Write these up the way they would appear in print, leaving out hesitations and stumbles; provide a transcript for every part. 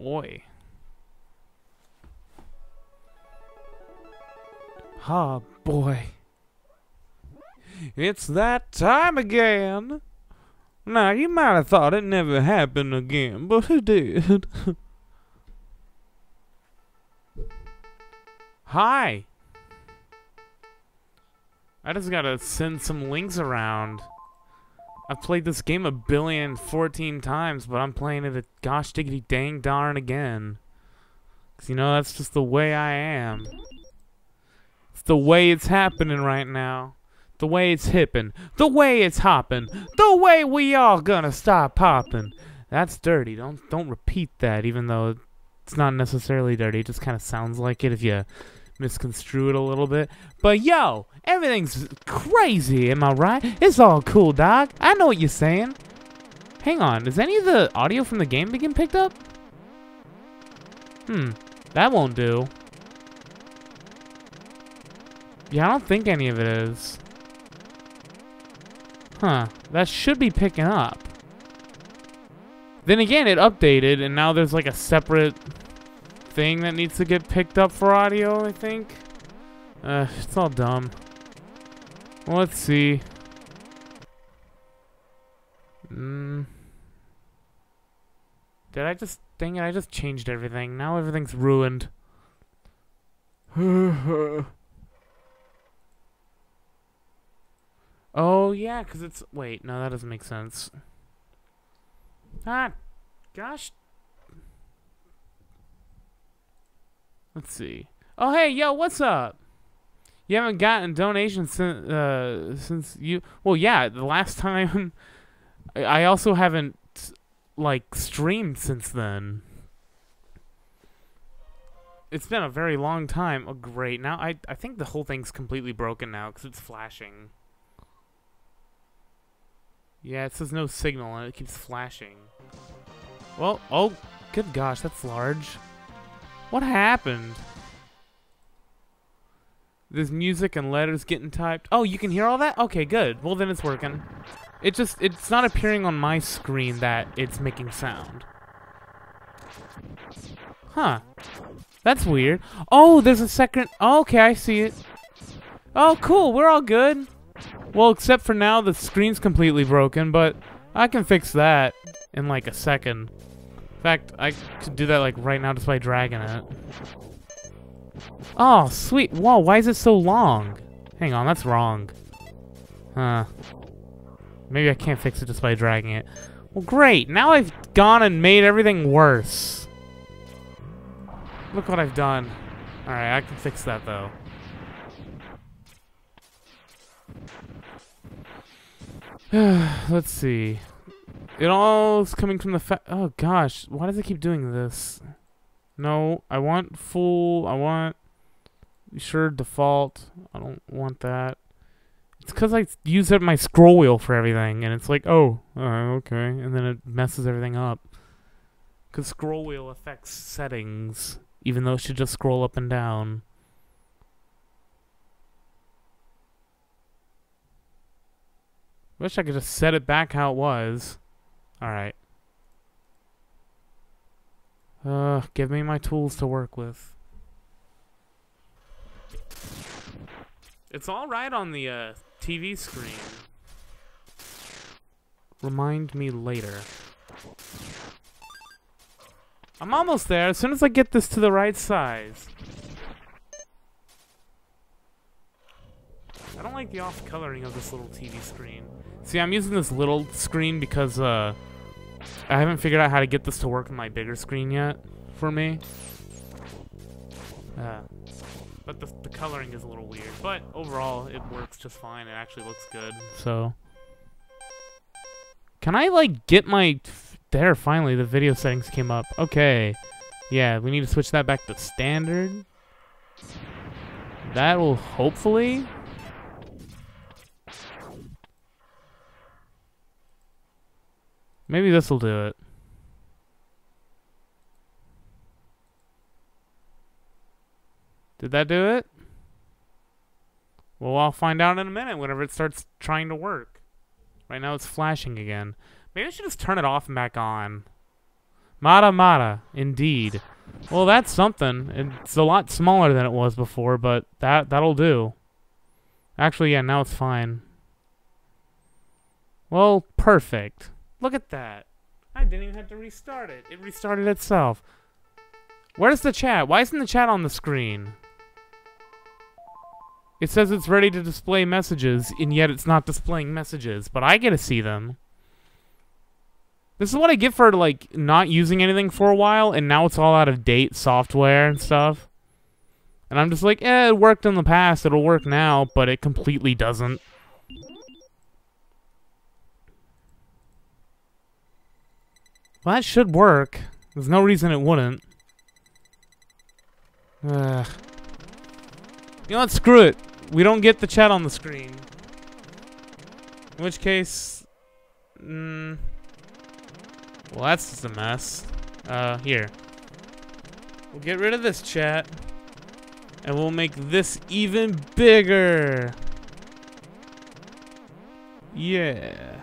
Oi. Oh, boy. It's that time again. Now, you might have thought it never happened again, but it did. Hi. I just gotta send some links around. I've played this game 1,014 times, but I'm playing it a gosh diggity dang darn again. 'Cause, you know, that's just the way I am. It's the way it's happening right now. The way it's hippin'. The way it's hoppin'. The way we all gonna stop poppin'. That's dirty. Don't repeat that, even though it's not necessarily dirty. It just kind of sounds like it if you misconstrue it a little bit. But yo, everything's crazy, am I right? It's all cool, dog. I know what you're saying. Hang on, does any of the audio from the game begin picked up? That won't do. Yeah, I don't think any of it is. Huh, that should be picking up. Then again, it updated, and now there's like a separate thing that needs to get picked up for audio, I think. It's all dumb. Well, let's see. Did I just... Dang it, I just changed everything. Now everything's ruined. Oh, yeah, because it's... Wait, no, that doesn't make sense. Ah, gosh. Let's see. Oh, hey, yo, what's up? You haven't gotten donations since you... Well, yeah, the last time... I also haven't, like, streamed since then. It's been a very long time. Oh, great. Now, I think the whole thing's completely broken now because it's flashing. Yeah, it says no signal, and it keeps flashing. Well, oh, good gosh, that's large. What happened? There's music and letters getting typed. Oh, you can hear all that? Okay, good. Well, then it's working. It's not appearing on my screen that it's making sound. Huh. That's weird. Oh, there's a second. Oh, okay, I see it. Oh, cool. We're all good. Well, except for now, the screen's completely broken, but I can fix that in like a second. In fact, I could do that like right now just by dragging it. Oh, sweet. Whoa, why is it so long? Hang on, that's wrong. Huh. Maybe I can't fix it just by dragging it. Well, great. Now I've gone and made everything worse. Look what I've done. Alright, I can fix that, though. Let's see. It all is coming from the oh, gosh. Why does it keep doing this? No, I want full. I want... Sure, default. I don't want that. It's because I use up my scroll wheel for everything, and it's like, oh, okay, and then it messes everything up. Because scroll wheel affects settings, even though it should just scroll up and down. Wish I could just set it back how it was. Alright. Give me my tools to work with. It's alright on the, TV screen. Remind me later. I'm almost there. As soon as I get this to the right size. I don't like the off-coloring of this little TV screen. See, I'm using this little screen because, I haven't figured out how to get this to work on my bigger screen yet, for me. But the coloring is a little weird. But overall, it works just fine. It actually looks good, so... Can I, like, get my... There, finally, the video settings came up. Okay. Yeah, we need to switch that back to standard. That will hopefully... Maybe this will do it. Did that do it? Well, I'll find out in a minute whenever it starts trying to work. Right now it's flashing again. Maybe I should just turn it off and back on. Mata Mata, indeed. Well, that's something. It's a lot smaller than it was before, but that'll do. Actually, yeah, now it's fine. Well, perfect. Look at that. I didn't even have to restart it. It restarted itself. Where's the chat? Why isn't the chat on the screen? It says it's ready to display messages, and yet it's not displaying messages, but I get to see them. This is what I get for, like, not using anything for a while, and now it's all out of date software and stuff. And I'm just like, it worked in the past, it'll work now, but it completely doesn't. Well, that should work. There's no reason it wouldn't. You know what? Screw it. We don't get the chat on the screen. In which case... well, that's just a mess. Here. We'll get rid of this chat. And we'll make this even bigger. Yeah.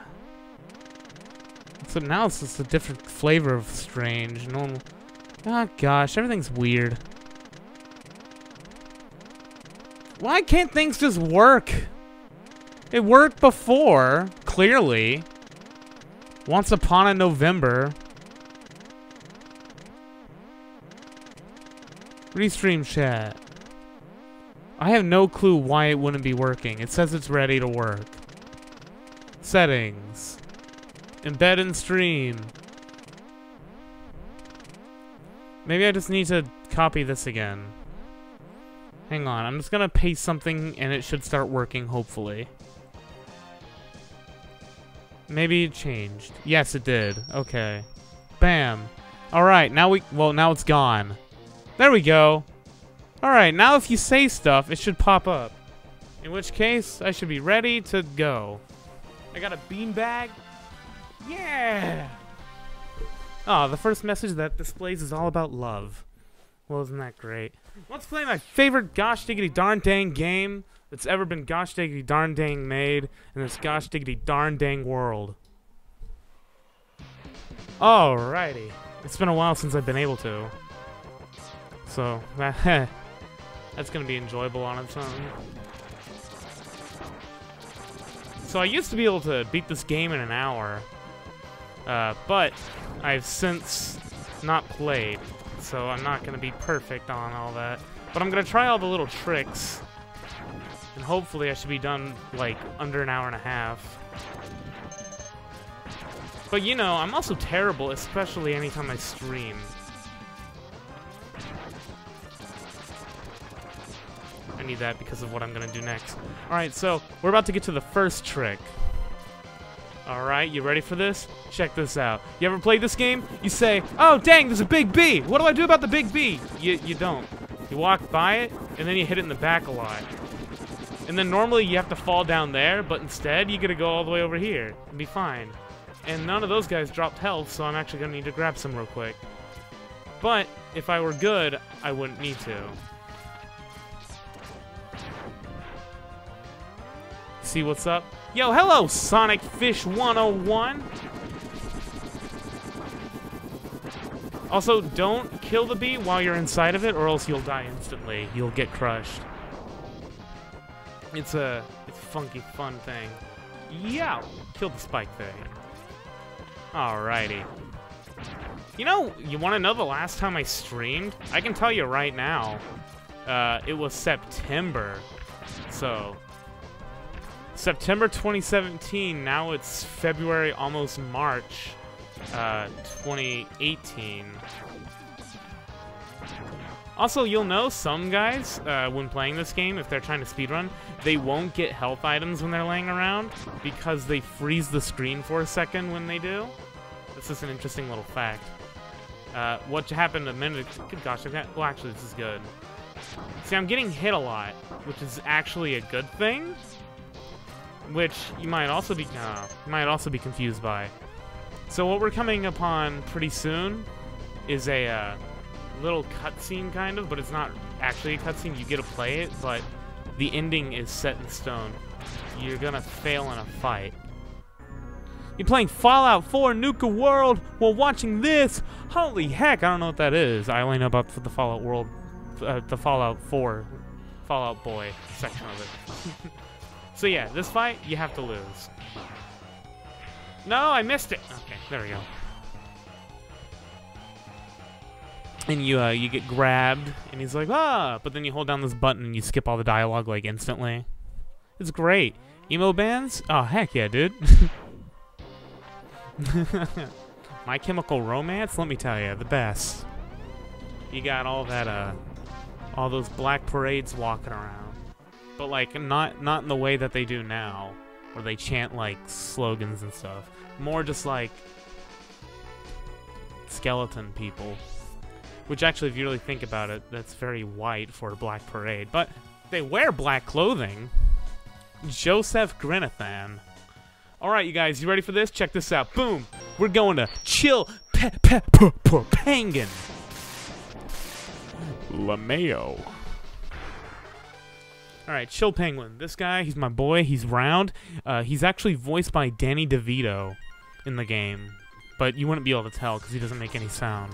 So now it's just a different flavor of strange. Normal. Ah, gosh. Everything's weird. Why can't things just work? It worked before, clearly. Once upon a November. Restream chat. I have no clue why it wouldn't be working. It says it's ready to work. Settings. Embed and stream. Maybe I just need to copy this again. Hang on, I'm just gonna paste something and it should start working, hopefully. Maybe it changed. Yes, it did. Okay. Bam. Alright, now now it's gone. There we go. Alright, now if you say stuff, it should pop up. In which case, I should be ready to go. I got a beanbag. Yeah! Oh, the first message that displays is all about love. Well, isn't that great? Let's play my favorite gosh diggity darn dang game that's ever been gosh diggity darn dang made in this gosh diggity darn dang world. Alrighty. It's been a while since I've been able to. So, that's gonna be enjoyable on its own. So I used to be able to beat this game in an hour. But I've since not played. So I'm not going to be perfect on all that. But I'm going to try all the little tricks. And hopefully I should be done, like, under an hour and a half. But, you know, I'm also terrible, especially anytime I stream. I need that because of what I'm going to do next. Alright, so we're about to get to the first trick. Alright, you ready for this? Check this out. You ever played this game? You say, oh dang, there's a big bee! What do I do about the big bee? You don't. You walk by it, and then you hit it in the back a lot. And then normally you have to fall down there, but instead you get to go all the way over here and be fine. And none of those guys dropped health, so I'm actually going to need to grab some real quick. But if I were good, I wouldn't need to. See what's up? Yo, hello, Sonic Fish 101. Also, don't kill the bee while you're inside of it, or else you'll die instantly. You'll get crushed. It's a funky, fun thing. Yeah, kill the spike thing. Alrighty. You know, you want to know the last time I streamed? I can tell you right now. It was September. So, September 2017, now it's February, almost March, 2018. Also, you'll know some guys, when playing this game, if they're trying to speedrun, they won't get health items when they're laying around because they freeze the screen for a second when they do. This is an interesting little fact. What happened a minute ago, good gosh, well actually this is good. See, I'm getting hit a lot, which is actually a good thing. Which you might also be confused by. So what we're coming upon pretty soon is a little cutscene kind of, but it's not actually a cutscene. You get to play it, but the ending is set in stone. You're gonna fail in a fight. You're playing Fallout 4 Nuka World while watching this. Holy heck, I don't know what that is. I only know about the Fallout World, the Fallout 4, Fallout Boy section of it. So yeah, this fight, you have to lose. No, I missed it. Okay, there we go. And you get grabbed, and he's like, ah! But then you hold down this button and you skip all the dialogue, like, instantly. It's great. Emo bands? Oh, heck yeah, dude. My Chemical Romance? Let me tell you, the best. You got all that, all those black parades walking around. But, like, not in the way that they do now, where they chant, like, slogans and stuff. More just, like, skeleton people. Which actually, if you really think about it, that's very white for a black parade. But they wear black clothing. Joseph Grenathan. Alright, you guys, you ready for this? Check this out. Boom! We're going to Chill Pangan. LeMayo. Alright, Chill Penguin. This guy, he's my boy. He's round. He's actually voiced by Danny DeVito in the game. But you wouldn't be able to tell because he doesn't make any sound.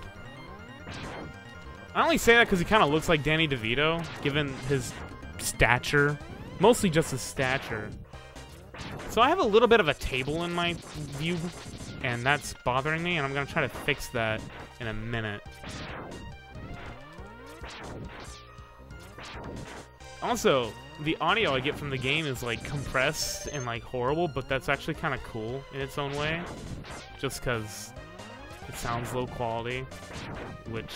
I only say that because he kind of looks like Danny DeVito, given his stature. Mostly just his stature. So I have a little bit of a table in my view, and that's bothering me, and I'm going to try to fix that in a minute. Also, the audio I get from the game is, like, compressed and, like, horrible, but that's actually kind of cool in its own way. Just because it sounds low quality, which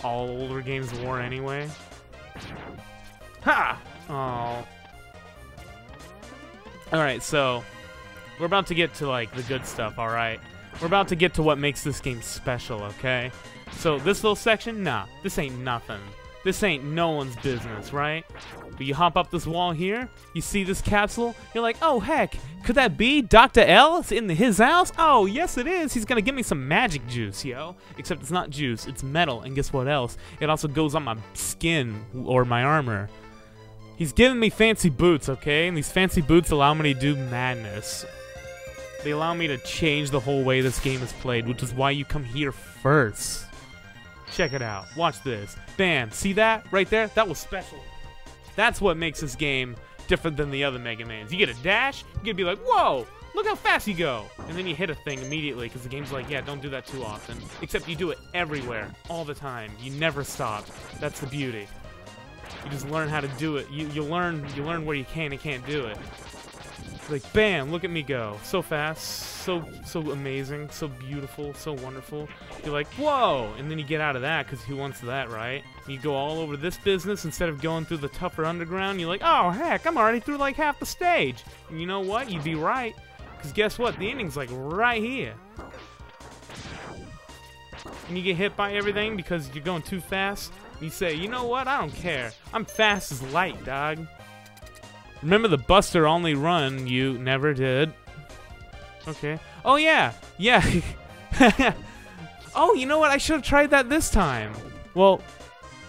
all older games were anyway. Ha! Oh. Alright, so we're about to get to, like, the good stuff, alright? We're about to get to what makes this game special, okay? So this little section, nah, this ain't nothing. This ain't no one's business, right? But you hop up this wall here, you see this capsule, you're like, oh heck, could that be Dr. L? It's in his house? Oh, yes it is. He's gonna give me some magic juice, yo. Except it's not juice, it's metal, and guess what else? It also goes on my skin or my armor. He's giving me fancy boots, okay? And these fancy boots allow me to do madness. They allow me to change the whole way this game is played, which is why you come here first. Check it out. Watch this. Bam. See that? Right there? That was special. That's what makes this game different than the other Mega Mans. You get a dash, you're gonna be like, whoa, look how fast you go. And then you hit a thing immediately, because the game's like, yeah, don't do that too often. Except you do it everywhere, all the time. You never stop. That's the beauty. You just learn how to do it. You learn where you can and can't do it. Like, bam, look at me go. So fast, so amazing, so beautiful, so wonderful. You're like, whoa! And then you get out of that, because who wants that, right? You go all over this business instead of going through the tougher underground. You're like, oh, heck, I'm already through like half the stage. And you know what? You'd be right. Because guess what? The ending's like right here. And you get hit by everything because you're going too fast. You say, you know what? I don't care. I'm fast as light, dog. Remember the Buster only run you never did. Okay. Oh, yeah. Yeah. Oh, you know what? I should have tried that this time. Well,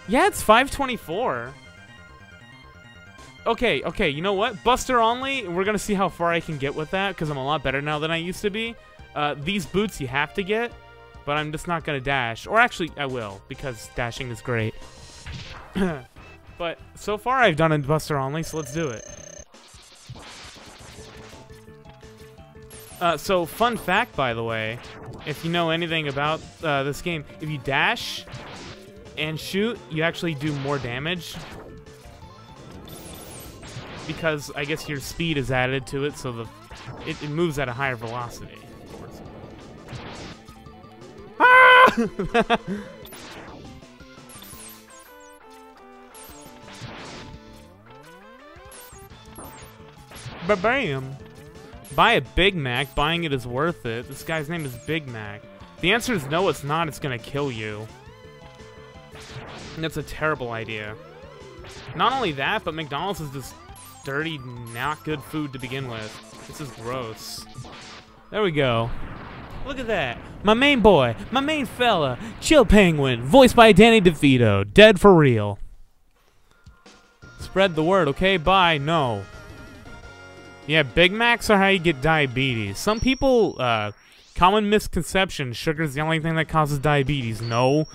yeah, it's 524. Okay, you know what? Buster only, we're going to see how far I can get with that, because I'm a lot better now than I used to be. These boots you have to get, but I'm just not going to dash. Or actually, I will, because dashing is great. But so far I've done it Buster only, so let's do it. So fun fact, by the way, if you know anything about this game, if you dash and shoot, you actually do more damage. Because I guess your speed is added to it, so it moves at a higher velocity. Ah! Ba-bam! Buy a Big Mac. Buying it is worth it. This guy's name is Big Mac. The answer is no, it's not. It's gonna kill you. And that's a terrible idea. Not only that, but McDonald's is just dirty, not good food to begin with. This is gross. There we go. Look at that. My main boy, my main fella, Chill Penguin, voiced by Danny DeVito. Dead for real. Spread the word, okay? Bye. No. Yeah, Big Macs are how you get diabetes. Some people, common misconception, sugar's the only thing that causes diabetes. No,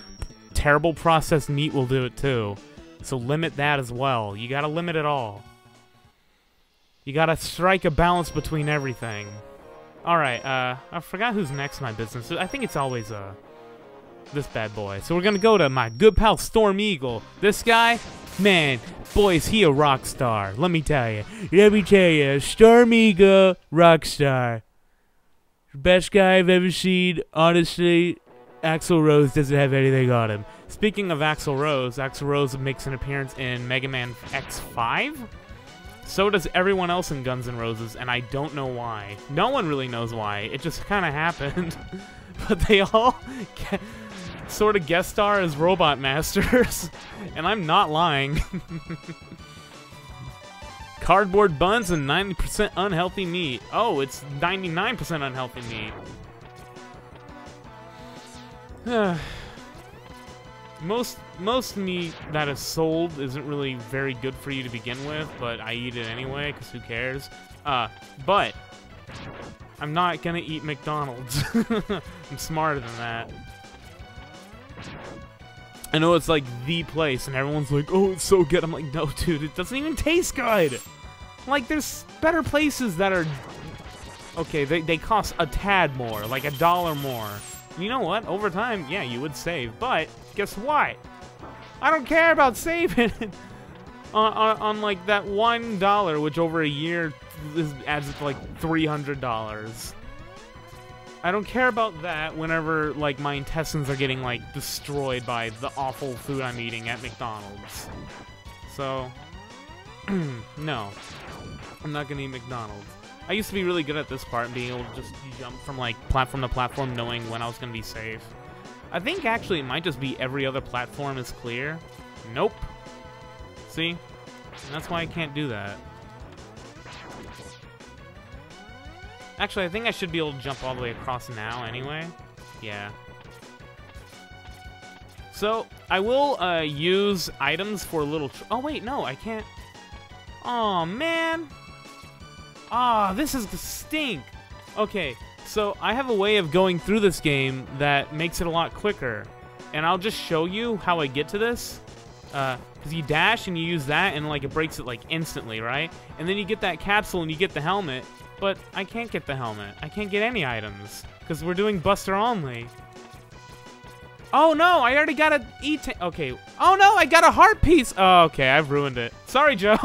terrible processed meat will do it too. So limit that as well. You gotta limit it all. You gotta strike a balance between everything. Alright, I forgot who's next in my business. I think it's always, this bad boy. So we're gonna go to my good pal Storm Eagle. This guy, man, boy, is he a rock star. Let me tell you. Storm Eagle, rock star. Best guy I've ever seen. Honestly, Axl Rose doesn't have anything on him. Speaking of Axl Rose makes an appearance in Mega Man X5. So does everyone else in Guns N' Roses, and I don't know why. No one really knows why. It just kind of happened. But they all sort of guest star as Robot Masters, and I'm not lying. Cardboard buns and 90% unhealthy meat. Oh, it's 99% unhealthy meat. Most meat that is sold isn't really very good for you to begin with, but I eat it anyway, because who cares? But I'm not gonna eat McDonald's. I'm smarter than that. I know it's like the place, and everyone's like, oh, it's so good. I'm like, no, dude, it doesn't even taste good. Like, there's better places that are... Okay, they cost a tad more, like $1 more. You know what? Over time, yeah, you would save. But guess what? I don't care about saving on like that $1, which over a year adds up to like $300. I don't care about that whenever like my intestines are getting like destroyed by the awful food I'm eating at McDonald's. So, no, I'm not gonna eat McDonald's. I used to be really good at this part and being able to just jump from like platform to platform knowing when I was going to be safe. I think actually it might just be every other platform is clear. Nope. See? And that's why I can't do that. Actually, I think I should be able to jump all the way across now anyway. Yeah. So, I will use items for little... Oh, wait, no, I can't... Oh man! Ah, this is the stink! Okay, so I have a way of going through this game that makes it a lot quicker. And I'll just show you how I get to this. Because you dash and you use that and like it breaks it like instantly, right? And then you get that capsule and you get the helmet. But I can't get the helmet. I can't get any items. Because we're doing Buster only. Oh no, I already got a E-tank. Okay. Oh no, I got a heart piece. Oh, okay, I've ruined it. Sorry, Joe.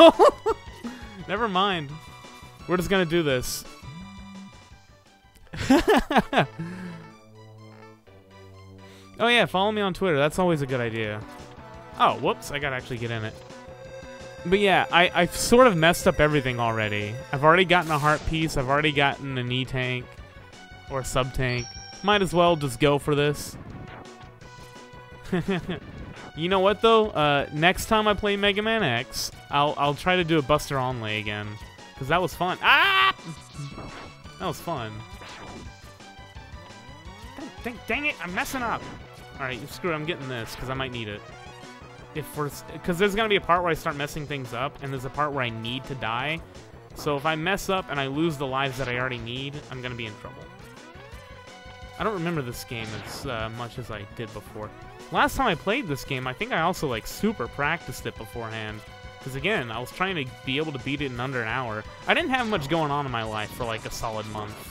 Never mind. We're just gonna do this. Oh yeah, follow me on Twitter. That's always a good idea. Oh, whoops, I gotta actually get in it. But yeah, I've sort of messed up everything already. I've already gotten a heart piece. I've already gotten an E-tank. Or a sub-tank. Might as well just go for this. You know what though? Next time I play Mega Man X, I'll try to do a Buster Only again. Because that was fun. Ah! That was fun. Dang it, I'm messing up. Alright, screw it, I'm getting this, because I might need it. Because there's going to be a part where I start messing things up, and there's a part where I need to die. So if I mess up and I lose the lives that I already need, I'm going to be in trouble. I don't remember this game as much as I did before. Last time I played this game, I think I also like super practiced it beforehand. Because again, I was trying to be able to beat it in under an hour. I didn't have much going on in my life for like a solid month.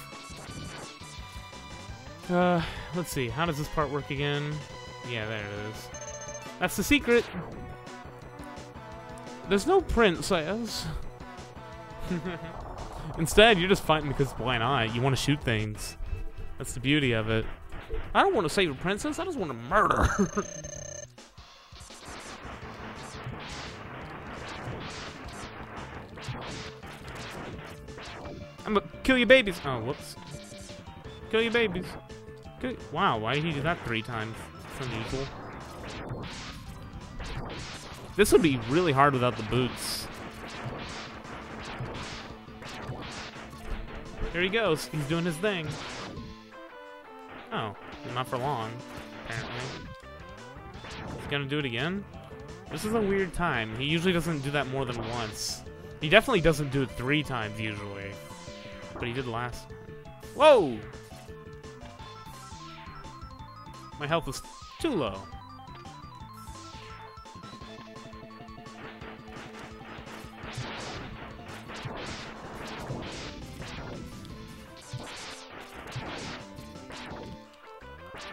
Let's see. How does this part work again? Yeah, there it is. That's the secret. There's no princess. Instead, you're just fighting because why not? You want to shoot things. That's the beauty of it. I don't want to save a princess. I just want to murder. I'm gonna kill your babies. Oh, whoops. Kill your babies. Wow, why did he do that 3 times? It's unusual. This would be really hard without the boots. There he goes. He's doing his thing. Oh, not for long, apparently. He's gonna do it again? This is a weird time. He usually doesn't do that more than once. He definitely doesn't do it 3 times usually. But he did last time. Whoa! My health is too low.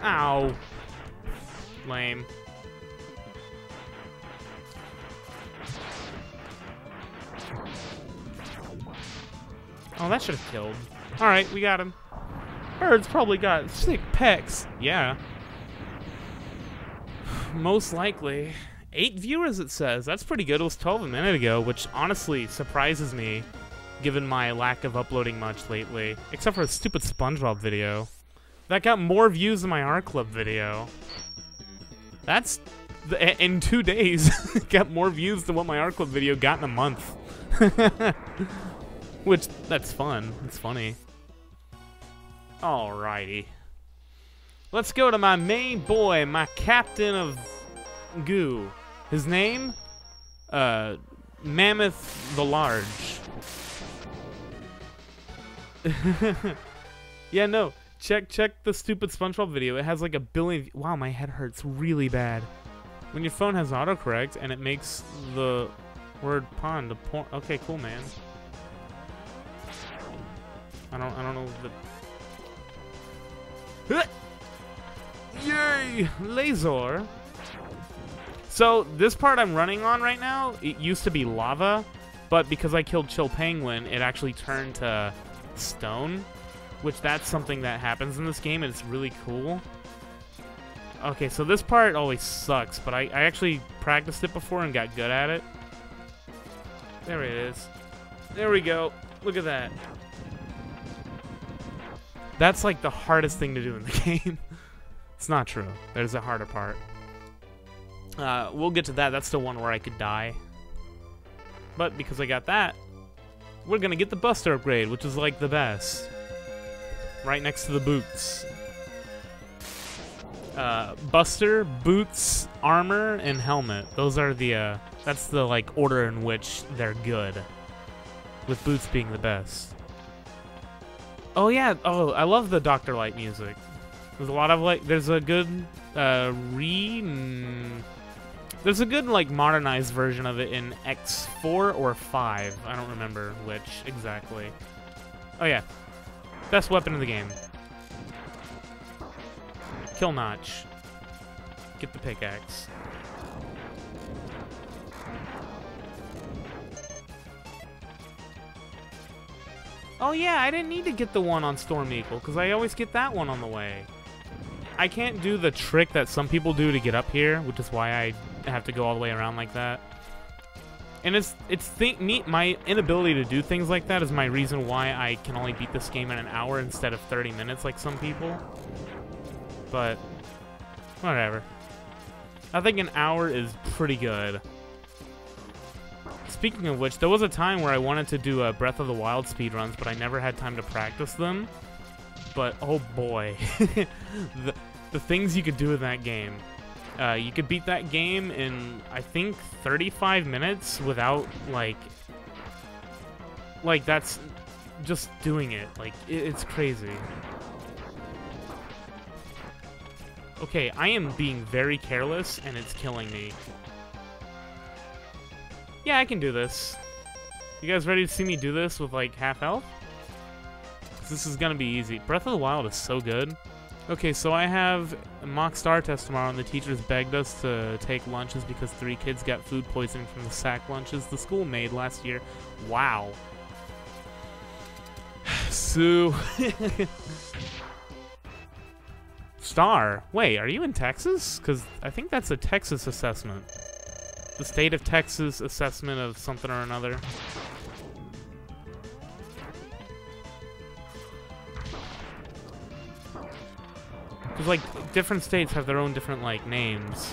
Ow. Lame. Oh, that should have killed. Alright, we got him. Bird's probably got sick pecs. Yeah. Most likely. 8 viewers, it says. That's pretty good. It was 12 a minute ago, which honestly surprises me, given my lack of uploading much lately. Except for a stupid SpongeBob video. That got more views than my Art Club video. That's... in 2 days, got more views than what my Art Club video got in a month. Which, that's fun. It's funny. Alrighty. Let's go to my main boy, my captain of goo. His name? Mammoth the Large. Yeah, no. Check the stupid SpongeBob video. It has like a billion... Wow, my head hurts really bad. When your phone has autocorrect and it makes the word pond a porn... Okay, cool, man. I don't know the... Yay! Laser! So, this part I'm running on right now, it used to be lava, but because I killed Chill Penguin, it actually turned to stone, which that's something that happens in this game, and it's really cool. Okay, so this part always sucks, but I actually practiced it before and got good at it. There it is. There we go. Look at that. That's like the hardest thing to do in the game. It's not true. There's a harder part. We'll get to that. That's the one where I could die. But because I got that, we're gonna get the Buster upgrade, which is like the best. Right next to the boots. Buster, boots, armor, and helmet. Those are the, that's the, like, order in which they're good. With boots being the best. Oh, yeah. Oh, I love the Dr. Light music. There's a lot of, like, there's a good, there's a good, like, modernized version of it in X4 or 5. I don't remember which exactly. Oh, yeah. Best weapon in the game. Kill Notch. Get the pickaxe. Oh yeah, I didn't need to get the one on Storm Eagle, because I always get that one on the way. I can't do the trick that some people do to get up here, which is why I have to go all the way around like that. And my inability to do things like that is my reason why I can only beat this game in an hour instead of 30 minutes like some people. But, whatever. I think an hour is pretty good. Speaking of which, there was a time where I wanted to do Breath of the Wild speedruns, but I never had time to practice them. But, oh boy. the things you could do in that game. You could beat that game in, I think, 35 minutes without, like, that's just doing it. Like, it's crazy. Okay, I am being very careless, and it's killing me. Yeah, I can do this. You guys ready to see me do this with, like, half health? 'Cause this is gonna be easy. Breath of the Wild is so good. Okay, so I have a mock star test tomorrow, and the teachers begged us to take lunches because 3 kids got food poisoning from the sack lunches the school made last year. Wow. Sue. Star. Wait, are you in Texas? Because I think that's a Texas assessment. The state of Texas assessment of something or another. Because, like, different states have their own different, like, names.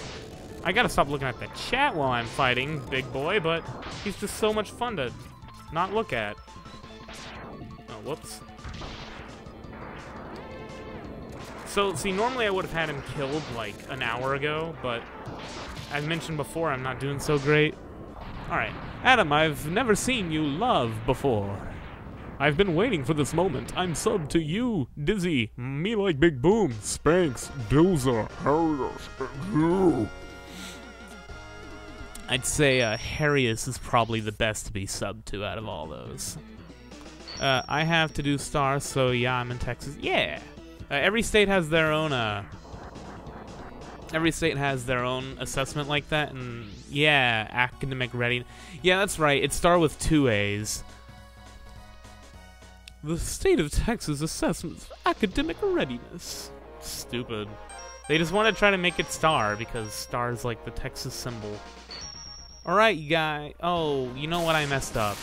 I gotta stop looking at the chat while I'm fighting, big boy, but he's just so much fun to not look at. Oh, whoops. So, see, normally I would have had him killed, like, an hour ago, but as mentioned before, I'm not doing so great. Alright. Adam, I've never seen you love before. I've been waiting for this moment. I'm subbed to you, Dizzy, me like Big Boom, Spanx, Dozer, Harrius, I'd say Harrius is probably the best to be subbed to out of all those. I have to do stars, so yeah, I'm in Texas. Yeah! Every state has their own, assessment like that, and yeah, academic readiness. Yeah, that's right, it's star with 2 A's. The state of Texas assessment of academic readiness. Stupid. They just want to try to make it star, because star is like the Texas symbol. Alright, you guys. Oh, you know what? I messed up.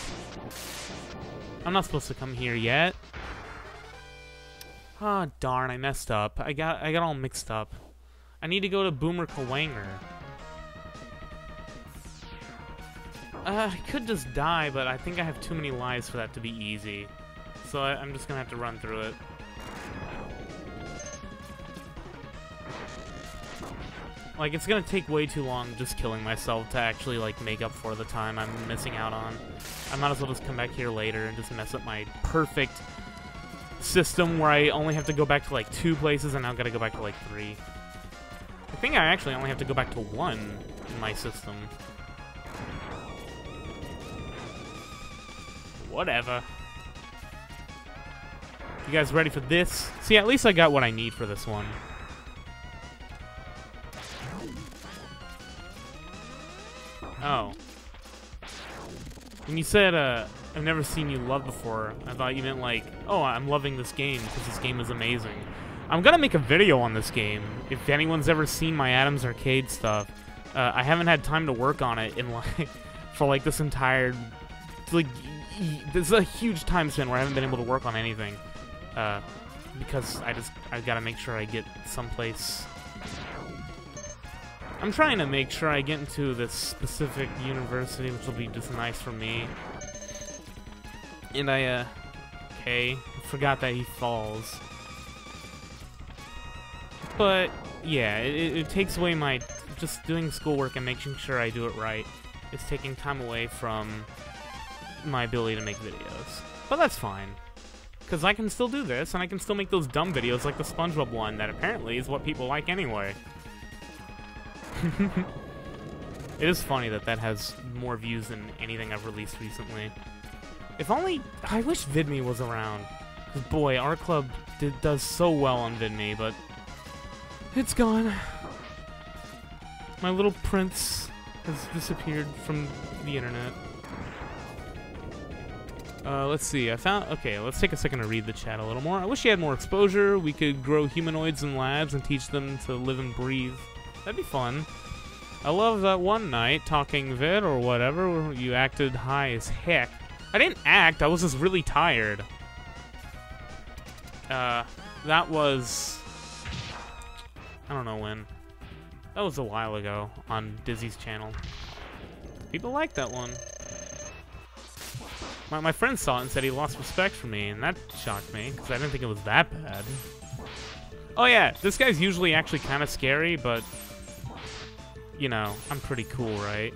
I'm not supposed to come here yet. Ah, darn, I messed up. I got all mixed up. I need to go to Boomer Kawanger. I could just die, but I think I have too many lives for that to be easy. So I'm just gonna have to run through it. Like, it's gonna take way too long just killing myself to actually, like, make up for the time I'm missing out on. I might as well just come back here later and just mess up my perfect system where I only have to go back to, like, 2 places and now gotta go back to, like, 3. I think I actually only have to go back to 1 in my system. Whatever. You guys ready for this? See, at least I got what I need for this one. Oh. When you said, I've never seen you love before, I thought you meant like, oh, I'm loving this game because this game is amazing. I'm gonna make a video on this game. If anyone's ever seen my Adam's Arcade stuff, I haven't had time to work on it in like, for like this entire, like, this is a huge time span where I haven't been able to work on anything. Because I gotta make sure I get someplace. I'm trying to make sure I get into this specific university, which will be just nice for me. And okay, forgot that he falls. But, yeah, it takes away my, just doing schoolwork and making sure I do it right. It's taking time away from my ability to make videos. But that's fine. Because I can still do this, and I can still make those dumb videos like the SpongeBob one that apparently is what people like anyway. It is funny that that has more views than anything I've released recently. If only... I wish VidMe was around. Because boy, our club does so well on VidMe, but... it's gone. My little prince has disappeared from the internet. Let's see, okay, let's take a second to read the chat a little more. I wish he had more exposure. We could grow humanoids in labs and teach them to live and breathe. That'd be fun. I love that one night, talking vid or whatever, where you acted high as heck. I didn't act, I was just really tired. That was... I don't know when. That was a while ago on Dizzy's channel. People like that one. My friend saw it and said he lost respect for me, and that shocked me, because I didn't think it was that bad. Oh yeah, this guy's usually actually kind of scary, but... you know, I'm pretty cool, right?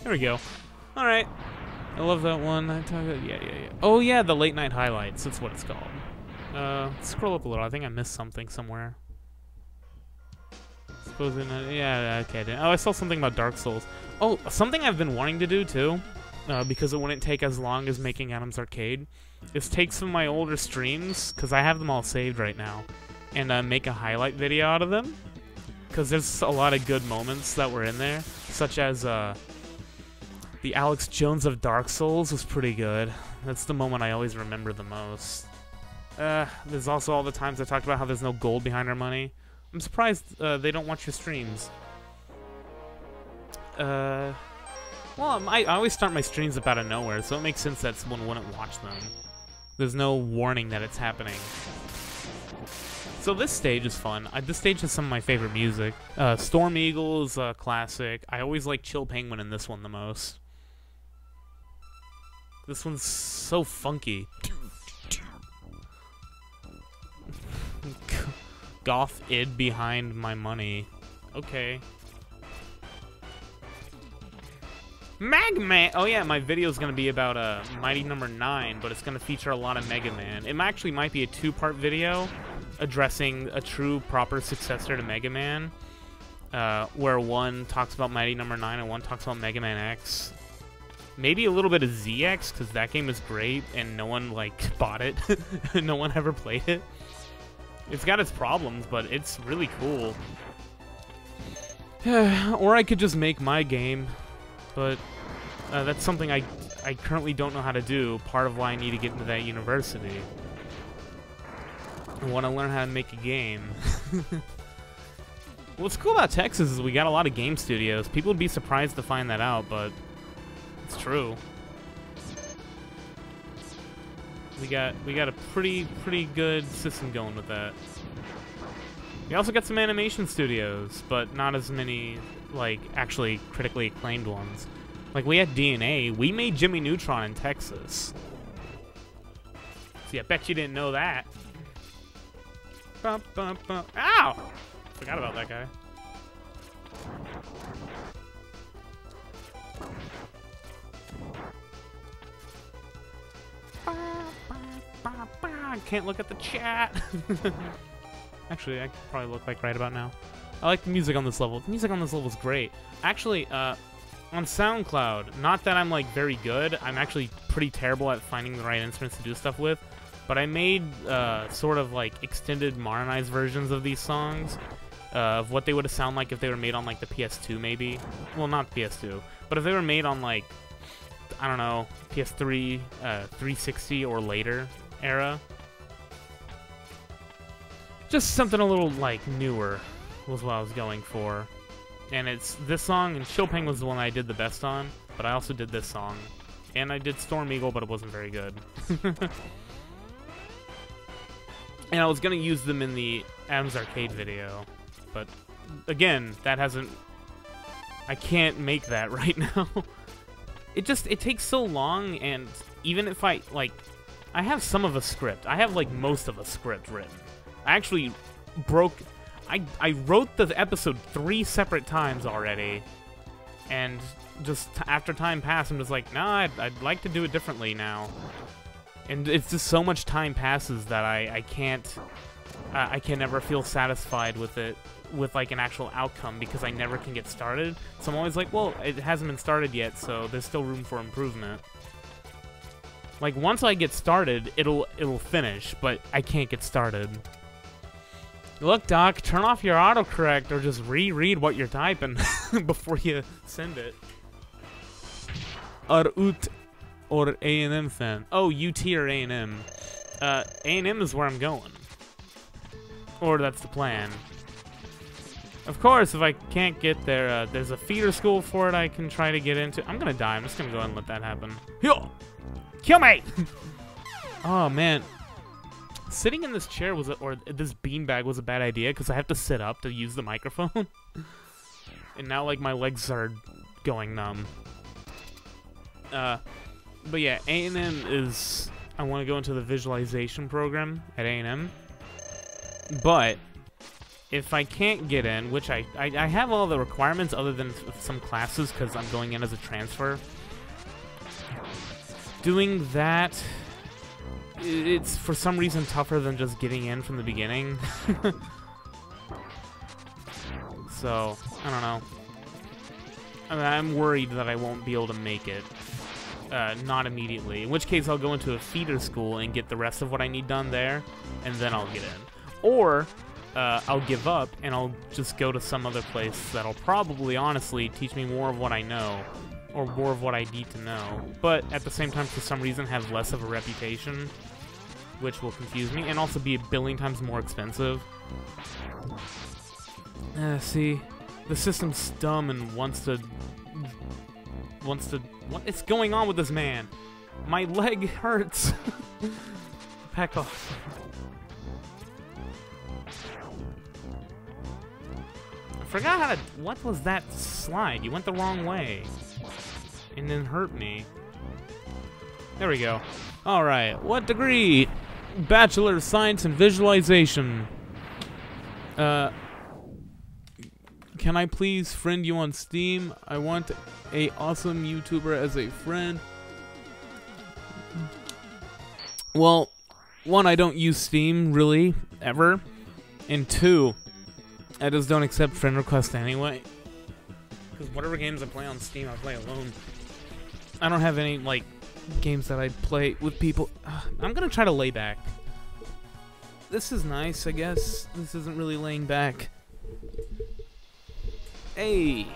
There we go. Alright. I love that one. Yeah. Oh yeah, the late night highlights. That's what it's called. Scroll up a little. I think I missed something somewhere. Yeah, okay. Oh, I saw something about Dark Souls. Oh, something I've been wanting to do, too, because it wouldn't take as long as making Adam's Arcade, is take some of my older streams, because I have them all saved right now, and make a highlight video out of them, because there's a lot of good moments that were in there, such as, the Alex Jones of Dark Souls was pretty good. That's the moment I always remember the most. There's also all the times I talked about how there's no gold behind our money. I'm surprised they don't watch your streams. Well, I always start my streams up out of nowhere, so it makes sense that someone wouldn't watch them. There's no warning that it's happening. So this stage is fun. This stage has some of my favorite music. Storm Eagle is a classic. I always like Chill Penguin in this one the most. This one's so funky. goth id behind my money. Okay. Mega Man! Oh yeah, my video is going to be about Mighty Number 9, but it's going to feature a lot of Mega Man. It actually might be a two-part video addressing a true, proper successor to Mega Man, where one talks about Mighty Number 9 and one talks about Mega Man X. Maybe a little bit of ZX, because that game is great, and no one, like, bought it. No one ever played it. It's got its problems, but it's really cool. Or I could just make my game. But that's something I currently don't know how to do, part of why I need to get into that university. I want to learn how to make a game. What's cool about Texas is we got a lot of game studios. People would be surprised to find that out, but it's true. We got a pretty good system going with that. We also got some animation studios, but not as many, like, actually critically acclaimed ones. Like, we had DNA. We made Jimmy Neutron in Texas. See, I bet you didn't know that. Bum, bum, bum. Ow! Forgot about that guy. Can't look at the chat. Actually, I could probably look like right about now. I like the music on this level. The music on this level is great. Actually, on SoundCloud, not that I'm, like, very good. I'm actually pretty terrible at finding the right instruments to do stuff with. But I made, sort of, like, extended, modernized versions of these songs. Of what they would have sound like if they were made on, like, the PS2, maybe. Well, not PS2. But if they were made on, like, I don't know, PS3, 360 or later era. Just something a little, like, newer was what I was going for. And it's this song, and Chopin was the one I did the best on, but I also did this song. And I did Storm Eagle, but it wasn't very good. And I was going to use them in the Adam's Arcade video, but again, that hasn't... I can't make that right now. It takes so long, and even if I, like... I have some of a script. I have, like, most of a script written. I actually I wrote the episode 3 separate times already, and just after time passed, I'm just like, nah, I'd like to do it differently now. And it's just so much time passes that I can never feel satisfied with it, with, like, an actual outcome, because I never can get started. So I'm always like, well, it hasn't been started yet, so there's still room for improvement. Like, once I get started, it'll finish, but I can't get started. Look, Doc, turn off your autocorrect or just reread what you're typing before you send it. Are UT or A&M fan? Oh, UT or A&M. A&M is where I'm going. Or that's the plan. Of course, if I can't get there, there's a feeder school for it I can try to get into. I'm gonna die. I'm just gonna go ahead and let that happen. Yo! Kill me! Oh, man. Sitting in this chair or this beanbag was a bad idea because I have to sit up to use the microphone. And now, like, my legs are going numb. But yeah, A&M is... I want to go into the visualization program at A&M. But if I can't get in, which I have all the requirements other than some classes because I'm going in as a transfer. Doing that... It's, for some reason, tougher than just getting in from the beginning. So, I don't know. I mean, I'm worried that I won't be able to make it. Not immediately. In which case, I'll go into a feeder school and get the rest of what I need done there, and then I'll get in. Or, I'll give up, and I'll just go to some other place that'll probably, honestly, teach me more of what I know. Or more of what I need to know, but at the same time, for some reason, have less of a reputation, which will confuse me, and also be a billion times more expensive. See, the system's dumb and wants to... What is going on with this man? My leg hurts. Back off. I forgot how to... What was that slide? You went the wrong way. And then hurt me. There we go. Alright, what degree? Bachelor of Science in Visualization. Can I please friend you on Steam? I want a awesome YouTuber as a friend. Well, one, I don't use Steam really ever, and two, I just don't accept friend requests anyway. Because whatever games I play on Steam, I play alone. I don't have any like games that I play with people. I'm gonna try to lay back. This is nice, I guess. This isn't really laying back. Hey,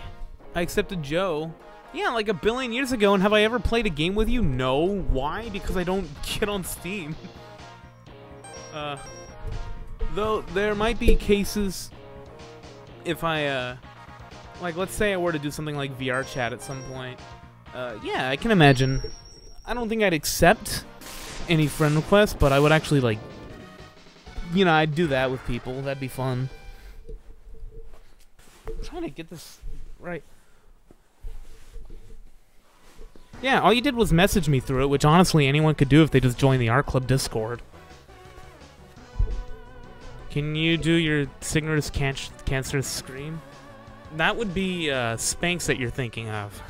I accepted Joe. Yeah, like a billion years ago, and have I ever played a game with you? No. Why? Because I don't get on Steam. Though there might be cases if I, like, let's say I were to do something like VR chat at some point. Yeah, I can imagine. I don't think I'd accept any friend requests, but I would actually, like, you know, I'd do that with people. That'd be fun. I'm trying to get this right. Yeah, all you did was message me through it, which honestly anyone could do if they just joined the Art Club Discord. Can you do your Signor's cancerous scream? That would be Spanx that you're thinking of.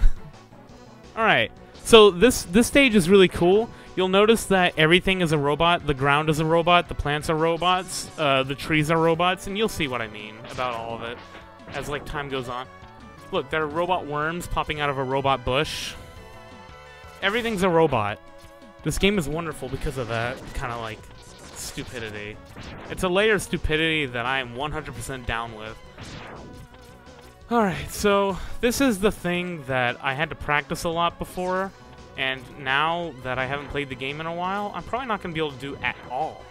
Alright, so this stage is really cool. You'll notice that everything is a robot. The ground is a robot, the plants are robots, the trees are robots, and you'll see what I mean about all of it as like time goes on. Look, there are robot worms popping out of a robot bush. Everything's a robot. This game is wonderful because of that kind of like stupidity. It's a layer of stupidity that I am 100% down with. Alright, so this is the thing that I had to practice a lot before, and now that I haven't played the game in a while, I'm probably not going to be able to do at all.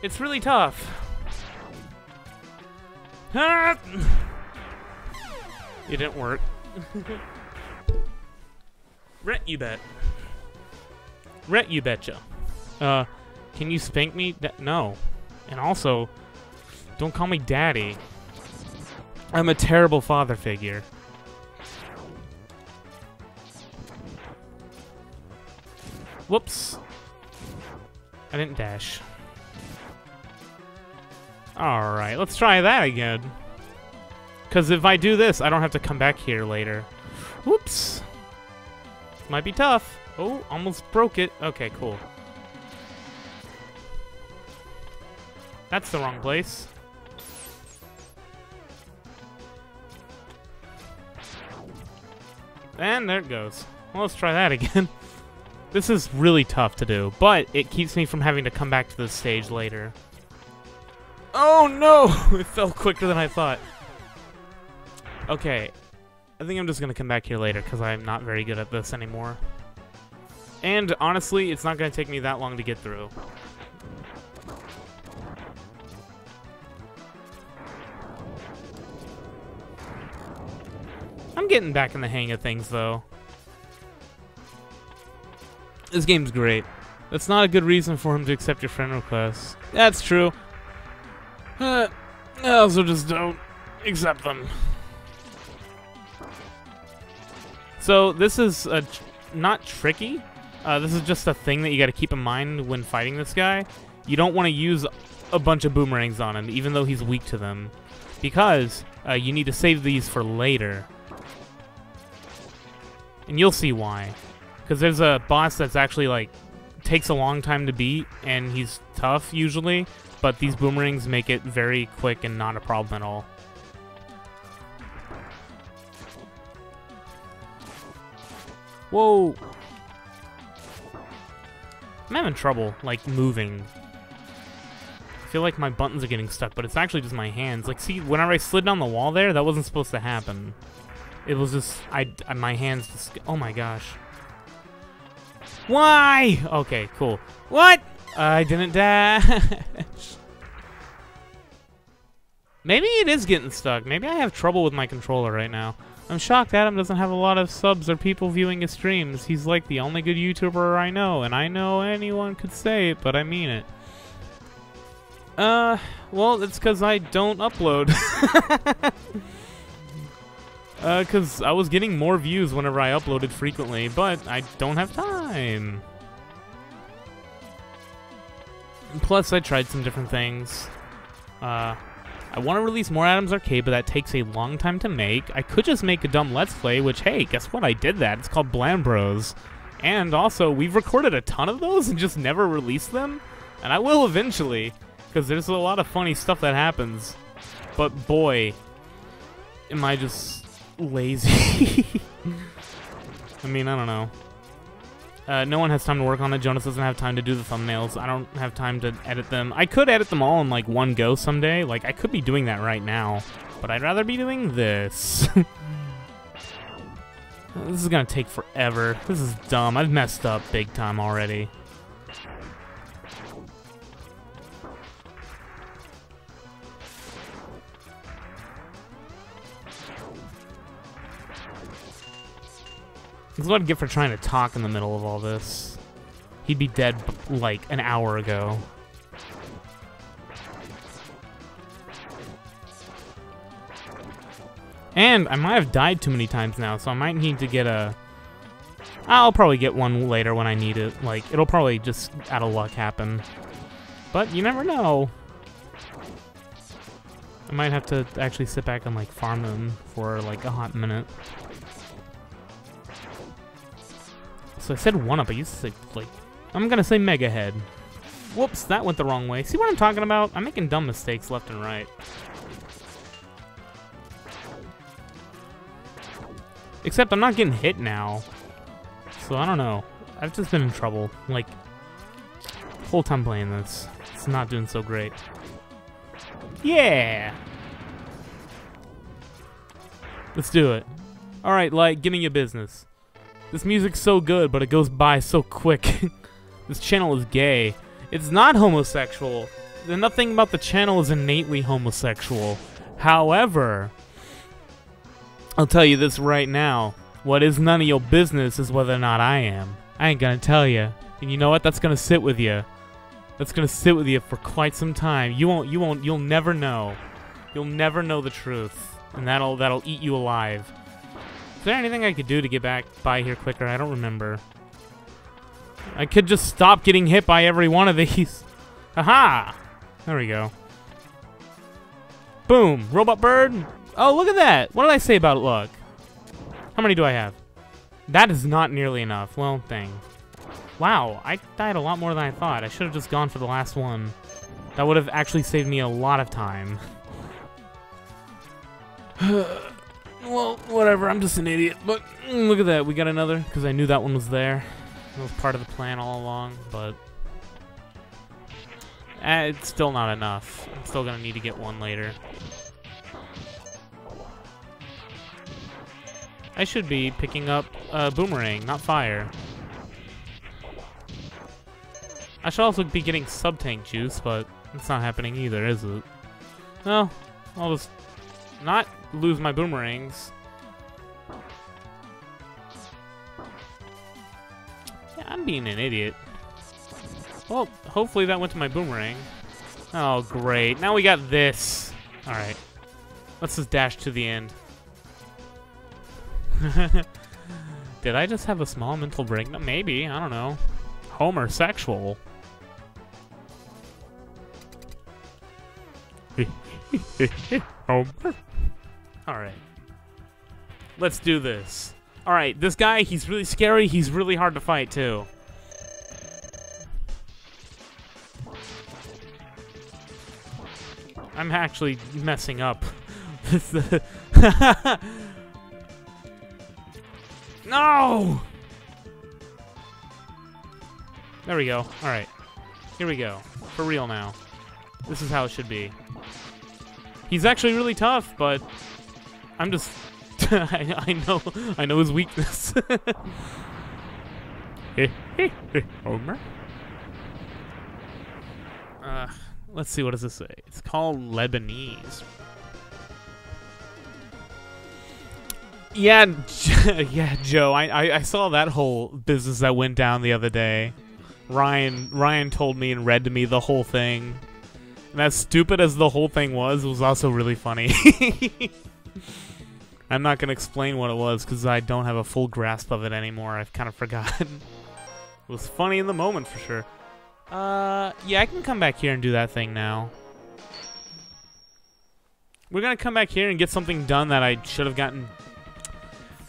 It's really tough. Ah! It didn't work. Rhett, you bet. Rhett, you betcha. Can you spank me? No. And also, don't call me daddy. I'm a terrible father figure. Whoops. I didn't dash. Alright, let's try that again. Because if I do this, I don't have to come back here later. Whoops. Might be tough. Oh, almost broke it. Okay, cool. That's the wrong place. And there it goes. Well, let's try that again. This is really tough to do, but it keeps me from having to come back to this stage later. Oh no! It fell quicker than I thought. Okay. I think I'm just gonna come back here later because I'm not very good at this anymore. And honestly, it's not gonna take me that long to get through. I'm getting back in the hang of things, though. This game's great. That's not a good reason for him to accept your friend requests. That's true. I also just don't accept them. So this is not tricky. This is just a thing that you got to keep in mind when fighting this guy. You don't want to use a bunch of boomerangs on him, even though he's weak to them, because you need to save these for later. And you'll see why. Because there's a boss that's actually, like, takes a long time to beat, and he's tough, usually, but these boomerangs make it very quick and not a problem at all. Whoa! I'm having trouble, like, moving. I feel like my buttons are getting stuck, but it's actually just my hands. Like, see, whenever I slid down the wall there, that wasn't supposed to happen. It was just, my hands just, oh my gosh. Why? Okay, cool. What? I didn't dash. Maybe it is getting stuck. Maybe I have trouble with my controller right now. I'm shocked Adam doesn't have a lot of subs or people viewing his streams. He's like the only good YouTuber I know, and I know anyone could say it, but I mean it. Well, it's because I don't upload. Because I was getting more views whenever I uploaded frequently, but I don't have time. Plus, I tried some different things. I want to release more Adam's Arcade, but that takes a long time to make. I could just make a dumb Let's Play, which, hey, guess what? I did that. It's called Bland Bros. And also, we've recorded a ton of those and just never released them. And I will eventually, because there's a lot of funny stuff that happens. But boy, am I just lazy. I mean, I don't know. No one has time to work on it. Jonas doesn't have time to do the thumbnails. I don't have time to edit them. I could edit them all in like one go someday. Like, I could be doing that right now. But I'd rather be doing this. This is gonna take forever. This is dumb. I've messed up big time already. This is what I'd get for trying to talk in the middle of all this. He'd be dead, like, an hour ago. And I might have died too many times now, so I might need to get a... I'll probably get one later when I need it. Like, it'll probably just out of luck happen. But you never know. I might have to actually sit back and, like, farm them for, like, a hot minute. So I said 1-up, I used to say, like, I'm gonna say Mega Head. Whoops, that went the wrong way. See what I'm talking about? I'm making dumb mistakes left and right. Except I'm not getting hit now. So I don't know. I've just been in trouble. Like, the whole time playing this. It's not doing so great. Yeah! Let's do it. Alright, like, give me your business. This music's so good, but it goes by so quick. This channel is gay. It's not homosexual. Nothing about the channel is innately homosexual. However, I'll tell you this right now. What is none of your business is whether or not I am. I ain't gonna tell you. And you know what? That's gonna sit with you. That's gonna sit with you for quite some time. You'll never know. You'll never know the truth. And that'll eat you alive. Is there anything I could do to get back by here quicker? I don't remember. I could just stop getting hit by every one of these. Aha! There we go. Boom! Robot bird! Oh, look at that! What did I say about luck? How many do I have? That is not nearly enough. Well, dang. Wow, I died a lot more than I thought. I should have just gone for the last one. That would have actually saved me a lot of time. Well, whatever, I'm just an idiot, but look at that, we got another, because I knew that one was there. It was part of the plan all along, but it's still not enough. I'm still going to need to get one later. I should be picking up boomerang, not fire. I should also be getting sub-tank juice, but it's not happening either, is it? Well, I'll just not lose my boomerangs. Yeah, I'm being an idiot. Well, hopefully that went to my boomerang. Oh, great. Now we got this. Alright. Let's just dash to the end. Did I just have a small mental break? No, maybe. I don't know. Homosexual. Homer. Alright. Let's do this. Alright, this guy, he's really scary. He's really hard to fight, too. I'm actually messing up. No! There we go. Alright. Here we go. For real now. This is how it should be. He's actually really tough, but I'm just... I know his weakness. Homer? Let's see, what does this say? It's called Lebanese. Yeah, yeah, Joe. I saw that whole business that went down the other day. Ryan told me and read to me the whole thing. And as stupid as the whole thing was, it was also really funny. I'm not gonna explain what it was because I don't have a full grasp of it anymore. I've kind of forgotten. It was funny in the moment for sure. Yeah, I can come back here and do that thing now. We're gonna come back here and get something done that I should have gotten.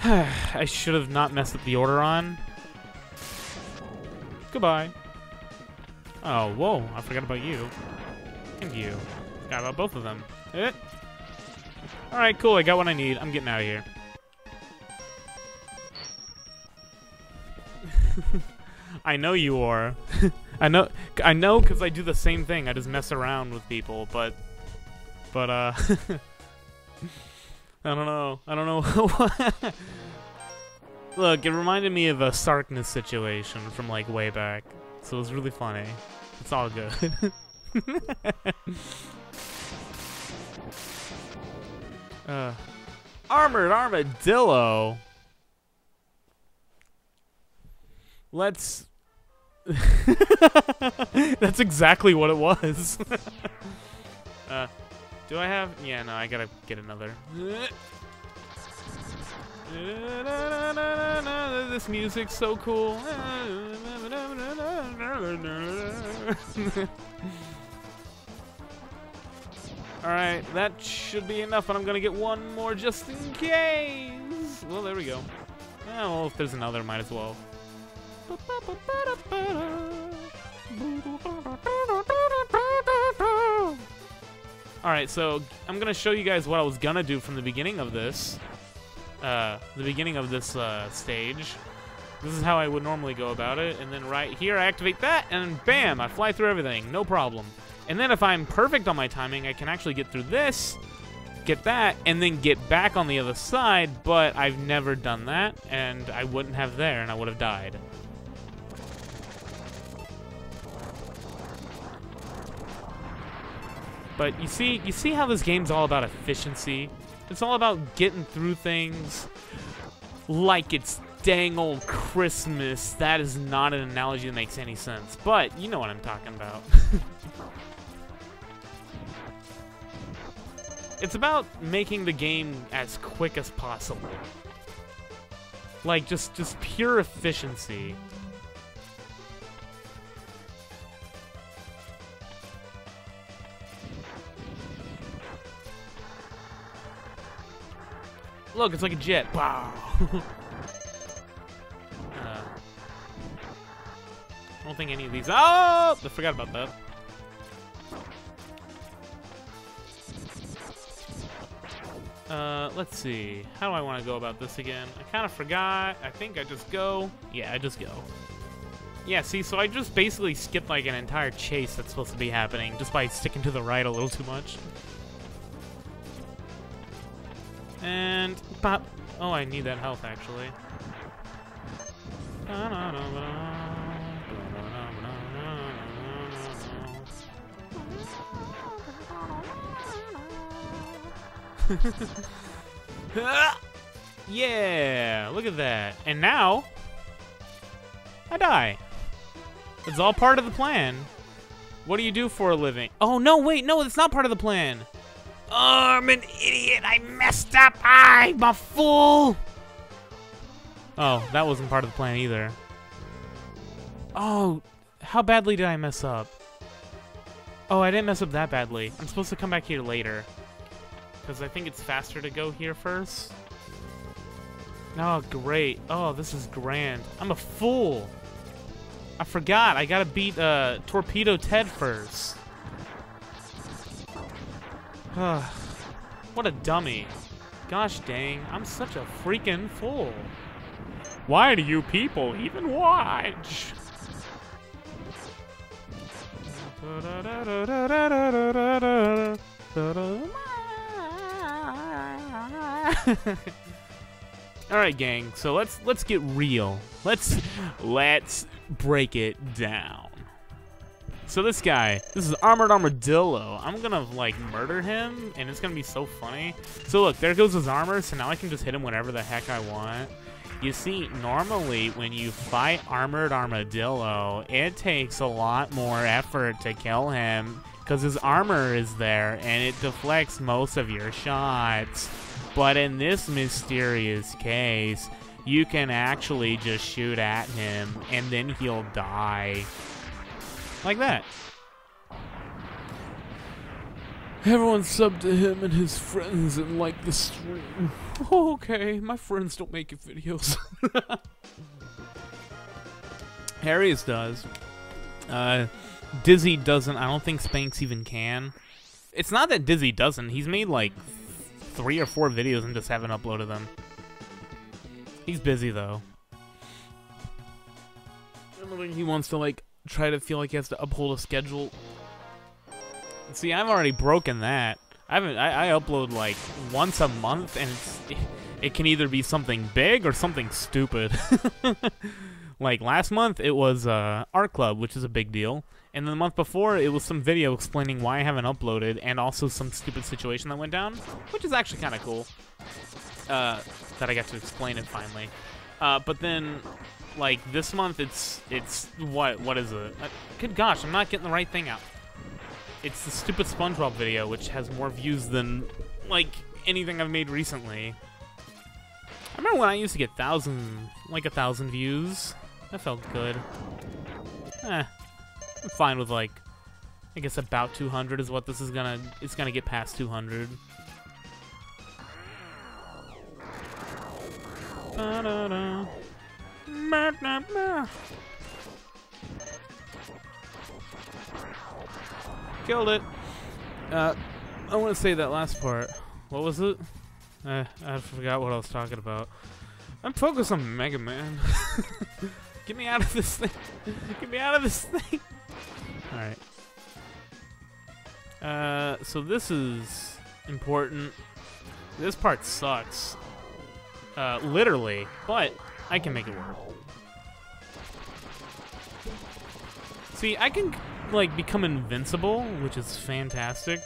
I should have not messed up the order on. Goodbye. Oh, whoa. I forgot about you. And you. Forgot about both of them. Alright, cool. I got what I need. I'm getting out of here. I know you are. I know because I do the same thing. I just mess around with people, but I don't know. Look, it reminded me of a Sarkness situation from like way back, so it was really funny. It's all good. Armored Armadillo. Let's. That's exactly what it was. Do I have? Yeah, no, I gotta get another. This music's so cool. Alright, that should be enough, and I'm gonna get one more just in case. Well, there we go. Well, if there's another, might as well. Alright, so I'm gonna show you guys what I was gonna do from the beginning of this. Stage. This is how I would normally go about it, and then right here I activate that, and bam, I fly through everything, no problem. And then if I'm perfect on my timing, I can actually get through this, get that, and then get back on the other side, but I've never done that, and I wouldn't have there, and I would have died. But you see how this game's all about efficiency? It's all about getting through things like it's dang old Christmas. That is not an analogy that makes any sense, but you know what I'm talking about. It's about making the game as quick as possible. Like, just pure efficiency. Look, it's like a jet. Wow. I don't think any of these. Oh, I forgot about that. Let's see. How do I want to go about this again? I kind of forgot. I think I just go. Yeah, I just go. Yeah, see, so I just basically skipped like an entire chase that's supposed to be happening just by sticking to the right a little too much. And pop. Oh, I need that health actually. Yeah, look at that. And now I die. It's all part of the plan. What do you do for a living? Oh no, wait, no, it's not part of the plan. Oh, I'm an idiot. I messed up. I'm a fool. Oh, that wasn't part of the plan either. Oh, how badly did I mess up? Oh, I didn't mess up that badly. I'm supposed to come back here later. Because I think it's faster to go here first. Oh, great. Oh, this is grand. I'm a fool. I forgot. I gotta beat Torpedo Ted first. What a dummy. Gosh dang, I'm such a freaking fool. Why do you people even watch? Alright gang, so let's get real. Let's break it down. So this guy, this is Armored Armadillo. I'm gonna like murder him, and it's gonna be so funny. So look, there goes his armor, so now I can just hit him whenever the heck I want. You see, normally when you fight Armored Armadillo, it takes a lot more effort to kill him because his armor is there and it deflects most of your shots. But in this mysterious case, you can actually just shoot at him and then he'll die. Like that. Everyone subbed to him and his friends and liked the stream. Oh, okay, my friends don't make videos. Harry's does. Dizzy doesn't. I don't think Spanx even can. It's not that Dizzy doesn't. He's made like 3 or 4 videos and just haven't uploaded them. He's busy though. I don't think he wants to like try to feel like he has to uphold a schedule. See, I've already broken that. I upload like once a month, and it can either be something big or something stupid. Like last month, it was Art Club, which is a big deal. And the month before, it was some video explaining why I haven't uploaded, and also some stupid situation that went down, which is actually kind of cool. That I got to explain it finally. But then, like this month, it's what is it? Good gosh, I'm not getting the right thing out. It's the stupid SpongeBob video, which has more views than, like, anything I've made recently. I remember when I used to get 1,000 views. That felt good. I'm fine with, like, I guess about 200 is what this is gonna, it's gonna get past 200. Da-da-da. Killed it. I want to say that last part. What was it? I forgot what I was talking about. I'm focused on Mega Man. Get me out of this thing. Get me out of this thing. Alright. So this is important. This part sucks. Literally. But I can make it work. See, I can like become invincible, which is fantastic.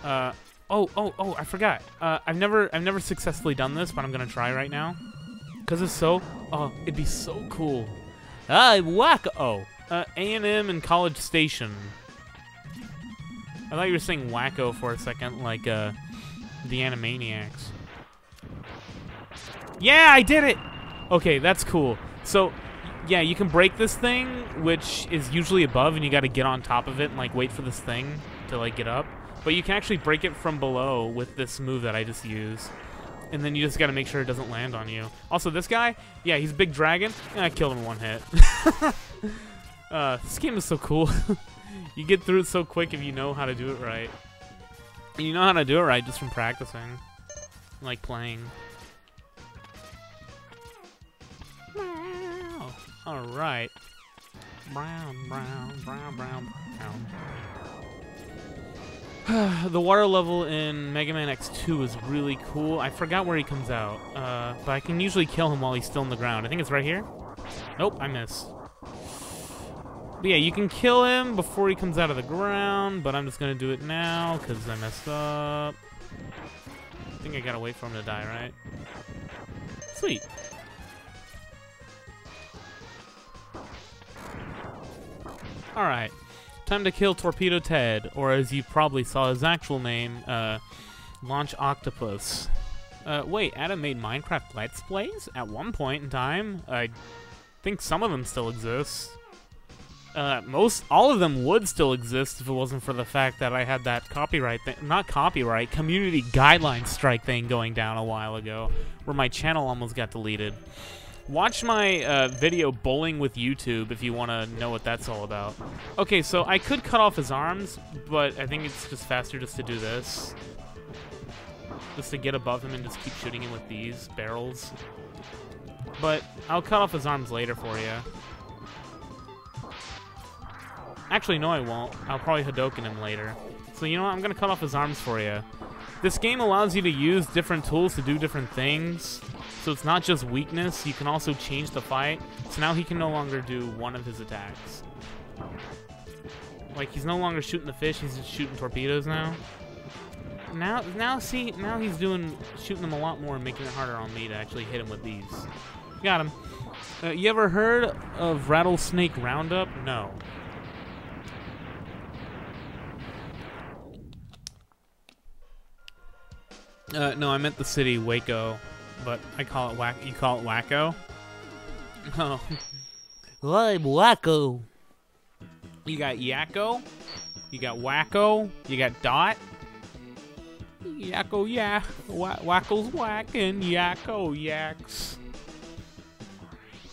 Oh, I forgot. I've never successfully done this, but I'm gonna try right now. Cause it's so, it'd be so cool. Wacko. A&M and College Station. I thought you were saying wacko for a second, like the Animaniacs. Yeah, I did it. Okay, that's cool. So, yeah, you can break this thing, which is usually above, and you got to get on top of it and like wait for this thing to like get up. But you can actually break it from below with this move that I just used. And then you just got to make sure it doesn't land on you. Also, this guy, yeah, he's a big dragon. I killed him in one hit. This game is so cool. You get through it so quick if you know how to do it right. And you know how to do it right just from practicing. Like playing. Alright. Brown. The water level in Mega Man X2 is really cool. I forgot where he comes out, but I can usually kill him while he's still in the ground. I think it's right here. Nope, I missed. But yeah, you can kill him before he comes out of the ground, but I'm just gonna do it now because I messed up. I think I gotta wait for him to die, right? Sweet. Alright, time to kill Torpedo Ted, or as you probably saw his actual name, Launch Octopus. Wait, Adam made Minecraft Let's Plays at one point in time? I think some of them still exist. All of them would still exist if it wasn't for the fact that I had that copyright thing, not copyright, community guideline strike thing going down a while ago, where my channel almost got deleted. Watch my video Bowling with YouTube if you want to know what that's all about. Okay, so I could cut off his arms, but I think it's just faster just to do this. Just to get above him and just keep shooting him with these barrels. But I'll cut off his arms later for you. Actually, no I won't. I'll probably Hadoken him later. So you know what? I'm going to cut off his arms for you. This game allows you to use different tools to do different things. So it's not just weakness, you can also change the fight. So now he can no longer do one of his attacks. Like, he's no longer shooting the fish, he's just shooting torpedoes now. Now he's shooting them a lot more and making it harder on me to actually hit him with these. Got him. You ever heard of Rattlesnake Roundup? No. No, I meant the city, Waco. But I call it Wack. You call it Wacko? Oh. I'm Wacko. You got Yakko, You got Wacko. You got Dot. Yakko, yeah. Wacko's whacking. Yakko, yaks.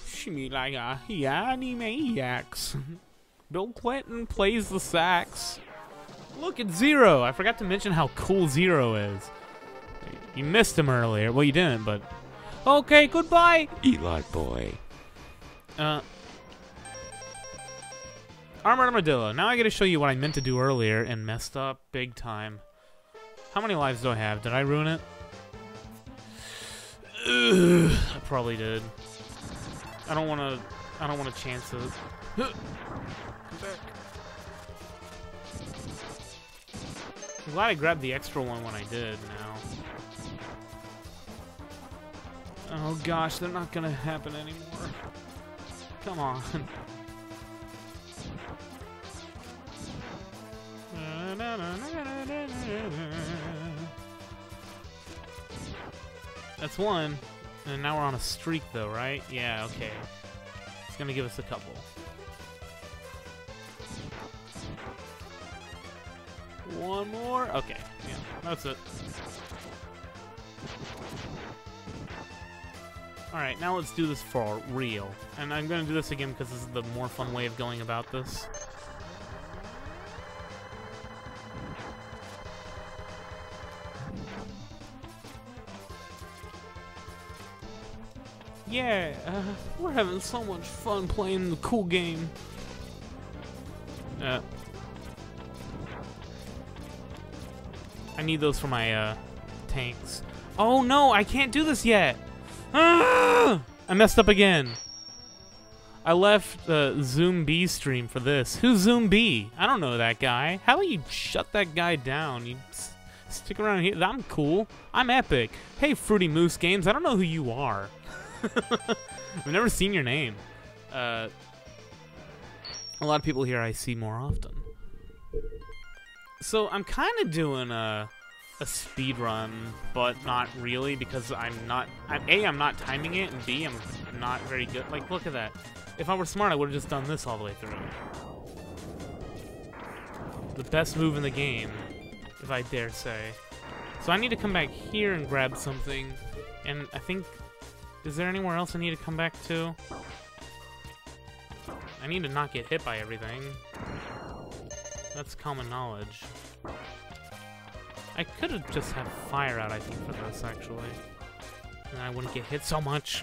Shimmy like a yaks. Bill Clinton plays the sax. Look at Zero. I forgot to mention how cool Zero is. You missed him earlier. Well, you didn't, but... Okay, goodbye, Eli boy. Armadillo. Now I gotta show you what I meant to do earlier and messed up big time. How many lives do I have? Did I ruin it? Ugh, I probably did. I don't wanna chance it. I'm glad I grabbed the extra one when I did now. Oh gosh, they're not gonna happen anymore. Come on. That's one. And now we're on a streak though, right? Yeah, okay. It's gonna give us a couple. One more? Okay, yeah, that's it. Alright, now let's do this for real. And I'm gonna do this again because this is the more fun way of going about this. Yeah, we're having so much fun playing the cool game. I need those for my tanks. Oh no, I can't do this yet. Ah! I messed up again. I left Zoom B stream for this. Who's Zoom B? I don't know that guy. How about you shut that guy down? You stick around here. I'm cool. I'm epic. Hey, Fruity Moose Games. I don't know who you are. I've never seen your name. A lot of people here I see more often. So I'm kind of doing a speed run, but not really because I'm not timing it, and B, I'm not very good. Like, look at that. If I were smart, I would have just done this all the way through. The best move in the game, if I dare say. So I need to come back here and grab something, and I think... Is there anywhere else I need to come back to? I need to not get hit by everything. That's common knowledge. I could have just had fire out, I think, for this, actually. And I wouldn't get hit so much.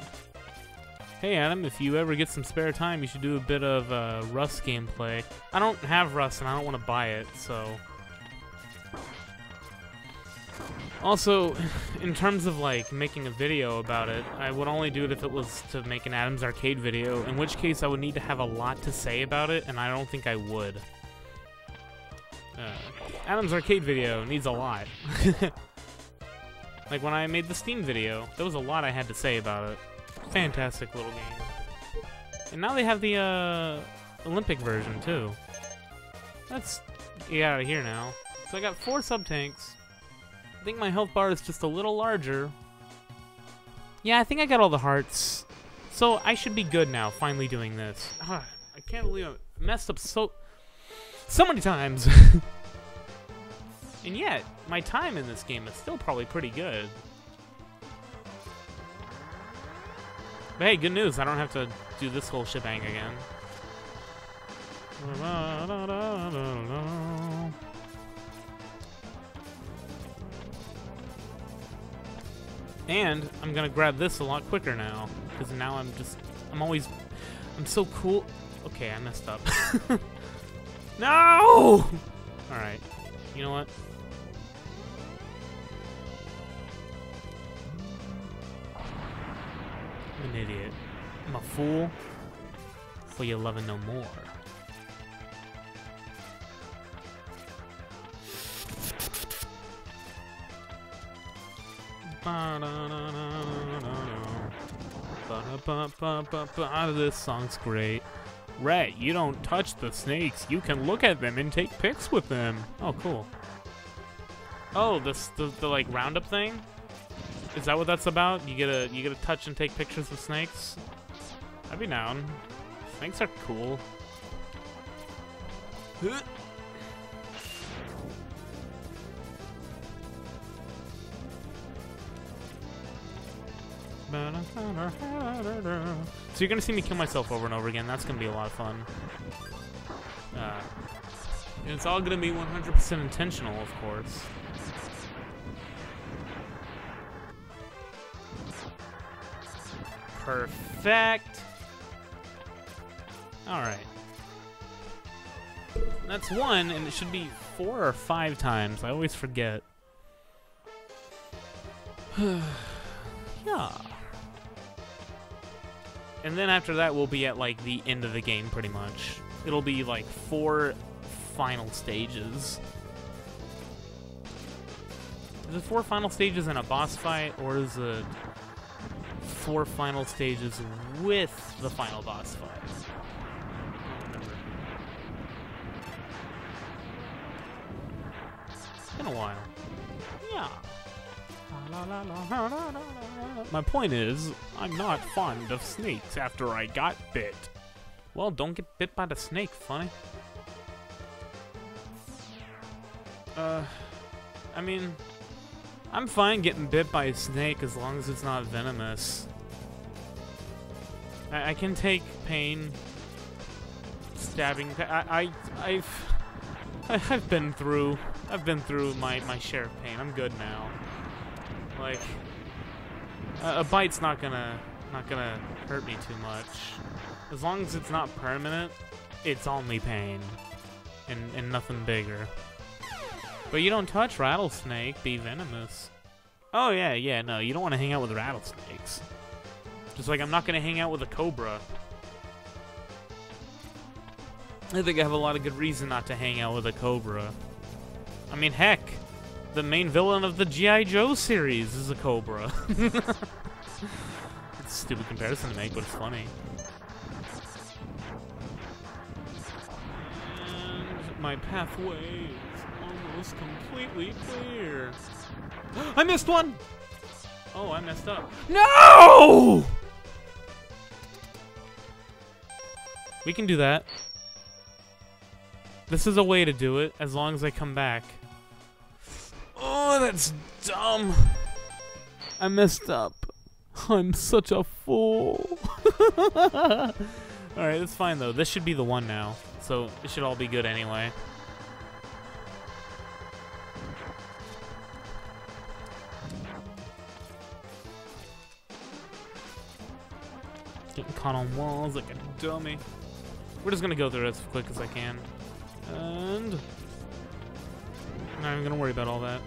Hey, Adam, if you ever get some spare time, you should do a bit of Rust gameplay. I don't have Rust, and I don't want to buy it, so... Also, in terms of, like, making a video about it, I would only do it if it was to make an Adam's Arcade video, in which case I would need to have a lot to say about it, and I don't think I would. Adam's Arcade video needs a lot. Like when I made the Steam video, there was a lot I had to say about it. Fantastic little game. And now they have the Olympic version, too. Let's get out of here now. So I got 4 sub-tanks. I think my health bar is just a little larger. Yeah, I think I got all the hearts. So I should be good now, finally doing this. I can't believe I messed up so many times. And yet, my time in this game is still probably pretty good. But hey, good news, I don't have to do this whole shebang again. And I'm gonna grab this a lot quicker now, because now I'm so cool. Okay, I messed up. No! Alright, you know what? I'm an idiot. I'm a fool for your loving no more. This song's great. Rhett, you don't touch the snakes. You can look at them and take pics with them. Oh, cool. Oh, the like roundup thing? Is that what that's about? You get to touch and take pictures of snakes? I'd be down. Snakes are cool. So you're gonna see me kill myself over and over again. That's gonna be a lot of fun. And it's all gonna be 100% intentional, of course. Perfect. Alright. That's one, and it should be 4 or 5 times. I always forget. Yeah. And then after that, we'll be at, like, the end of the game, pretty much. It'll be, like, 4 final stages. Is it 4 final stages in a boss fight, or is it 4 final stages with the final boss fight? I don't remember. It's been a while. Yeah. My point is, I'm not fond of snakes after I got bit. Well, don't get bit by the snake, funny. I mean, I'm fine getting bit by a snake as long as it's not venomous. I can take pain, stabbing. I've been through my share of pain. I'm good now. Like, a bite's not gonna hurt me too much. As long as it's not permanent, it's only pain, and nothing bigger. But you don't touch rattlesnake, be venomous. Oh yeah, no, you don't want to hang out with rattlesnakes. Just like I'm not gonna hang out with a cobra. I think I have a lot of good reason not to hang out with a cobra. I mean, heck, the main villain of the G.I. Joe series is a cobra. It's a stupid comparison to make, but it's funny. And my pathway is almost completely clear. I missed one! Oh, I messed up. No! We can do that. This is a way to do it, as long as I come back. Oh, that's dumb. I messed up. I'm such a fool. Alright, that's fine though. This should be the one now. So it should all be good anyway. Getting caught on walls like a dummy. We're just gonna go through it as quick as I can. And I'm not even gonna worry about all that.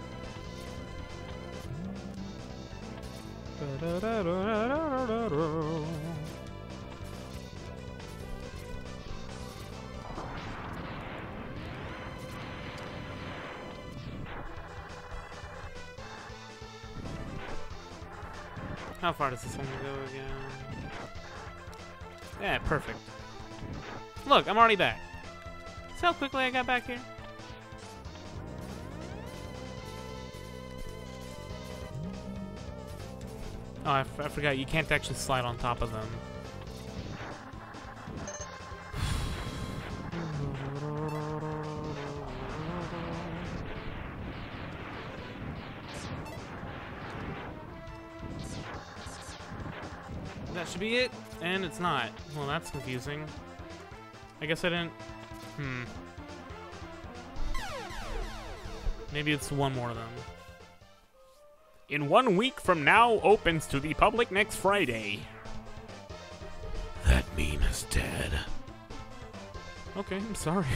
How far does this one go again? Yeah, perfect. Look, I'm already back. See how quickly I got back here? Oh, I forgot, you can't actually slide on top of them. That should be it, and it's not. Well, that's confusing. I guess I didn't... Maybe it's one more of them. In 1 week from now, opens to the public next Friday. That meme is dead. Okay, I'm sorry.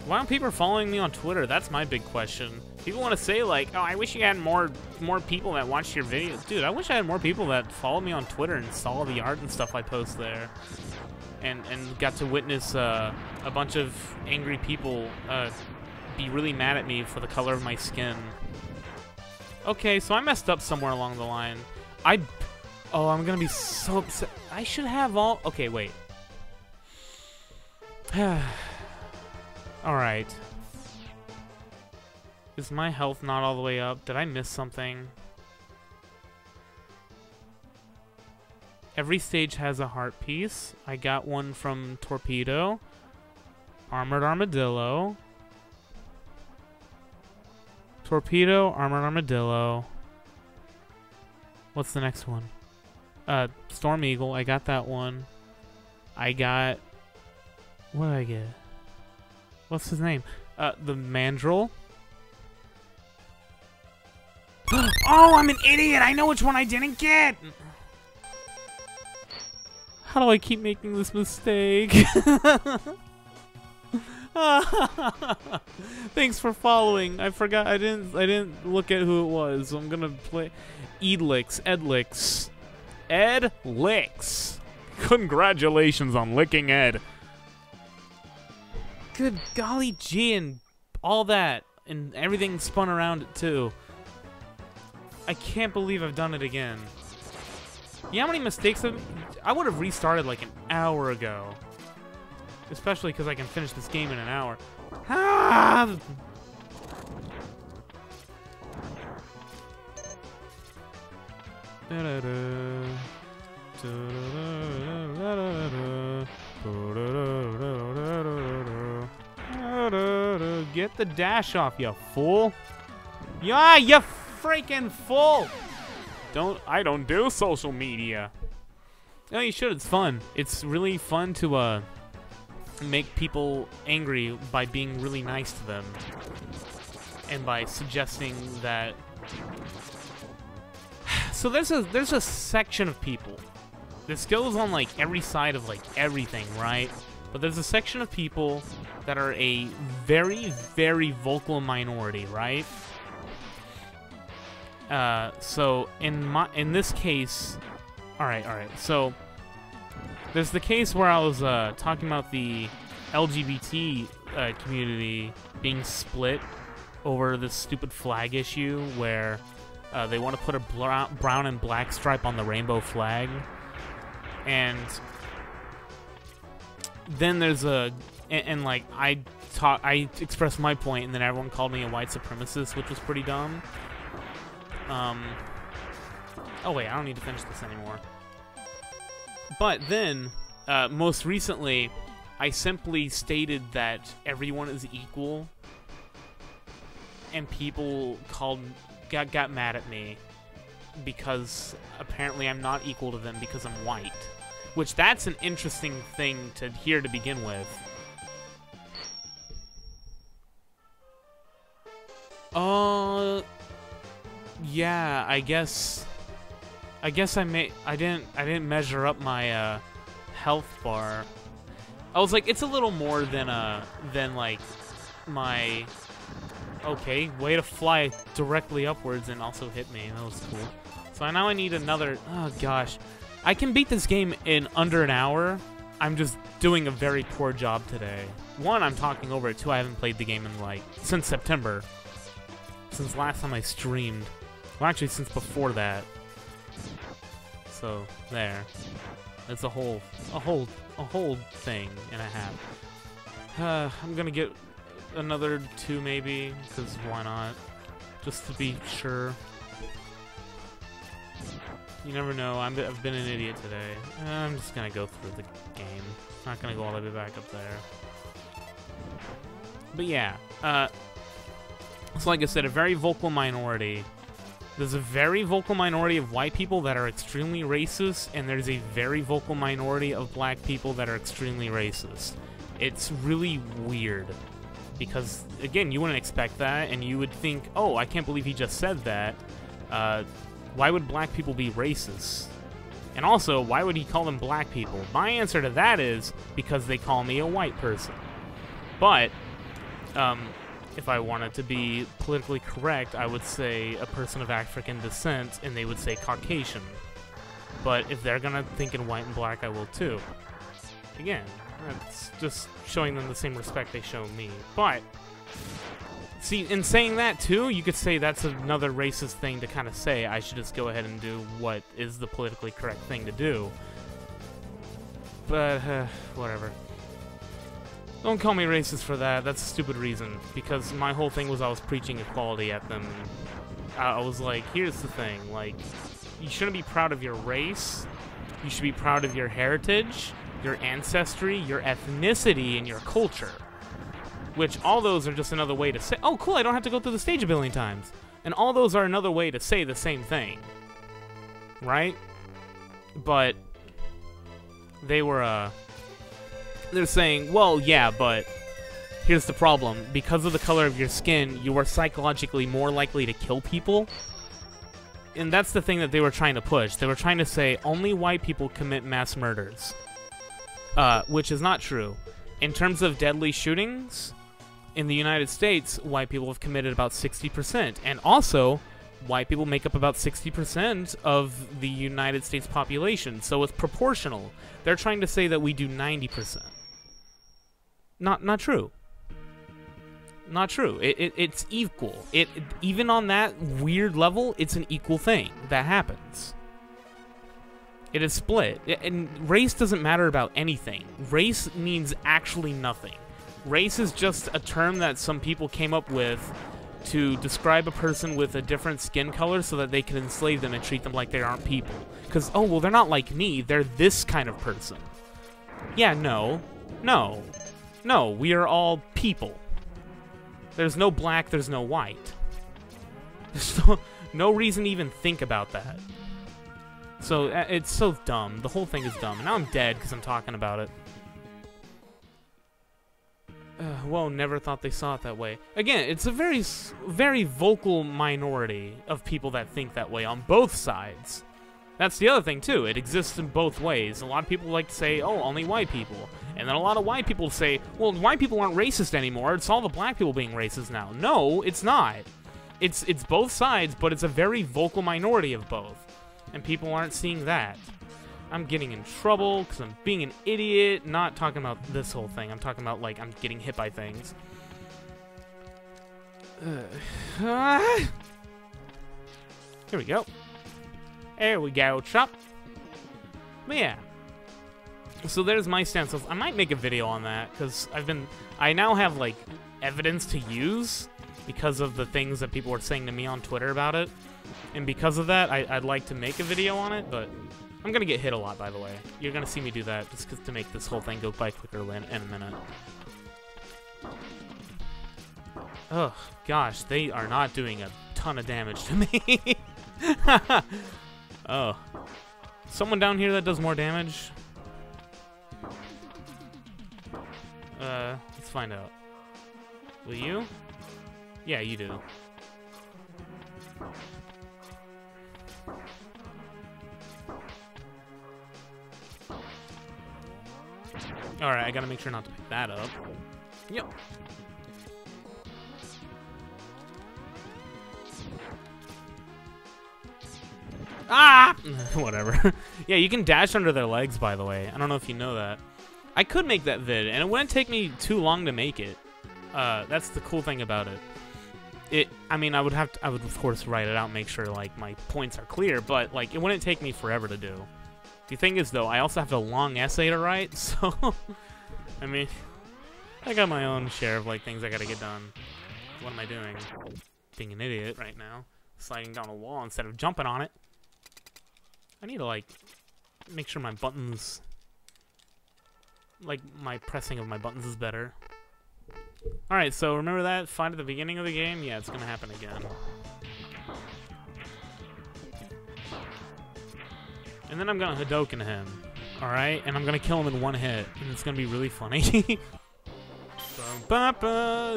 Why aren't people following me on Twitter? That's my big question. People want to say like, oh, I wish you had more people that watched your videos. Dude, I wish I had more people that follow me on Twitter and saw the art and stuff I post there. And got to witness a bunch of angry people be really mad at me for the color of my skin. Okay, so I messed up somewhere along the line. Oh, I'm gonna be so upset. I should have all... Okay, wait. Alright. Is my health not all the way up? Did I miss something? Every stage has a heart piece. I got one from Torpedo. Armored Armadillo. Torpedo, Armored Armadillo. What's the next one? Storm Eagle. I got that one. I got... What did I get? What's his name? The Mandrill. Oh, I'm an idiot! I know which one I didn't get! How do I keep making this mistake? Thanks for following. I forgot. I didn't look at who it was. So I'm gonna play Edlix. Congratulations on licking Ed. Good golly gee, and all that and everything spun around it too. I can't believe I've done it again. You know how many mistakes I would have restarted like an hour ago. Especially because I can finish this game in an hour. Ah! Get the dash off, you fool. Yeah, you freaking fool. I don't do social media. No, you should. It's fun. It's really fun to make people angry by being really nice to them and by suggesting that. So there's a section of people. This goes on like every side of like everything, right? But there's a section of people that are a very, very vocal minority, right? So in this case, all right. So there's the case where I was talking about the LGBT community being split over this stupid flag issue where they want to put a brown and black stripe on the rainbow flag, and then there's and like I expressed my point, and then everyone called me a white supremacist, which was pretty dumb. Oh wait, I don't need to finish this anymore. But then, most recently, I simply stated that everyone is equal, and people got mad at me because apparently I'm not equal to them because I'm white. Which, that's an interesting thing to hear to begin with. Yeah, I guess I didn't measure up my health bar. I was like, it's a little more than like my. Okay, way to fly directly upwards and also hit me. That was cool. So now I need another. Oh gosh, I can beat this game in under an hour. I'm just doing a very poor job today. One, I'm talking over it. Two, I haven't played the game in like since September. Since last time I streamed. Well, actually, since before that. So there. It's a whole thing and a half. I'm gonna get another 2 maybe, because why not? Just to be sure. You never know. I've been an idiot today. I'm just gonna go through the game. Not gonna go all the way back up there. But yeah. So like I said, a very vocal minority. There's a very vocal minority of white people that are extremely racist, and there's a very vocal minority of black people that are extremely racist. It's really weird. Because, again, you wouldn't expect that, and you would think, oh, I can't believe he just said that. Why would black people be racist? And also, why would he call them black people? My answer to that is because they call me a white person. But, if I wanted to be politically correct, I would say a person of African descent, and they would say Caucasian. But if they're gonna think in white and black, I will too. Again, that's just showing them the same respect they show me. But, see, in saying that too, you could say that's another racist thing to kind of say. I should just go ahead and do what is the politically correct thing to do. But, whatever. Don't call me racist for that. That's a stupid reason. Because my whole thing was I was preaching equality at them. I was like, here's the thing. Like, you shouldn't be proud of your race. You should be proud of your heritage, your ancestry, your ethnicity, and your culture. Which, all those are just another way to say, oh, cool, I don't have to go through the stage a billion times. And all those are another way to say the same thing. right? But they're saying, well, yeah, but here's the problem. Because of the color of your skin, you are psychologically more likely to kill people. And that's the thing that they were trying to push. They were trying to say only white people commit mass murders. Which is not true. In terms of deadly shootings, in the United States, white people have committed about 60%. And also, white people make up about 60% of the United States population. So it's proportional. They're trying to say that we do 90%. Not true. Not true. It's equal. Even on that weird level, it's an equal thing that happens. It is split. And race doesn't matter about anything. Race means actually nothing. Race is just a term that some people came up with to describe a person with a different skin color so that they can enslave them and treat them like they aren't people. Because, oh, well, they're not like me. They're this kind of person. Yeah, no. No. No, we are all people. There's no black, there's no white. There's no reason to even think about that. So, it's so dumb. The whole thing is dumb. And now I'm dead because I'm talking about it. Whoa, never thought they saw it that way. Again, it's a very, very vocal minority of people that think that way on both sides. That's the other thing, too. It exists in both ways. A lot of people like to say, oh, only white people. And then a lot of white people say, well, white people aren't racist anymore. It's all the black people being racist now. No, it's not. It's both sides, but it's a very vocal minority of both. And people aren't seeing that. I'm getting in trouble because I'm being an idiot. Not talking about this whole thing. I'm talking about, like, I'm getting hit by things. Here we go. There we go, chop. But yeah. So there's my stance. I might make a video on that, because I now have, like, evidence to use because of the things that people were saying to me on Twitter about it. And because of that, I'd like to make a video on it, but I'm gonna get hit a lot, by the way. You're gonna see me do that just to make this whole thing go by quicker in a minute. Oh, gosh, they are not doing a ton of damage to me. Oh. Someone down here that does more damage? Let's find out. Will you? Yeah, you do. Alright, I gotta make sure not to pick that up. Yep. Ah! Whatever. Yeah, you can dash under their legs, by the way. I don't know if you know that. I could make that vid, and it wouldn't take me too long to make it. That's the cool thing about it. I mean, I would of course write it out and make sure, like, my points are clear, but, like, it wouldn't take me forever to do. The thing is, though, I also have a long essay to write, so, I mean, I got my own share of, like, things I gotta get done. What am I doing? Being an idiot right now. Sliding down a wall instead of jumping on it. I need to, like, make sure my buttons, like, my pressing of my buttons is better. Alright, so remember that fight at the beginning of the game? Yeah, it's gonna happen again. And then I'm gonna Hadouken him. Alright? And I'm gonna kill him in one hit. And it's gonna be really funny.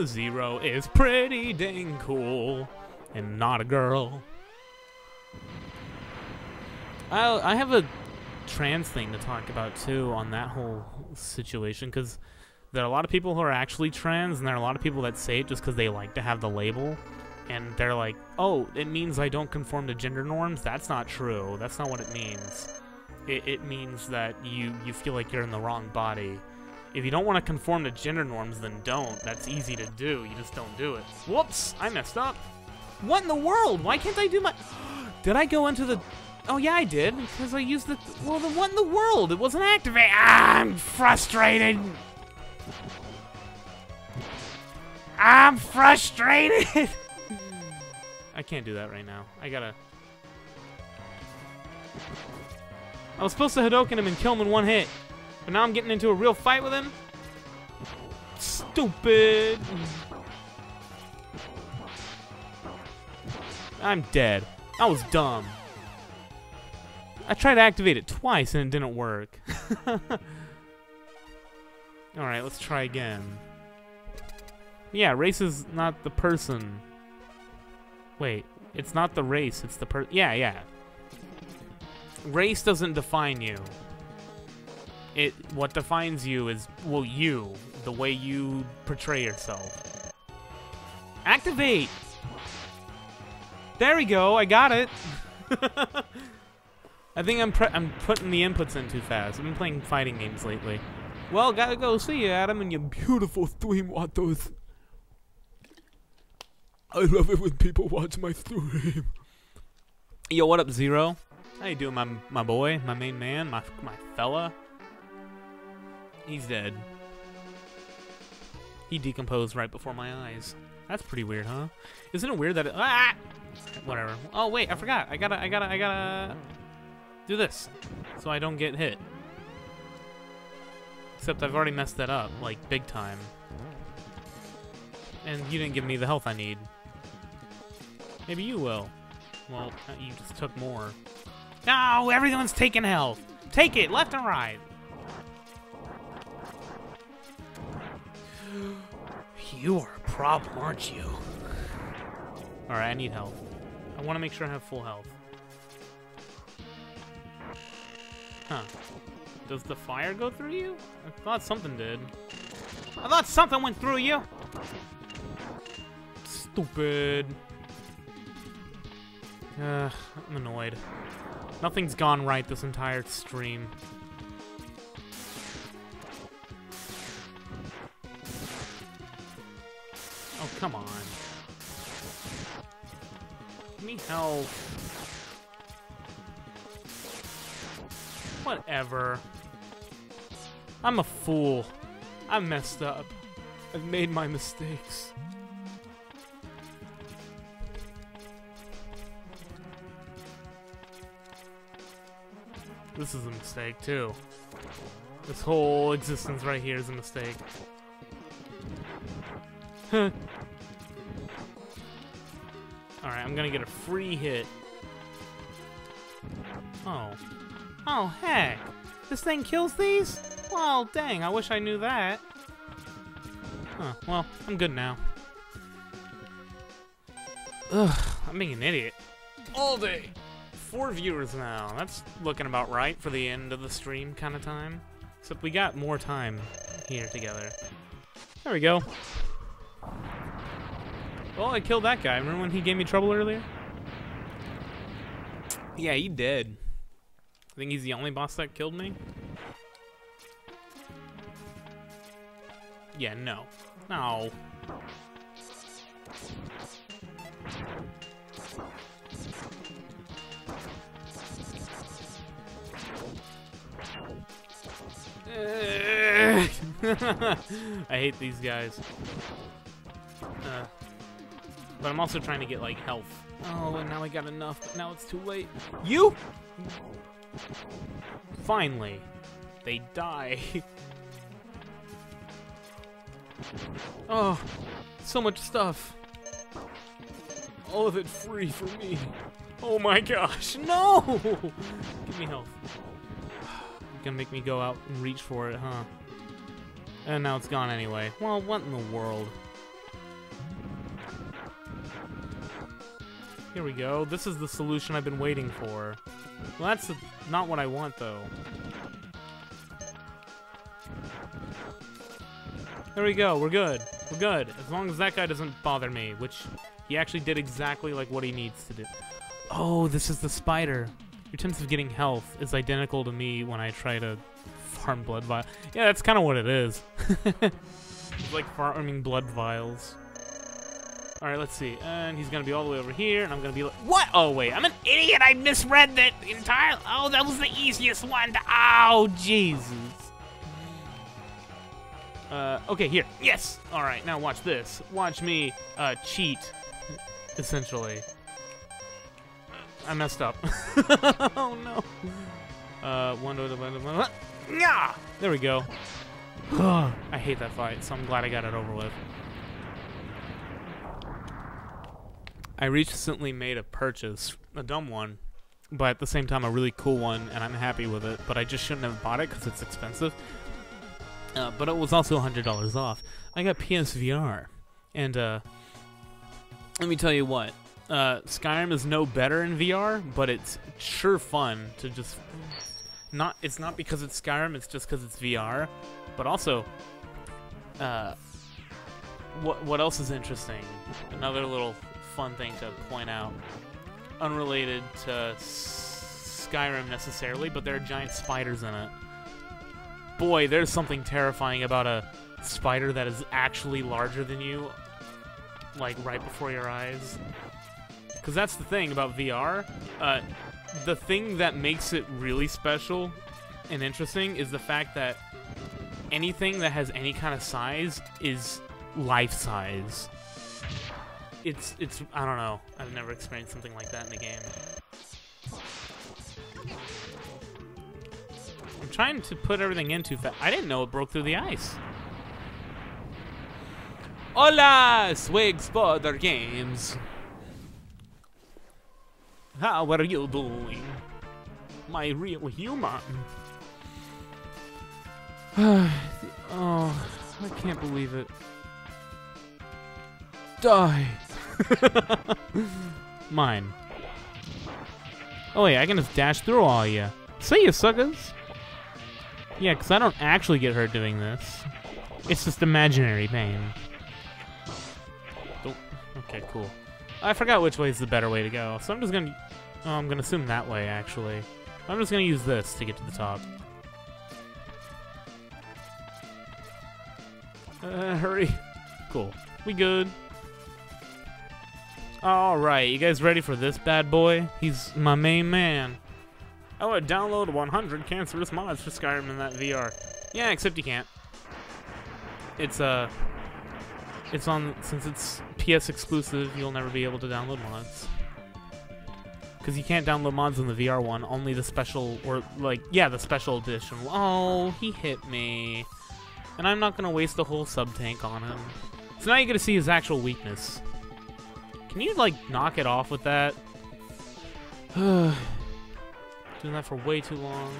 Zero is pretty dang cool. And not a girl. I have a trans thing to talk about, too, on that whole situation. Because there are a lot of people who are actually trans, and there are a lot of people that say it just because they like to have the label. And they're like, oh, it means I don't conform to gender norms? That's not true. That's not what it means. It means that you feel like you're in the wrong body. If you don't want to conform to gender norms, then don't. That's easy to do. You just don't do it. Whoops! I messed up. What in the world? Why can't I do my... Did I go into the... Oh, yeah, I did. Because I used the... Well, then what in the world? It wasn't activated. Ah, I'm frustrated. I'm frustrated. I can't do that right now. I gotta... I was supposed to Hadouken him and kill him in one hit. But now I'm getting into a real fight with him? Stupid. I'm dead. That was dumb. I tried to activate it twice and it didn't work. Alright, let's try again. Yeah, race is not the person. Wait, it's not the race, it's the yeah. Race doesn't define you. What defines you is, well, you. The way you portray yourself. Activate! There we go, I got it! I think I'm putting the inputs in too fast. I've been playing fighting games lately. Well, gotta go see you, Adam, and your beautiful stream watchers. I love it when people watch my stream. Yo, what up, Zero? How you doing, my boy, my main man, my fella? He's dead. He decomposed right before my eyes. That's pretty weird, huh? Isn't it weird that whatever. Oh wait, I forgot. I gotta do this so I don't get hit. Except I've already messed that up, like big time. And you didn't give me the health I need. Maybe you will. Well, you just took more. No, everyone's taking health. Take it, left and right. You are a problem, aren't you? Alright, I need health. I want to make sure I have full health. Huh. Does the fire go through you? I thought something did. I thought something went through you! Stupid. I'm annoyed. Nothing's gone right this entire stream. Oh, come on. Give me help. Whatever. I'm a fool. I messed up. I've made my mistakes. This is a mistake, too. This whole existence right here is a mistake. Alright, I'm gonna get a free hit. Oh. Oh, heck! This thing kills these? Well, dang, I wish I knew that. Huh, well, I'm good now. Ugh, I'm being an idiot. All day! 4 viewers now. That's looking about right for the end of the stream kind of time. Except we got more time here together. There we go. Well, I killed that guy. Remember when he gave me trouble earlier? Yeah, he did. I think he's the only boss that killed me. Yeah, no. No. I hate these guys. But I'm also trying to get, like, health. Oh, and now I got enough, but now it's too late. You! Finally. They die. Oh, so much stuff. All of it free for me. Oh my gosh, no! Give me health. You're gonna make me go out and reach for it, huh? And now it's gone anyway. Well, what in the world? Here we go. This is the solution I've been waiting for. Well, that's not what I want, though. There we go. We're good. We're good. As long as that guy doesn't bother me, which he actually did exactly like what he needs to do. Oh, this is the spider. Your chance of getting health is identical to me when I try to farm blood vials. Yeah, that's kind of what it is. It's like farming blood vials. Alright, let's see. And he's gonna be all the way over here, and I'm gonna be like, what? Oh, wait, I'm an idiot! I misread that entire. Oh, that was the easiest one to. Oh, Jesus. Okay, here. Yes! Alright, now watch this. Watch me, cheat, essentially. I messed up. Oh, no. Yeah! There we go. I hate that fight, so I'm glad I got it over with. I recently made a purchase, a dumb one, but at the same time a really cool one, and I'm happy with it. But I just shouldn't have bought it because it's expensive. But it was also $100 off. I got PSVR, and let me tell you what, Skyrim is no better in VR, but it's sure fun to just it's not because it's Skyrim, it's just because it's VR. But also, what else is interesting? Another little fun thing to point out, unrelated to Skyrim necessarily, but there are giant spiders in it. Boy, there's something terrifying about a spider that is actually larger than you, like right before your eyes. Because that's the thing about VR. The thing that makes it really special and interesting is the fact that anything that has any kind of size is life size. It's I don't know. I've never experienced something like that in the game. I'm trying to put everything in too fast. I didn't know it broke through the ice. Hola, Swig Spider Games. How are you doing? My real human. Oh, I can't believe it. Die. Mine. Oh wait, I can just dash through all ya. See ya, suckers. Yeah, because I don't actually get hurt doing this. It's just imaginary pain. Oh, okay, cool. I forgot which way is the better way to go, so I'm just gonna... Oh, I'm gonna assume that way, actually. I'm just gonna use this to get to the top. Hurry. Cool. We good. Alright, you guys ready for this bad boy? He's my main man. I would download 100 cancerous mods for Skyrim in that VR. Yeah, except you can't. It's on, since it's PS exclusive, you'll never be able to download mods. Because you can't download mods in the VR one, only the special, or like, yeah, the special edition. Oh, he hit me. And I'm not gonna waste a whole sub-tank on him. So now you get to see his actual weakness. Can you, like, knock it off with that? Doing that for way too long.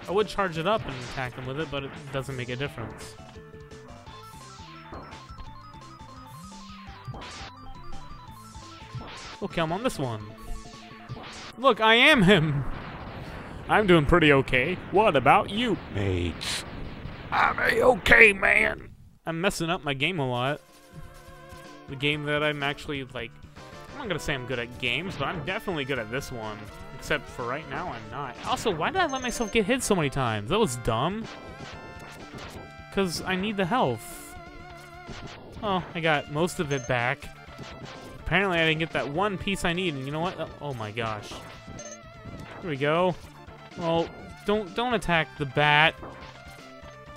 I would charge it up and attack him with it, but it doesn't make a difference. Okay, I'm on this one. Look, I am him! I'm doing pretty okay. What about you, mates? I'm a-okay, man! I'm messing up my game a lot. The game that I'm actually, like... I'm not gonna say I'm good at games, but I'm definitely good at this one. Except for right now, I'm not. Also, why did I let myself get hit so many times? That was dumb. Because I need the health. Oh, I got most of it back. Apparently, I didn't get that one piece I need, and you know what? Oh my gosh. Here we go. Well, don't attack the bat.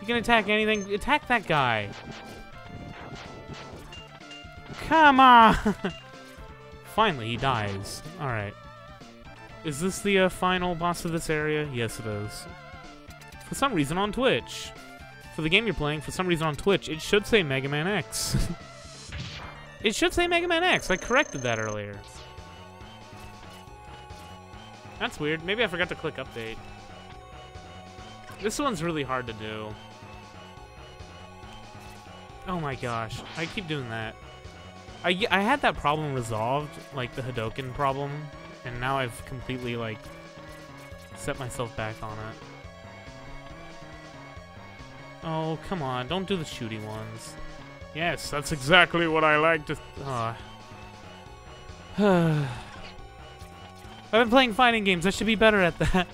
You can attack anything. Attack that guy. Come on! Finally, he dies. Alright. Is this the final boss of this area? Yes, it is. For some reason on Twitch. For the game you're playing, for some reason on Twitch, it should say Mega Man X. It should say Mega Man X. I corrected that earlier. That's weird. Maybe I forgot to click update. This one's really hard to do. Oh my gosh. I keep doing that. I had that problem resolved, like the Hadoken problem, and now I've completely, like, set myself back on it. Oh, come on. Don't do the shooty ones. Yes, that's exactly what I like to... I've been playing fighting games. I should be better at that.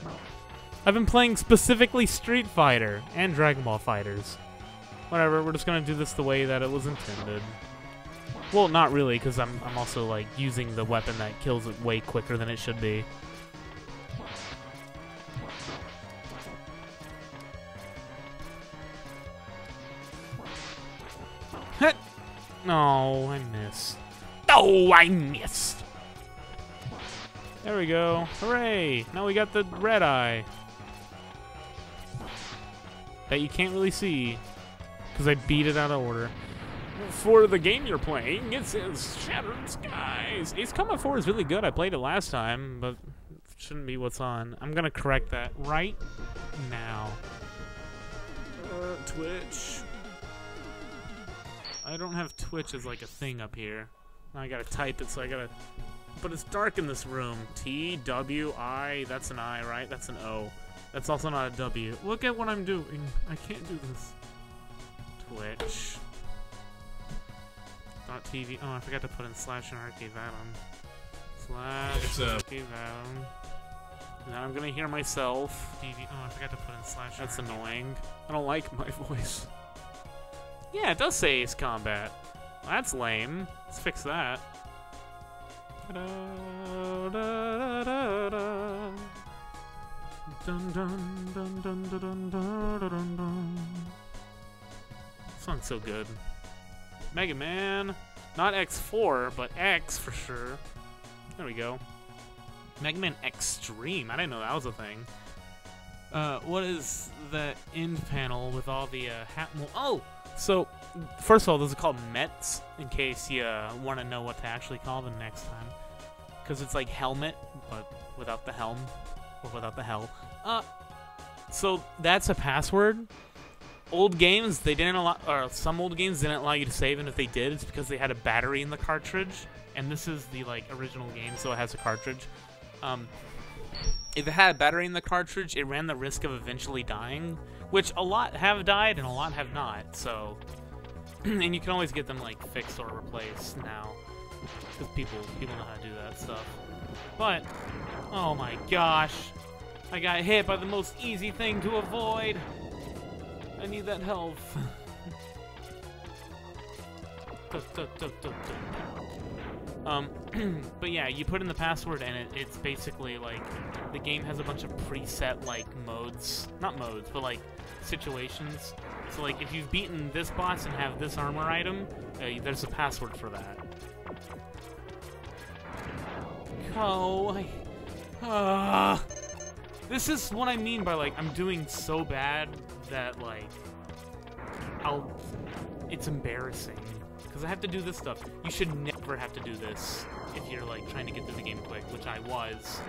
I've been playing specifically Street Fighter and Dragon Ball Fighters. Whatever, we're just gonna do this the way that it was intended. Well, not really, because I'm also, like, using the weapon that kills it way quicker than it should be. No, I missed. Oh, I missed! There we go. Hooray! Now we got the red eye. That you can't really see. because I beat it out of order. For the game you're playing, it says Shattered Skies. Ace Combat 4 is really good. I played it last time, but it shouldn't be what's on. I'm gonna correct that right now. Twitch. I don't have Twitch as like a thing up here. Now I gotta type it, so I gotta... But it's dark in this room. T-W-I, that's an I, right? That's an O. That's also not a W. Look at what I'm doing. I can't do this. Twitch. .tv. Oh, I forgot to put in /anarchyvenom. /anarchyvenom. Now I'm gonna hear myself. TV. Oh, I forgot to put in /. That's annoying. I don't like my voice. Yeah, it does say Ace Combat. Well, that's lame. Let's fix that. Dun, dun, dun, dun, dun, dun, dun, dun, dun. This song's so good. Mega Man. Not X4, but X for sure. There we go. Mega Man Extreme. I didn't know that was a thing. What is the end panel with all the oh! So, first of all, those are called Mets, in case you want to know what to actually call them next time. Because it's like helmet, but without the helm. Or without the hell. So that's a password. Old games, they didn't allow, or some old games didn't allow you to save, and if they did, it's because they had a battery in the cartridge. And this is the like original game, so it has a cartridge. If it had a battery in the cartridge, it ran the risk of eventually dying, which a lot have died and a lot have not. So, and you can always get them like fixed or replaced now, because people know how to do that stuff. But oh my gosh, I got hit by the most easy thing to avoid. I need that health. But yeah, you put in the password and it's basically like the game has a bunch of preset like modes, not modes, but like situations. So like if you've beaten this boss and have this armor item, there's a password for that. Oh, this is what I mean by like I'm doing so bad that like it's embarrassing because I have to do this stuff. You should never have to do this if you're like trying to get through the game quick, which I was.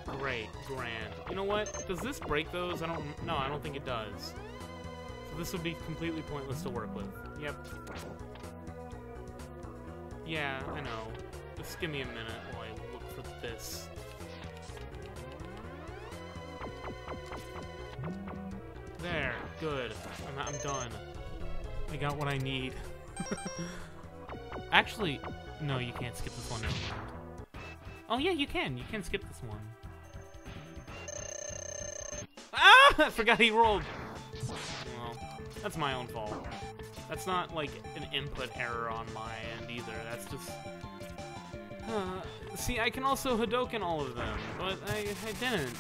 Great, grand. You know what? Does this break those? No, I don't think it does. So this would be completely pointless to work with. Yep. Yeah, I know. Just give me a minute while I look for this. There, good. I'm done. I got what I need. Actually, no, you can't skip this one. Never mind. Oh yeah, you can. You can skip this one. Ah! I forgot he rolled. Well, that's my own fault. That's not like an input error on my end either. That's just... see, I can also Hadoken all of them, but I didn't.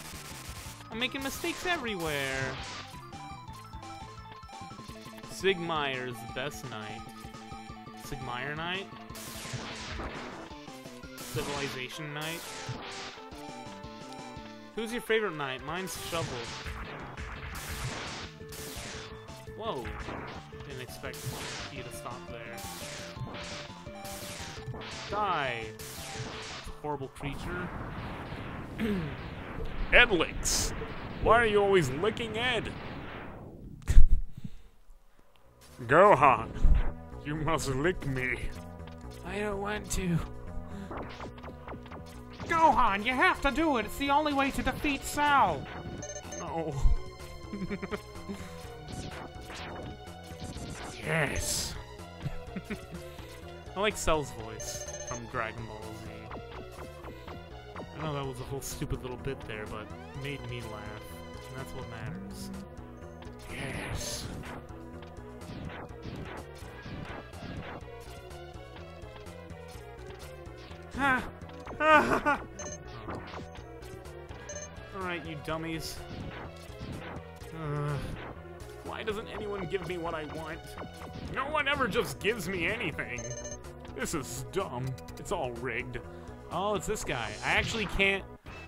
I'm making mistakes everywhere. Sigmeyer's best knight. Sigmeyer knight? Civilization knight? Who's your favorite knight? Mine's Shovel. Whoa. Didn't expect you to stop there. Die! Horrible creature. Ed licks! Why are you always licking Ed? Gohan, you must lick me. I don't want to. Gohan, you have to do it. It's the only way to defeat Cell. No. Yes. I like Cell's voice from Dragon Ball Z. I know that was a whole stupid little bit there, but it made me laugh. And that's what matters. Yes. Ha! Ha! Alright, you dummies. Why doesn't anyone give me what I want? No one ever just gives me anything. This is dumb. It's all rigged. Oh, it's this guy. I actually can't...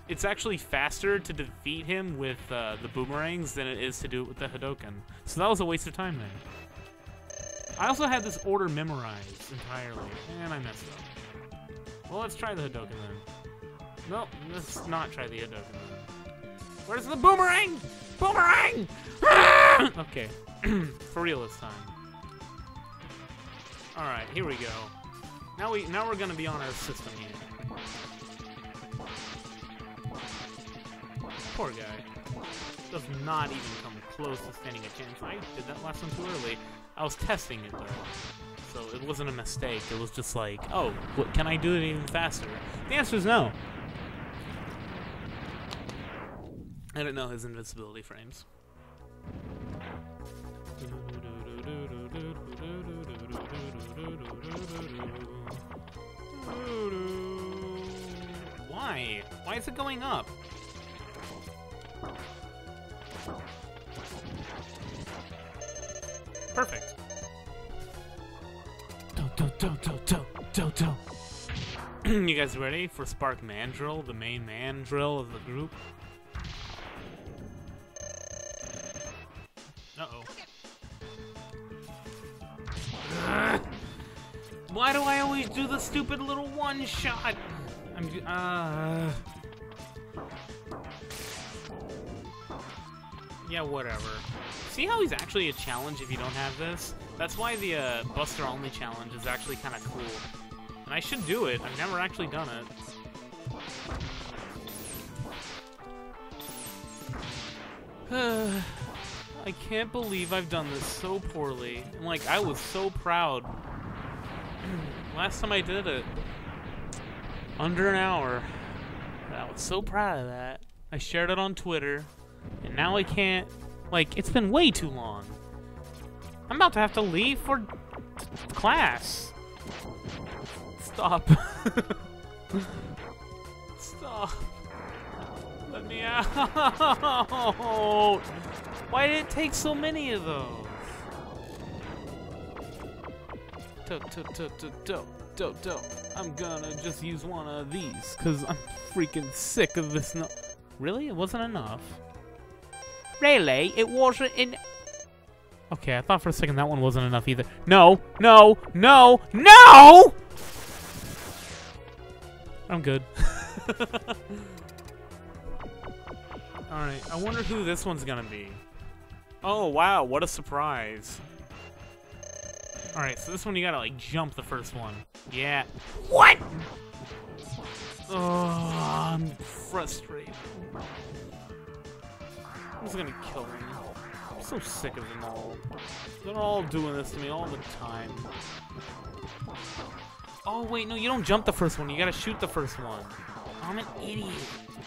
It's actually faster to defeat him with the boomerangs than it is to do it with the Hadoken. So that was a waste of time then. I also had this order memorized entirely, and I messed up. Well, let's try the Hadoken then. No, let's not try the Hadoken then. Where's the boomerang? Boomerang! Okay, for real this time. All right, here we go. Now we're gonna be on our system here. Poor guy. Does not even come close to standing a chance. I did that last one too early. I was testing it though, so it wasn't a mistake. It was just like, oh, what, can I do it even faster? The answer is no. I didn't know his invincibility frames. Why? Why is it going up? Perfect. You guys ready for Spark Mandrill, the main Mandrill of the group? Uh-oh. Why do I always do the stupid little one-shot? Yeah, whatever. See how he's actually a challenge if you don't have this? That's why the Buster Only challenge is actually kind of cool. And I should do it. I've never actually done it. I can't believe I've done this so poorly. And, like, I was so proud. Last time I did it, under an hour. I was so proud of that. I shared it on Twitter. And now I can't, like, it's been way too long. I'm about to have to leave for class. Stop. Stop. Let me out. Why did it take so many of those? I'm gonna just use one of these, because I'm freaking sick of this. No, really? It wasn't enough? Really? It wasn't in... Okay, I thought for a second that one wasn't enough either. No! No! No! No! I'm good. Alright, I wonder who this one's gonna be. Oh, wow, what a surprise. Alright, so this one you gotta, like, jump the first one. Yeah. What?! Oh, I'm frustrated. I'm just gonna kill them. I'm so sick of them all. They're all doing this to me all the time. Oh, wait, no, you don't jump the first one. You gotta shoot the first one. I'm an idiot.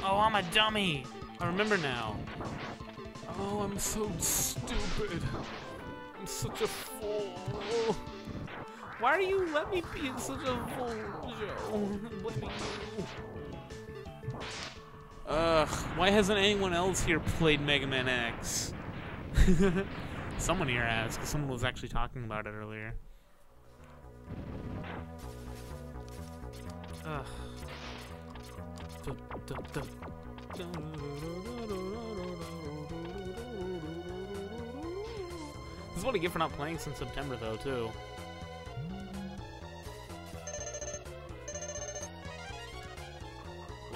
Oh, I'm a dummy. I remember now. Oh, I'm so stupid. I'm such a fool. Why do you let me be such a fool, Joe? I'm blaming you. Why hasn't anyone else here played Mega Man X? Someone here has, because someone was actually talking about it earlier. Ugh. This is what I get for not playing since September, though, too.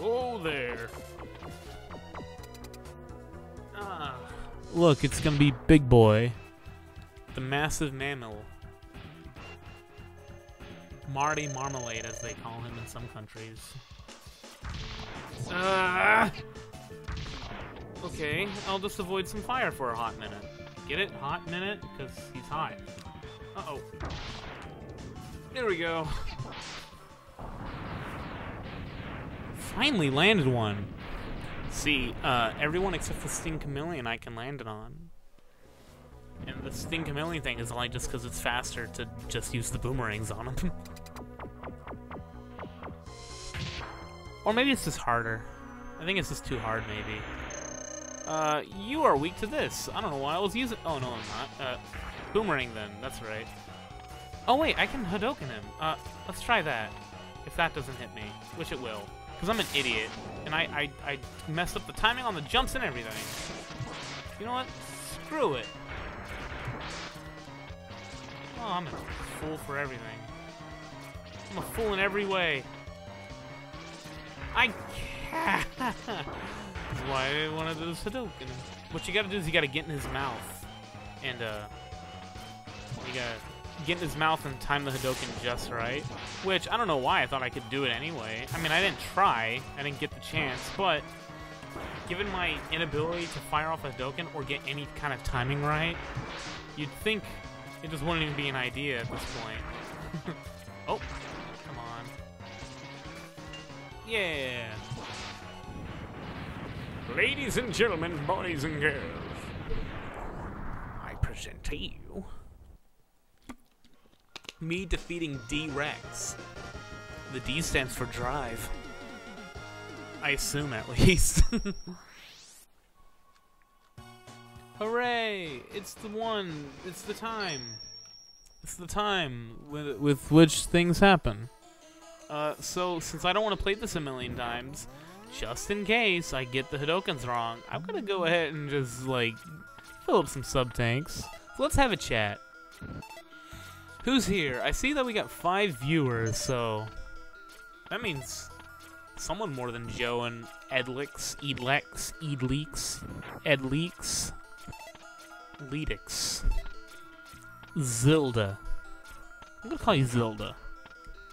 Oh, there. Ah. Look, it's gonna be Big Boy. The massive mammal. Marty Marmalade, as they call him in some countries. Okay, I'll just avoid some fire for a hot minute. Get it? Hot minute? Because he's hot. Uh-oh. There we go. Finally landed one. See, everyone except the Sting Chameleon I can land it on. And the Sting Chameleon thing is only just because it's faster to just use the boomerangs on him. Or maybe it's just harder. I think it's just too hard, maybe. You are weak to this. I don't know why I was using... Oh, no, I'm not. Boomerang, then. That's right. Oh, wait, I can Hadoken him. Let's try that. if that doesn't hit me, which it will. Because I'm an idiot, and I messed up the timing on the jumps and everything. You know what? Screw it. Oh, I'm a fool for everything. I'm a fool in every way. I can't. That's why I wanted to do Hadouken. What you gotta do is you gotta get in his mouth. And, you gotta get in his mouth and time the Hadouken just right. Which, I don't know why I thought I could do it anyway. I mean, I didn't try. I didn't get the chance. But, given my inability to fire off a Hadouken or get any kind of timing right, you'd think it just wouldn't even be an idea at this point. Oh, come on. Yeah. Ladies and gentlemen, boys and girls, I present to you me defeating D-Rex. The D stands for drive. I assume, at least. Hooray! It's the one. It's the time. It's the time with which things happen. So, since I don't want to play this a million times, just in case I get the Hadoukens wrong, I'm gonna go ahead and just, like, fill up some sub-tanks. So let's have a chat. Who's here? I see that we got 5 viewers, so that means someone more than Joe and Edlex, Edleaks, Leedix, Zilda. I'm gonna call you Zilda.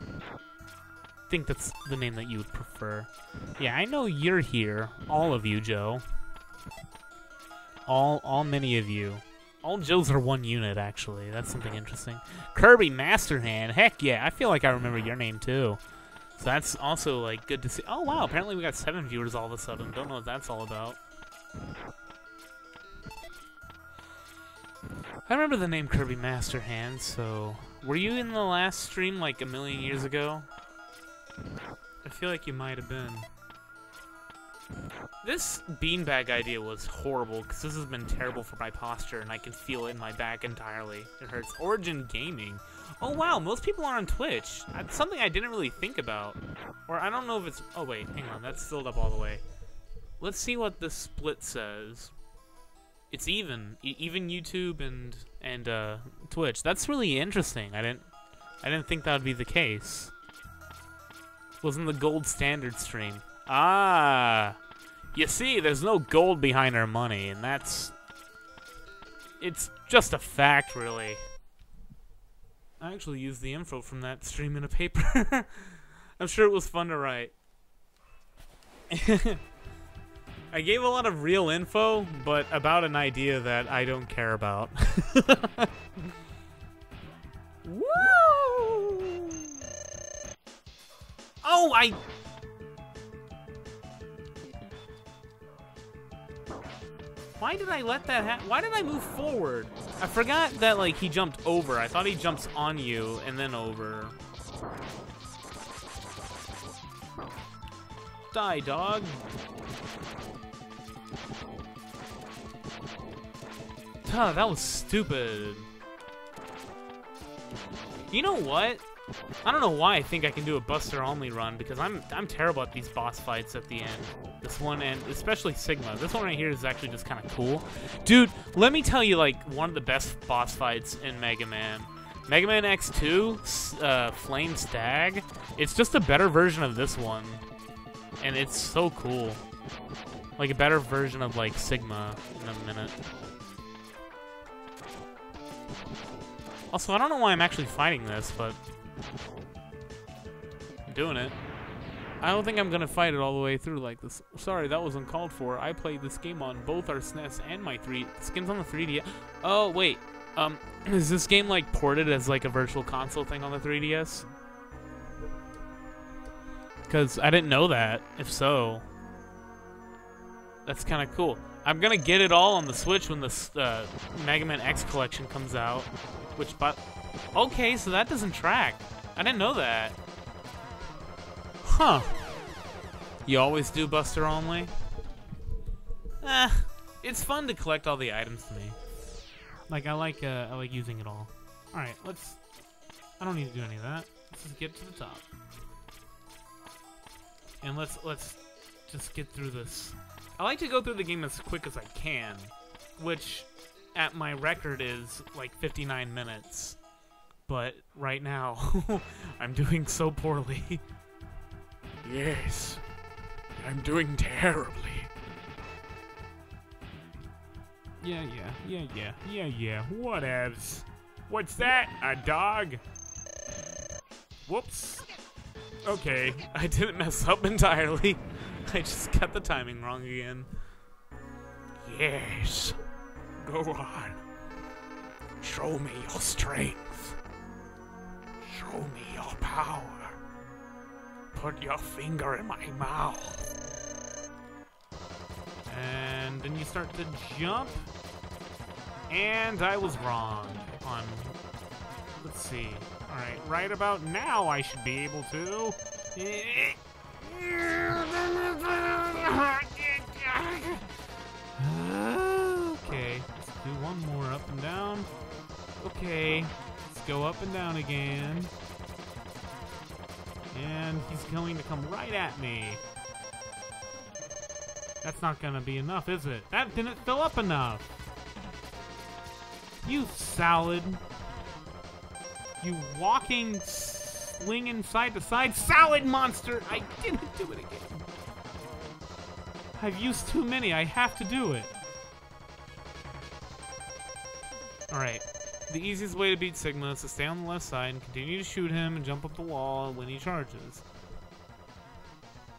I think that's the name that you would prefer. Yeah, I know you're here. All of you, Joe. All many of you. All Joes are one unit, actually. That's something interesting. Kirby Masterhand. Heck yeah, I feel like I remember your name, too. So that's also, like, good to see. Oh, wow, apparently we got 7 viewers all of a sudden. Don't know what that's all about. I remember the name Kirby Masterhand, so... Were you in the last stream, like, a million years ago? I feel like you might have been. This beanbag idea was horrible, because this has been terrible for my posture, and I can feel it in my back entirely. It hurts. Origin Gaming. Oh, wow, most people are on Twitch. That's something I didn't really think about. Or I don't know if it's... Oh, wait, hang on. That's filled up all the way. Let's see what the split says. It's even. Even YouTube and Twitch. That's really interesting. I didn't think that would be the case. Wasn't the gold standard stream. Ah! You see, there's no gold behind our money, and that's... It's just a fact, really. I actually used the info from that stream in a paper. I'm sure it was fun to write. I gave a lot of real info, but about an idea that I don't care about. Woo! Oh, Why did I let that happen? Why did I move forward? I forgot that, like, he jumped over. I thought he jumps on you and then over. Die, dog. Huh, that was stupid. You know what? I don't know why I think I can do a Buster only run, because I'm terrible at these boss fights at the end. This one, and especially Sigma. This one right here is actually just kind of cool. Dude, let me tell you, like, one of the best boss fights in Mega Man. Mega Man X2, Flame Stag. It's just a better version of this one. And it's so cool. Like a better version of, like, Sigma in a minute. Also, I don't know why I'm actually fighting this, but I'm doing it. I don't think I'm gonna fight it all the way through like this. Sorry, that was uncalled for. I played this game on both our SNES and my this game's on the 3DS. Oh, wait. Is this game, like, ported as, like, a virtual console thing on the 3DS? Because I didn't know that. If so, that's kind of cool. I'm gonna get it all on the Switch when the Mega Man X collection comes out. Which, but okay, so that doesn't track. I didn't know that. Huh. You always do Buster only? It's fun to collect all the items to me. Like, I like using it all. Alright, I don't need to do any of that. Let's just get to the top. And let's just get through this. I like to go through the game as quick as I can, which at my record is like 59 minutes. But right now, I'm doing so poorly. Yes, I'm doing terribly. Yeah, whatevs. What's that? A dog? Whoops. Okay, I didn't mess up entirely. I just got the timing wrong again. Yes. Go on. Show me your strength. Show me your power. Put your finger in my mouth. And then you start to jump. And I was wrong on... Let's see. Alright, right about now I should be able to... Okay, let's do one more up and down. Okay, let's go up and down again. And he's going to come right at me. That's not gonna be enough, is it? That didn't fill up enough. You salad. You walking, slinging side to side salad monster! I didn't do it again. I've used too many. I have to do it. Alright. The easiest way to beat Sigma is to stay on the left side and continue to shoot him and jump up the wall when he charges.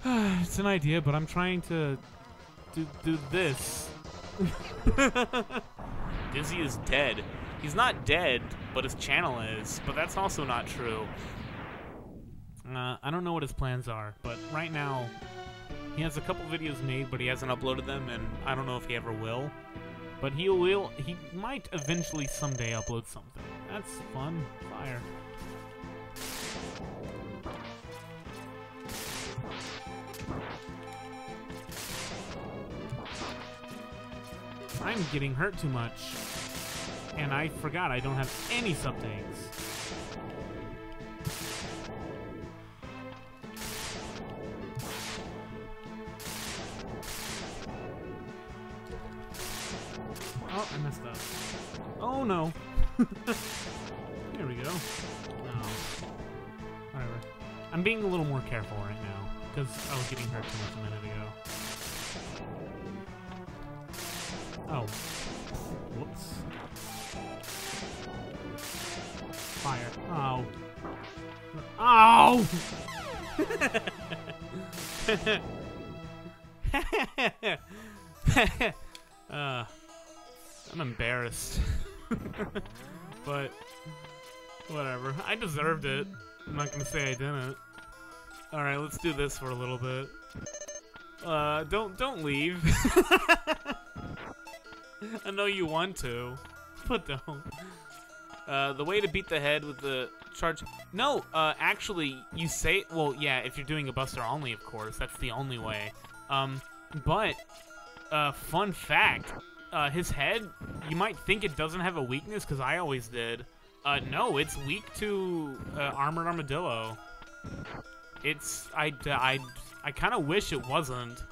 It's an idea, but I'm trying to do this. Dizzy is dead. He's not dead, but his channel is. But that's also not true. I don't know what his plans are, but right now he has a couple videos made, but he hasn't uploaded them, and I don't know if he ever will. But he might eventually someday upload something. That's fun. Fire. I'm getting hurt too much. And I forgot I don't have any sub-tanks. Oh, I messed up. Oh no. There we go. No. Whatever. I'm being a little more careful right now, because I was getting hurt too much a minute ago. Oh. Whoops. Fire. Oh. Oh! I'm embarrassed. But whatever. I deserved it. I'm not gonna say I didn't. Alright, let's do this for a little bit. Don't leave. I know you want to, but don't. The way to beat the head with the charge... No, actually, you say... Well, yeah, if you're doing a buster only, of course. That's the only way. But, fun fact, his head, you might think it doesn't have a weakness, because I always did. No, it's weak to Armored Armadillo. It's... I kind of wish it wasn't,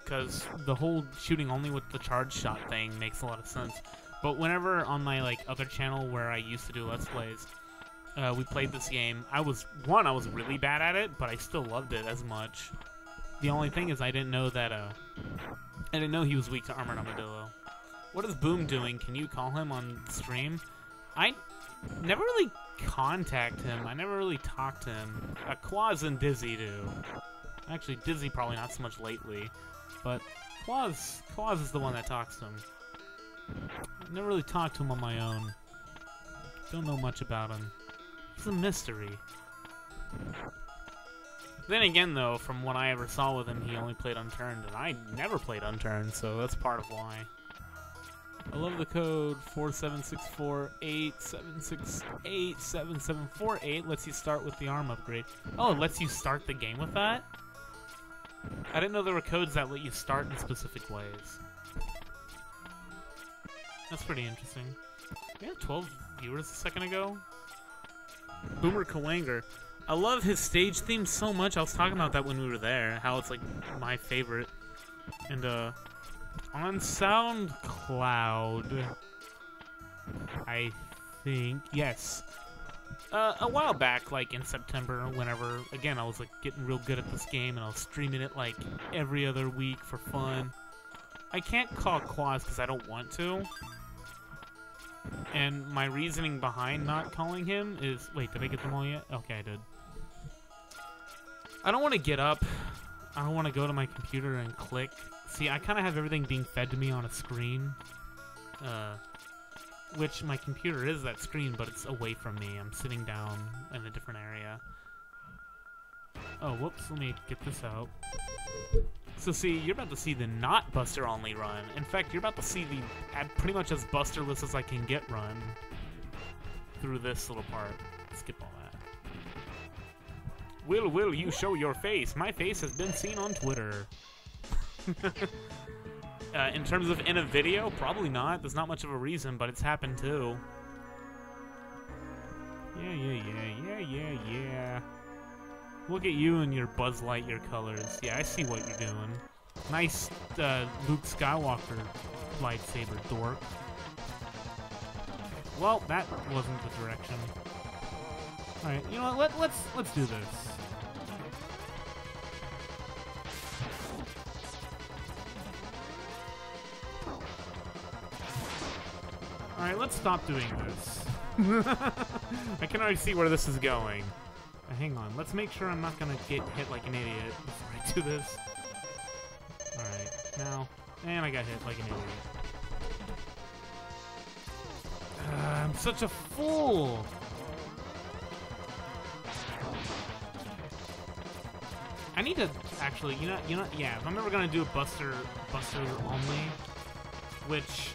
because the whole shooting only with the charge shot thing makes a lot of sense. But whenever on my other channel where I used to do Let's Plays, we played this game, I was really bad at it, but I still loved it as much. The only thing is I didn't know that I didn't know he was weak to Armored Armadillo. What is Boom doing? Can you call him on stream? I never really contact him. I never really talk to him. Quaz and Dizzy do. Actually, Dizzy probably not so much lately, but Quaz is the one that talks to him. Never really talked to him on my own. Don't know much about him. He's a mystery. Then again, though, from what I ever saw with him, he only played Unturned, and I never played Unturned, so that's part of why. I love the code 4764876877748 lets you start with the arm upgrade. Oh, it lets you start the game with that? I didn't know there were codes that let you start in specific ways. That's pretty interesting. We had 12 viewers a second ago. Boomer Kawanger. I love his stage theme so much. I was talking about that when we were there, how it's like my favorite. And on SoundCloud, I think, yes. A while back, like in September, whenever, again, I was like getting real good at this game and I was streaming it like every other week for fun. I can't call Quaz because I don't want to. And my reasoning behind not calling him is... Wait, did I get them all yet? Okay, I did. I don't want to get up. I don't want to go to my computer and click. See, I kind of have everything being fed to me on a screen. Which my computer is that screen, but it's away from me. I'm sitting down in a different area. Oh, whoops. Let me get this out. So see, you're about to see the not Buster only run. In fact, you're about to see the pretty much as Busterless as I can get run through this little part. Skip all that. Will you show your face? My face has been seen on Twitter. In terms of in a video, probably not. There's not much of a reason, but it's happened too. Yeah. Look at you and your Buzz Lightyear colors. Yeah, I see what you're doing. Nice Luke Skywalker lightsaber, dork. Well, that wasn't the direction. All right, you know what? Let's do this. All right, let's stop doing this. I can already see where this is going. Hang on, let's make sure I'm not gonna get hit like an idiot before I do this. Alright, now, and I got hit like an idiot. I'm such a fool! I need to actually, you know, yeah, if I'm ever gonna do a Buster only, which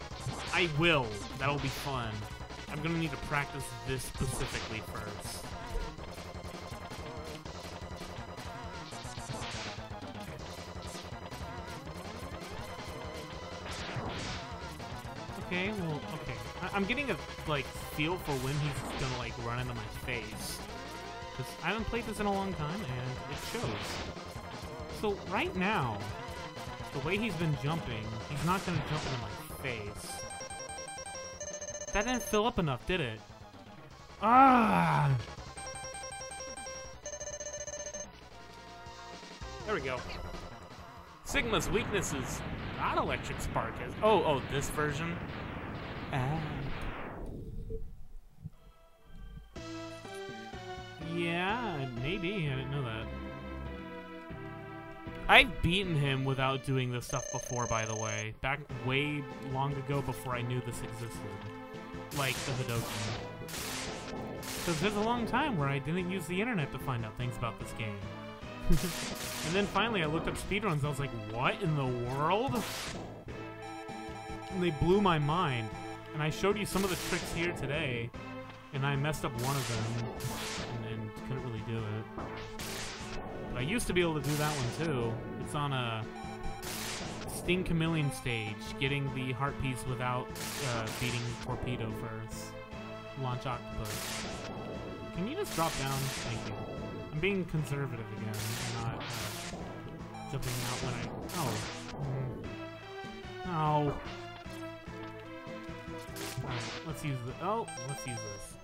I will, that'll be fun. I'm gonna need to practice this specifically first. Okay, well, okay. I'm getting a, like, feel for when he's gonna, like, run into my face. Because I haven't played this in a long time, and it shows. So, right now, the way he's been jumping, he's not gonna jump into my face. That didn't fill up enough, did it? Ah! There we go. Sigma's weakness is not electric spark. Oh, this version? Yeah, maybe. I didn't know that. I've beaten him without doing this stuff before, by the way. Back way long ago before I knew this existed. Like the Hadoken. Because there's a long time where I didn't use the internet to find out things about this game. And then finally I looked up speedruns and I was like, what in the world? And they blew my mind. And I showed you some of the tricks here today, and I messed up one of them and couldn't really do it. But I used to be able to do that one too. It's on a Sting Chameleon stage, getting the heart piece without beating Torpedo first. Launch Octopus. Can you just drop down? Thank you. I'm being conservative again, not jumping out when I... Oh. Oh. Alright, let's use the... Oh, let's use this.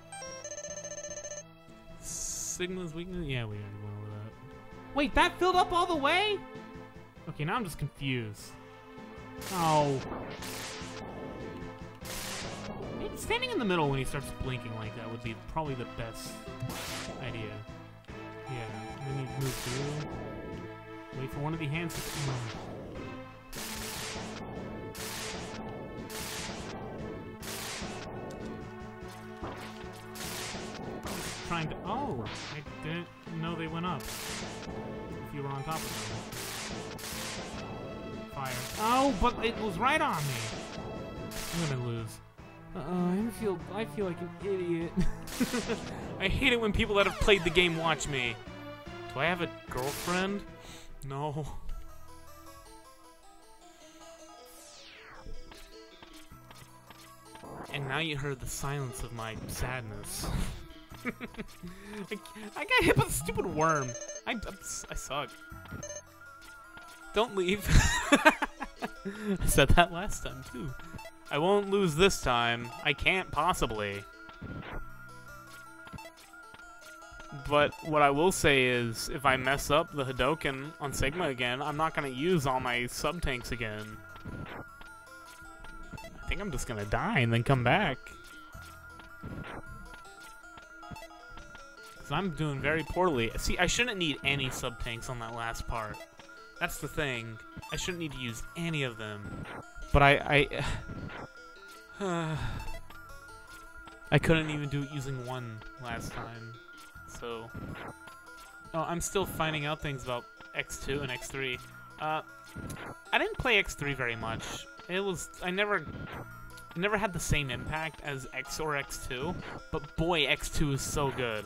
Sigma's weakness? Yeah, we already went over that. Wait, that filled up all the way? Okay, now I'm just confused. Oh. Maybe standing in the middle when he starts blinking like that would be probably the best idea. Yeah, and then you move through. Wait for one of the hands to come on. Trying to... Oh! I didn't know they went up. If you were on top of them. Fire. Oh, but it was right on me! I'm gonna lose. I feel like an idiot. I hate it when people that have played the game watch me. Do I have a girlfriend? No. And now you heard the silence of my sadness. I got hit by a stupid worm. I suck. Don't leave. I said that last time, too. I won't lose this time. I can't possibly. But what I will say is, if I mess up the Hadoken on Sigma again, I'm not going to use all my sub-tanks again. I think I'm just going to die and then come back. Because I'm doing very poorly. See, I shouldn't need any sub-tanks on that last part. That's the thing. I shouldn't need to use any of them. But I couldn't even do it using one last time. So, oh, I'm still finding out things about X2 and X3. I didn't play X3 very much. I never had the same impact as X or X2, but boy, X2 is so good.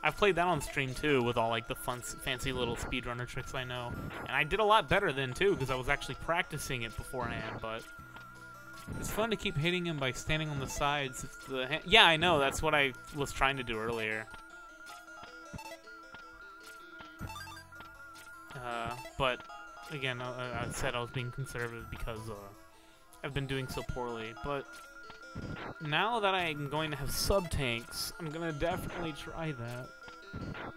I've played that on stream too, with all like the fancy little speedrunner tricks I know, and I did a lot better then too, because I was actually practicing it beforehand. But it's fun to keep hitting him by standing on the sides. Yeah, I know. That's what I was trying to do earlier. But again, I said I was being conservative because I've been doing so poorly. But now that I'm going to have sub-tanks, I'm going to definitely try that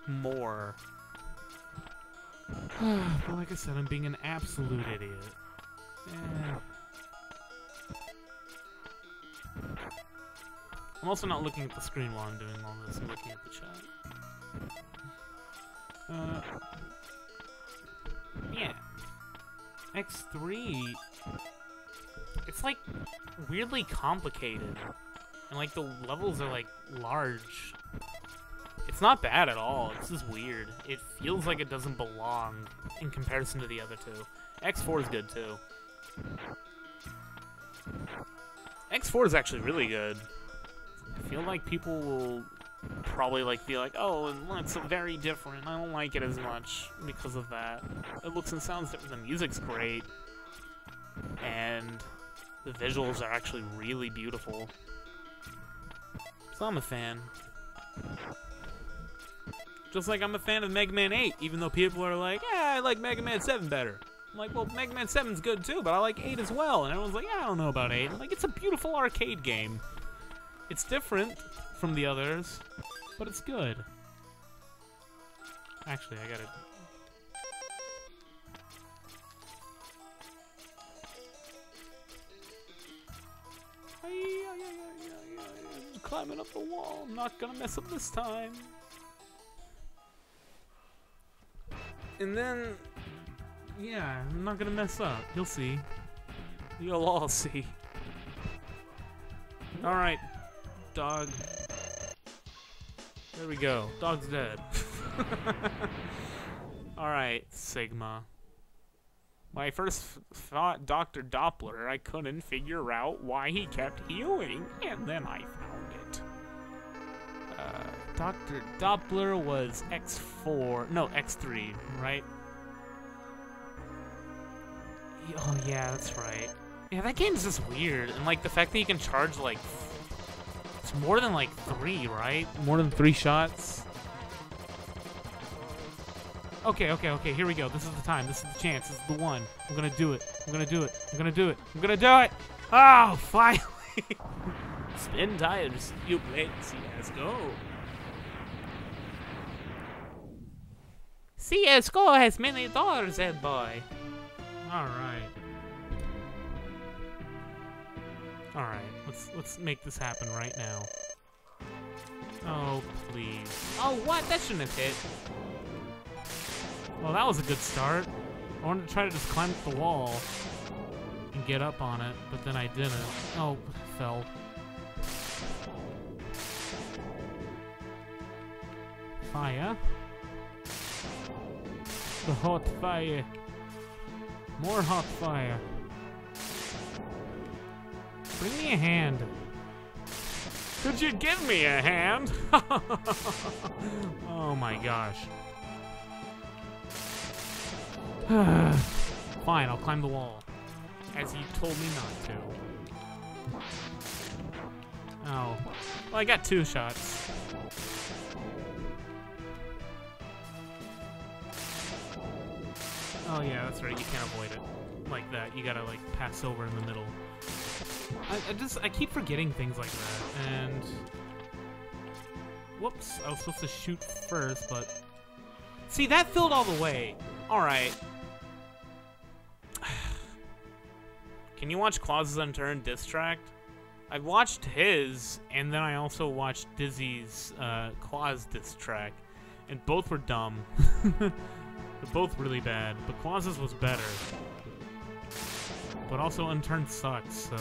more. But like I said, I'm being an absolute idiot. I'm also not looking at the screen while I'm doing all this. I'm looking at the chat. Yeah. X3... It's, like, weirdly complicated. And, like, the levels are, like, large. It's not bad at all. It's just weird. It feels like it doesn't belong in comparison to the other two. X4 is good, too. X4 is actually really good. I feel like people will probably, like, be like, oh, and it's very different. I don't like it as much because of that. It looks and sounds different. The music's great. And the visuals are actually really beautiful. So I'm a fan. Just like I'm a fan of Mega Man 8, even though people are like, yeah, I like Mega Man 7 better. I'm like, well, Mega Man 7's good too, but I like 8 as well. And everyone's like, yeah, I don't know about 8. I'm like, it's a beautiful arcade game. It's different from the others, but it's good. Actually, I gotta... Climbing up the wall. I'm not gonna mess up this time. And then, yeah, I'm not gonna mess up. You'll see. You'll all see. Alright, dog. There we go. Dog's dead. Alright, Sigma. When I first fought Dr. Doppler, I couldn't figure out why he kept healing, and then I found it. Dr. Doppler was X4, no, X3, right? Oh yeah, that's right. Yeah, that game's just weird, and like the fact that you can charge like, it's more than like 3, right? More than 3 shots? Okay, here we go. This is the time. This is the chance. This is the one. I'm gonna do it. I'm gonna do it. I'm gonna do it. I'm gonna do it! Oh, finally! Spin tires. You play CSGO. CSGO has many dollars, Ed boy. Alright. Alright, let's make this happen right now. Oh, please. Oh, what? That shouldn't have hit. Well, that was a good start. I wanted to try to just climb up the wall and get up on it, but then I didn't. Oh, I fell. Fire. The hot fire. More hot fire. Bring me a hand. Could you give me a hand? Oh my gosh. Fine, I'll climb the wall. As you told me not to. Oh. Well, I got 2 shots. Oh yeah, that's right. You can't avoid it like that. You gotta like pass over in the middle. I keep forgetting things like that. And whoops, I was supposed to shoot first, but see, that filled all the way. All right. Can you watch Claus's Unturned diss track? I watched his, and then I also watched Dizzy's Claus diss track, and both were dumb. They're both really bad, but Claus's was better. But also Unturned sucks, so...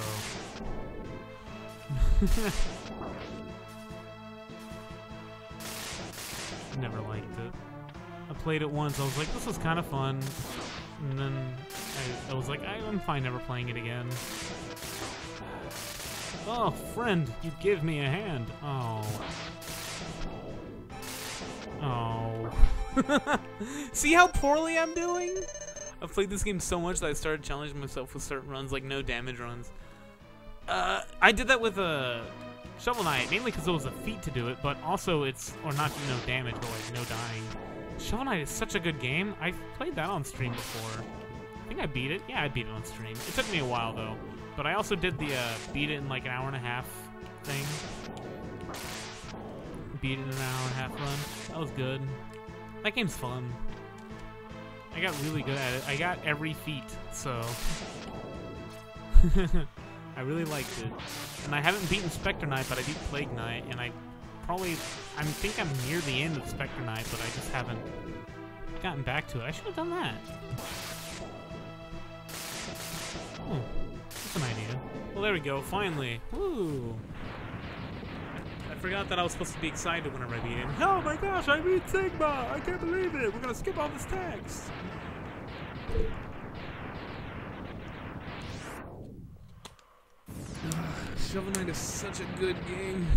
Never liked it. I played it once, I was like, this was kind of fun. And then I was like, I'm fine never playing it again. Oh, friend, you give me a hand. Oh. Oh. See how poorly I'm doing? I've played this game so much that I started challenging myself with certain runs, like no damage runs. I did that with Shovel Knight, mainly because it was a feat to do it, but also it's, or not no damage, but like no dying. Shovel Knight is such a good game. I've played that on stream before. I think I beat it. Yeah, I beat it on stream. It took me a while though. But I also did the beat it in like an hour and a half thing. Beat it in an hour and a half run. That was good. That game's fun. I got really good at it. I got every feat, so... I really liked it. And I haven't beaten Spectre Knight, but I beat Plague Knight, and I think I'm near the end of Spectre Knight, but I just haven't gotten back to it. I should have done that. Oh, that's an idea. Well, there we go, finally. Woo! I forgot that I was supposed to be excited whenever I beat it. Oh my gosh, I beat Sigma! I can't believe it! We're gonna skip all this text! Shovel Knight is such a good game.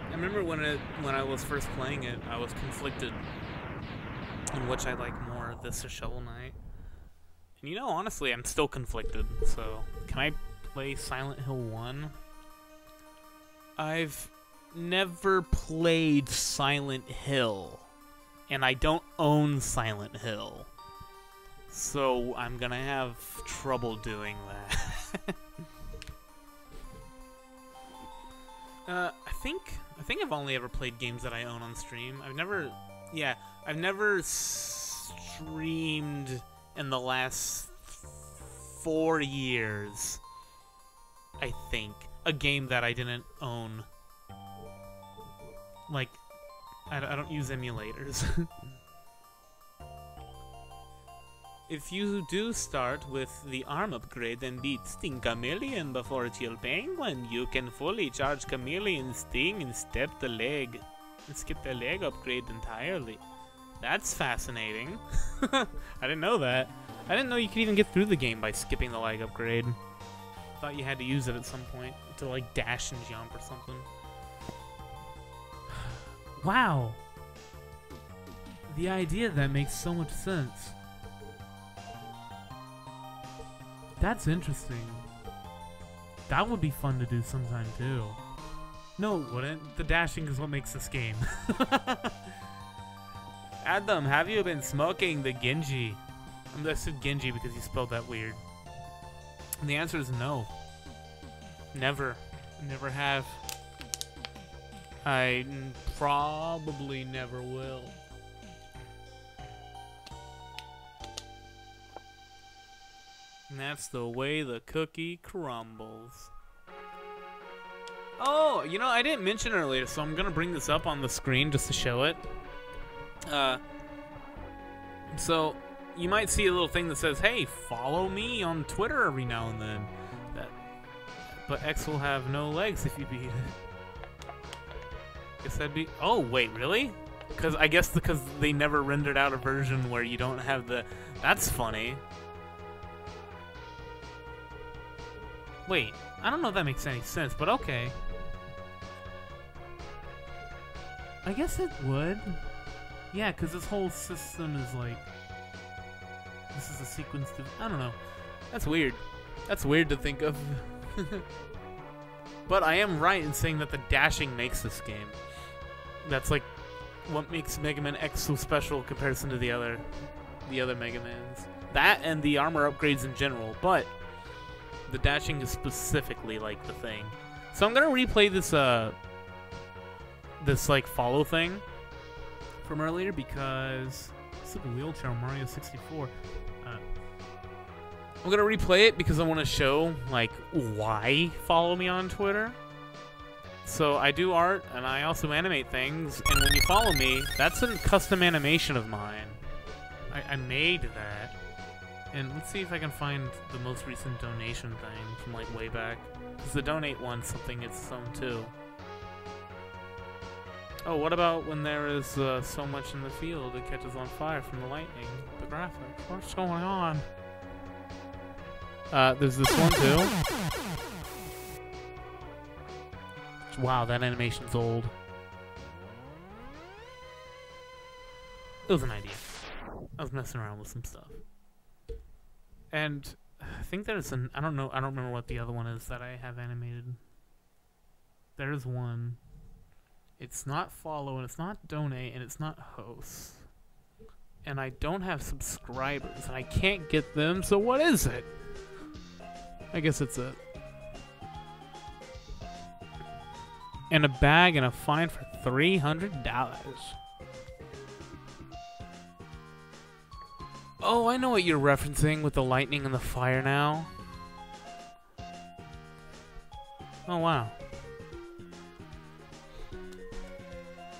I remember when I was first playing it, I was conflicted on which I like more, this or Shovel Knight. And you know, honestly, I'm still conflicted, so can I play Silent Hill 1? I've never played Silent Hill, and I don't own Silent Hill. So I'm gonna have trouble doing that. I think I've only ever played games that I own on stream. I've never streamed in the last 4 years, I think, a game that I didn't own. Like, I don't use emulators. If you do start with the arm upgrade and beat Sting Chameleon before Chill Penguin, you can fully charge Chameleon Sting and skip the leg upgrade entirely. That's fascinating. I didn't know that. I didn't know you could even get through the game by skipping the leg upgrade. Thought you had to use it at some point to like dash and jump or something. Wow. The idea of that makes so much sense. That's interesting. That would be fun to do sometime too. No, it wouldn't. The dashing is what makes this game. Adam, have you been smoking the Genji? I said Genji because you spelled that weird. And the answer is no. Never. Never have. I probably never will. And that's the way the cookie crumbles. Oh, you know, I didn't mention earlier, so I'm gonna bring this up on the screen just to show it. So you might see a little thing that says, "Hey, follow me on Twitter every now and then." But X will have no legs if you beat it. Guess that'd be. Oh wait, really? Because they never rendered out a version where you don't have the. That's funny. Wait, I don't know if that makes any sense, but okay. I guess it would. Yeah, because this whole system is like... This is a sequence to... I don't know. That's weird. That's weird to think of. But I am right in saying that the dashing makes this game. That's like what makes Mega Man X so special in comparison to the other Mega Mans. That and the armor upgrades in general, but the dashing is specifically like the thing. So I'm gonna replay this like follow thing from earlier because it's like a wheelchair on Mario 64. I'm gonna replay it because I want to show like why follow me on Twitter. So I do art and I also animate things, and when you follow me, that's a custom animation of mine. I made that. And let's see if I can find the most recent donation thing from like way back. Because the donate one's something its own too. Oh, what about when there is so much in the field it catches on fire from the lightning? The graphics. What's going on? There's this one too. Wow, that animation's old. It was an idea. I was messing around with some stuff. And I think there's an... I don't remember what the other one is that I have animated. There's one. It's not follow, and it's not donate, and it's not host. And I don't have subscribers, and I can't get them, so what is it? I guess it's it. And a bag and a fine for $300. Oh, I know what you're referencing with the lightning and the fire now. Oh, wow.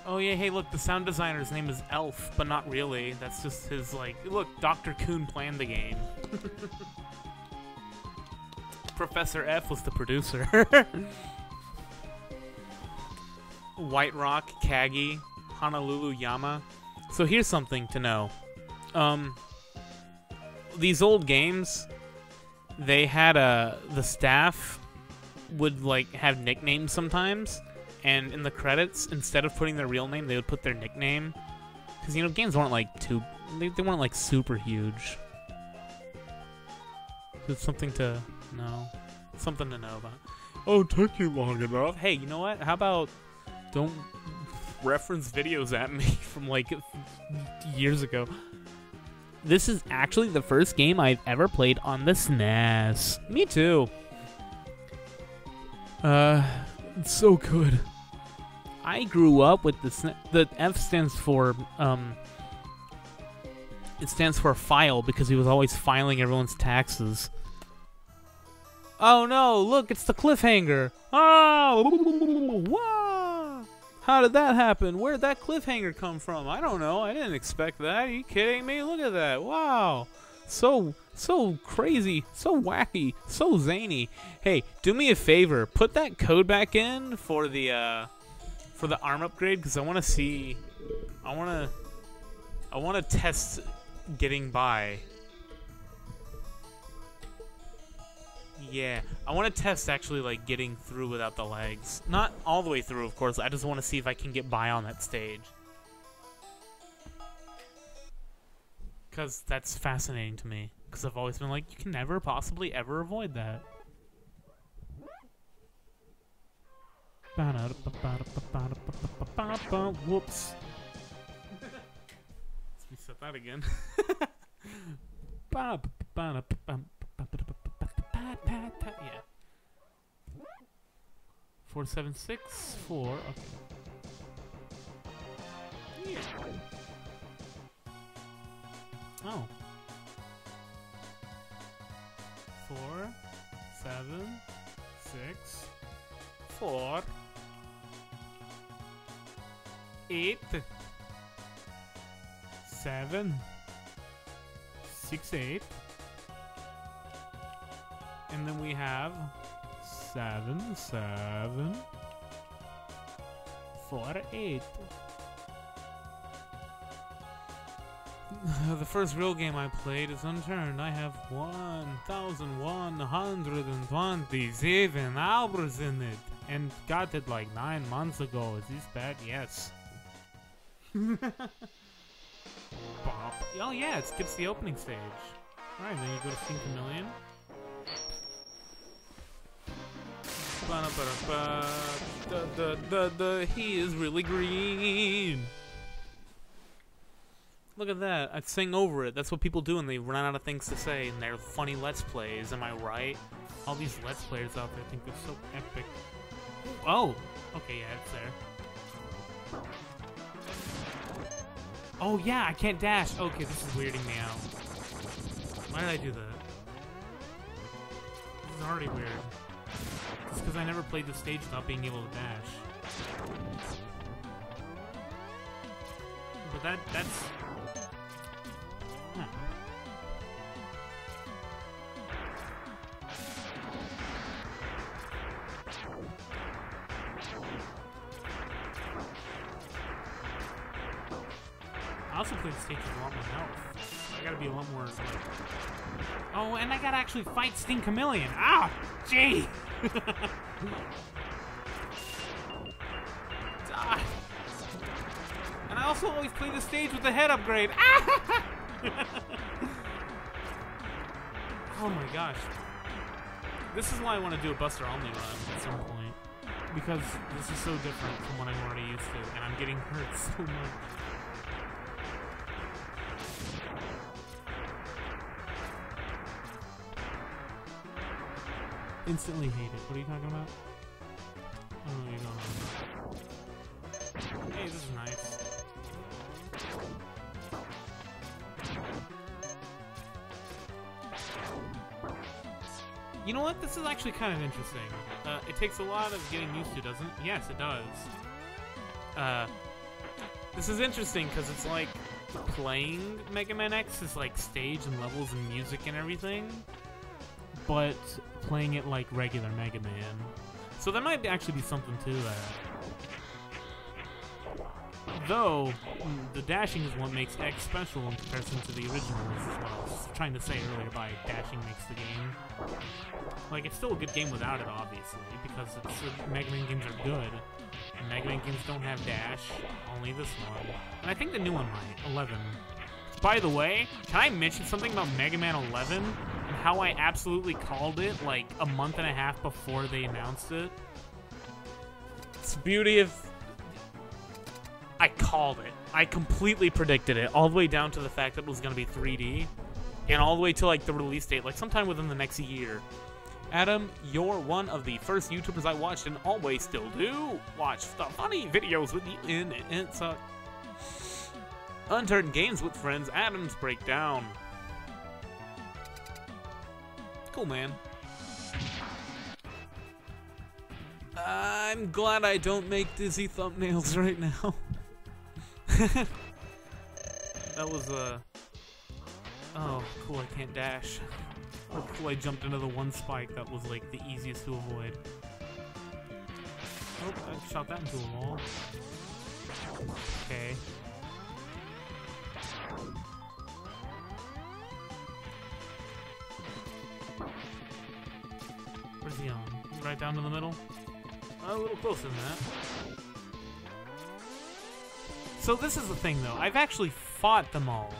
Oh, yeah, hey, look, the sound designer's name is Elf, but not really. That's just his, like... Look, Dr. Kuhn planned the game. Professor F was the producer. White Rock, Kagi, Honolulu Yama. So here's something to know. These old games, they had the staff would like have nicknames sometimes, and in the credits, instead of putting their real name, they would put their nickname. Because, you know, games weren't like they weren't like super huge. So it's something to know. Something to know about. Oh, it took you long enough. Hey, you know what? How about don't reference videos at me from like years ago. This is actually the first game I've ever played on the SNES. Me too. It's so good. I grew up with the SNES. The F stands for it stands for file because he was always filing everyone's taxes. Oh no, look, it's the cliffhanger. Oh, wow. How did that happen? Where'd that cliffhanger come from? I don't know. I didn't expect that. Are you kidding me? Look at that. Wow. So crazy, so wacky, so zany. Hey, do me a favor. Put that code back in for the arm upgrade because I want to see. I want to test getting by. Yeah, I want to test actually like getting through without the legs. Not all the way through, of course. I just want to see if I can get by on that stage. Because that's fascinating to me. Because I've always been like, you can never possibly ever avoid that. Whoops. Let's reset that again. Yeah. 4764. Okay. Yeah. Oh. 4, 7, 6, 4, 8, 7, 6, 8. And then we have 7, 7, 4, 8. The first real game I played is Unturned. I have 1,127 hours in it. And got it like 9 months ago. Is this bad? Yes. Bop. Oh yeah, it skips the opening stage. Alright, then you go to Think a Million. He is really green. Look at that. I sing over it. That's what people do when they run out of things to say in their funny Let's Plays. Am I right? All these Let's Players out there think they're so epic. Oh! Okay, yeah, it's there. Oh, yeah, I can't dash. Okay, this is weirding me out. Why did I do that? This is already weird. It's because I never played the stage without being able to dash. But that's... Huh. I also play the stage with a lot more health. I gotta be a lot more... Oh, and I gotta actually fight Sting Chameleon. Ah! Gee! Die! And I also always play the stage with the head upgrade. Ah! Oh my gosh. This is why I want to do a Buster Only run at some point. Because this is so different from what I'm already used to, and I'm getting hurt so much. Instantly hate it. What are you talking about? Oh, you don't know. Hey, this is nice. You know what? This is actually kind of interesting. It takes a lot of getting used to, doesn't it? Yes, it does. This is interesting because it's like playing Mega Man X is like stage and levels and music and everything, but playing it like regular Mega Man. So there might actually be something to that. Though, the dashing is what makes X special in comparison to the originals, is what I was trying to say earlier by dashing makes the game. Like, it's still a good game without it, obviously, because Mega Man games are good. And Mega Man games don't have dash, only this one. And I think the new one might, 11. By the way, can I mention something about Mega Man 11? And how I absolutely called it, like, a month and a half before they announced it? It's the beauty of... I called it. I completely predicted it, all the way down to the fact that it was going to be 3D, and all the way to like the release date, like sometime within the next year. Adam, you're one of the first YouTubers I watched and always still do watch the funny videos with you in it. It's Unturned Games with Friends, Adam's Breakdown. Cool, man. I'm glad I don't make dizzy thumbnails right now. That was, oh, cool, I can't dash. Oh, cool, I jumped into the one spike that was, like, the easiest to avoid. Oh, I shot that into a wall. Okay. Where's he on? Right down to the middle? A little closer than that. So this is the thing, though. I've actually fought them all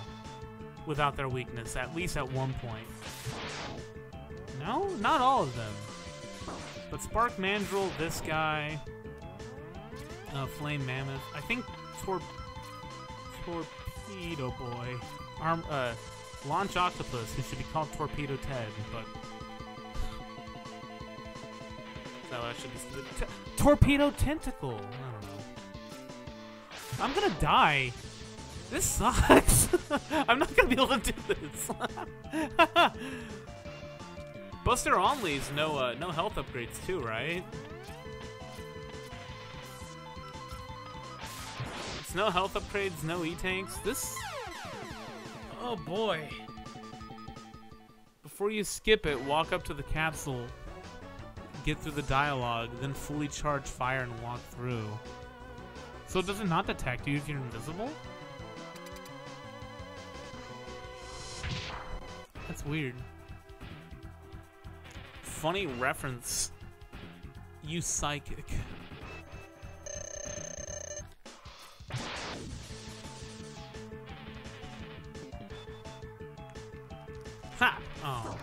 without their weakness, at least at one point. No? Not all of them. But Spark Mandrill, this guy, Flame Mammoth, I think Torpedo Boy, Launch Octopus, who should be called Torpedo Ted, but... No, that should be... Torpedo Tentacle! I don't know. I'm gonna die. This sucks. I'm not gonna be able to do this. Buster Only's no health upgrades too, right? It's no health upgrades, no E-tanks. This... Oh boy. Before you skip it, walk up to the capsule, get through the dialogue, then fully charge fire and walk through. So does it not detect you if you're invisible? That's weird. Funny reference. You psychic. Ha! Oh.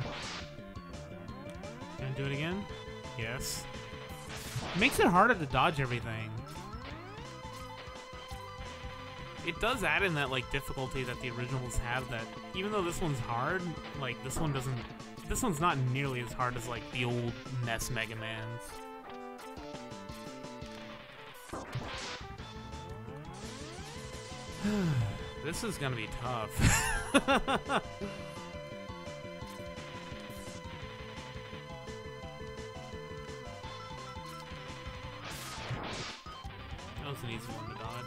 Gonna do it again? Yes. Makes it harder to dodge everything. It does add in that, like, difficulty that the originals have, that even though this one's hard, like, this one doesn't... This one's not nearly as hard as, like, the old NES Mega Mans. This is gonna be tough. That was an easy one to dodge.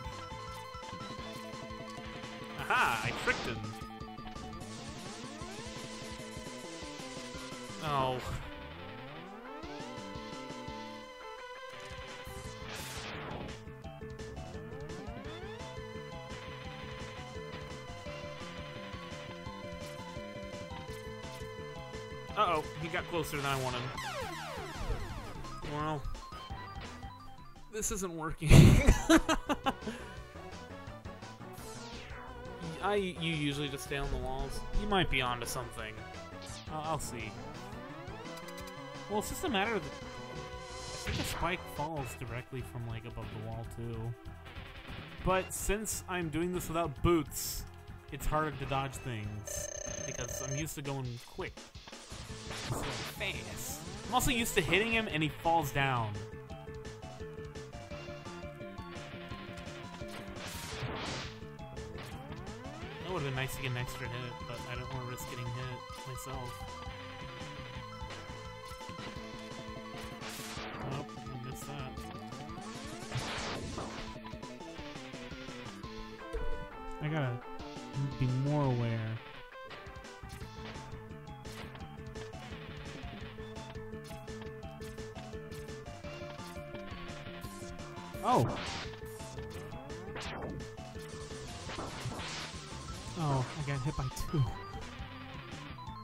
Aha! I tricked him. Oh. Uh-oh, he got closer than I wanted. Well, this isn't working. You usually just stay on the walls. You might be onto something. I'll see. Well, it's just a matter of... I think a spike falls directly from, like, above the wall, too. But since I'm doing this without boots, it's harder to dodge things. Because I'm used to going quick. So fast. I'm also used to hitting him and he falls down. That would have been nice to get an extra hit, but I don't want to risk getting hit myself. Oh, I missed that. I gotta be more aware. Oh! Oh, I got hit by 2.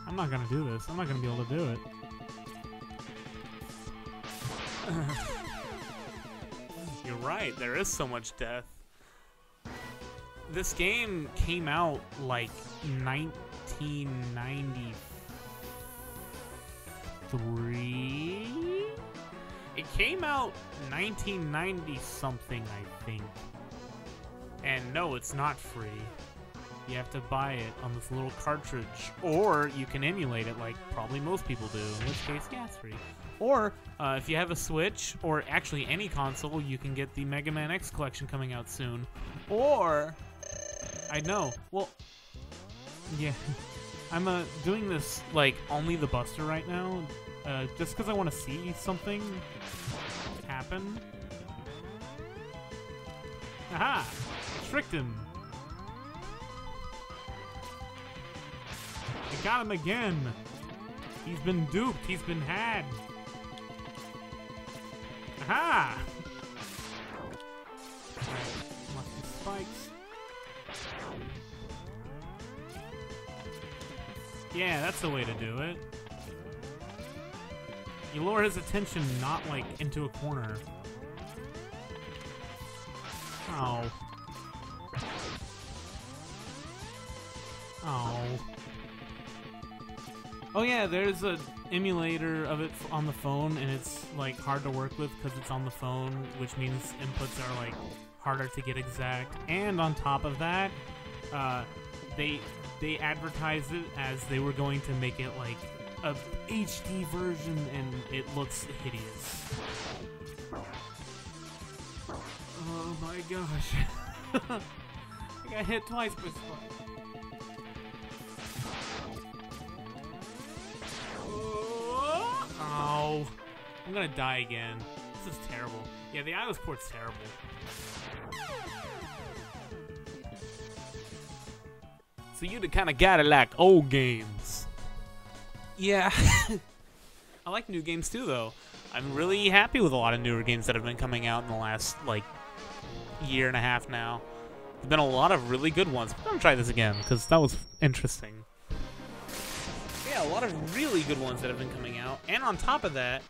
I'm not gonna do this. I'm not gonna be able to do it. You're right, there is so much death. This game came out like 1993? It came out 1990 something, I think. And no, it's not free. You have to buy it on this little cartridge, or you can emulate it like probably most people do, in which case, yeah, it's free. Or, if you have a Switch, or actually any console, you can get the Mega Man X collection coming out soon. Or, I know, well, yeah, I'm doing this, like, only the Buster right now, just because I want to see something happen. Aha! Tricked him! I got him again! He's been duped, he's been had! Aha! Must be spikes. Yeah, that's the way to do it. You lure his attention not, like, into a corner. Oh. Oh. Oh yeah, there's a emulator of it on the phone, and it's, like, hard to work with because it's on the phone, which means inputs are, like, harder to get exact. And on top of that, they advertised it as they were going to make it, like, a HD version, and it looks hideous. Oh my gosh. I got hit twice by spike. Oh, I'm gonna die again. This is terrible. Yeah, the iOS port's terrible. So you kind of got it like old games. Yeah. I like new games too, though. I'm really happy with a lot of newer games that have been coming out in the last, like, year and a half now. There's been a lot of really good ones. I'm gonna try this again, because that was interesting. Yeah, a lot of really good ones that have been coming out. And on top of that...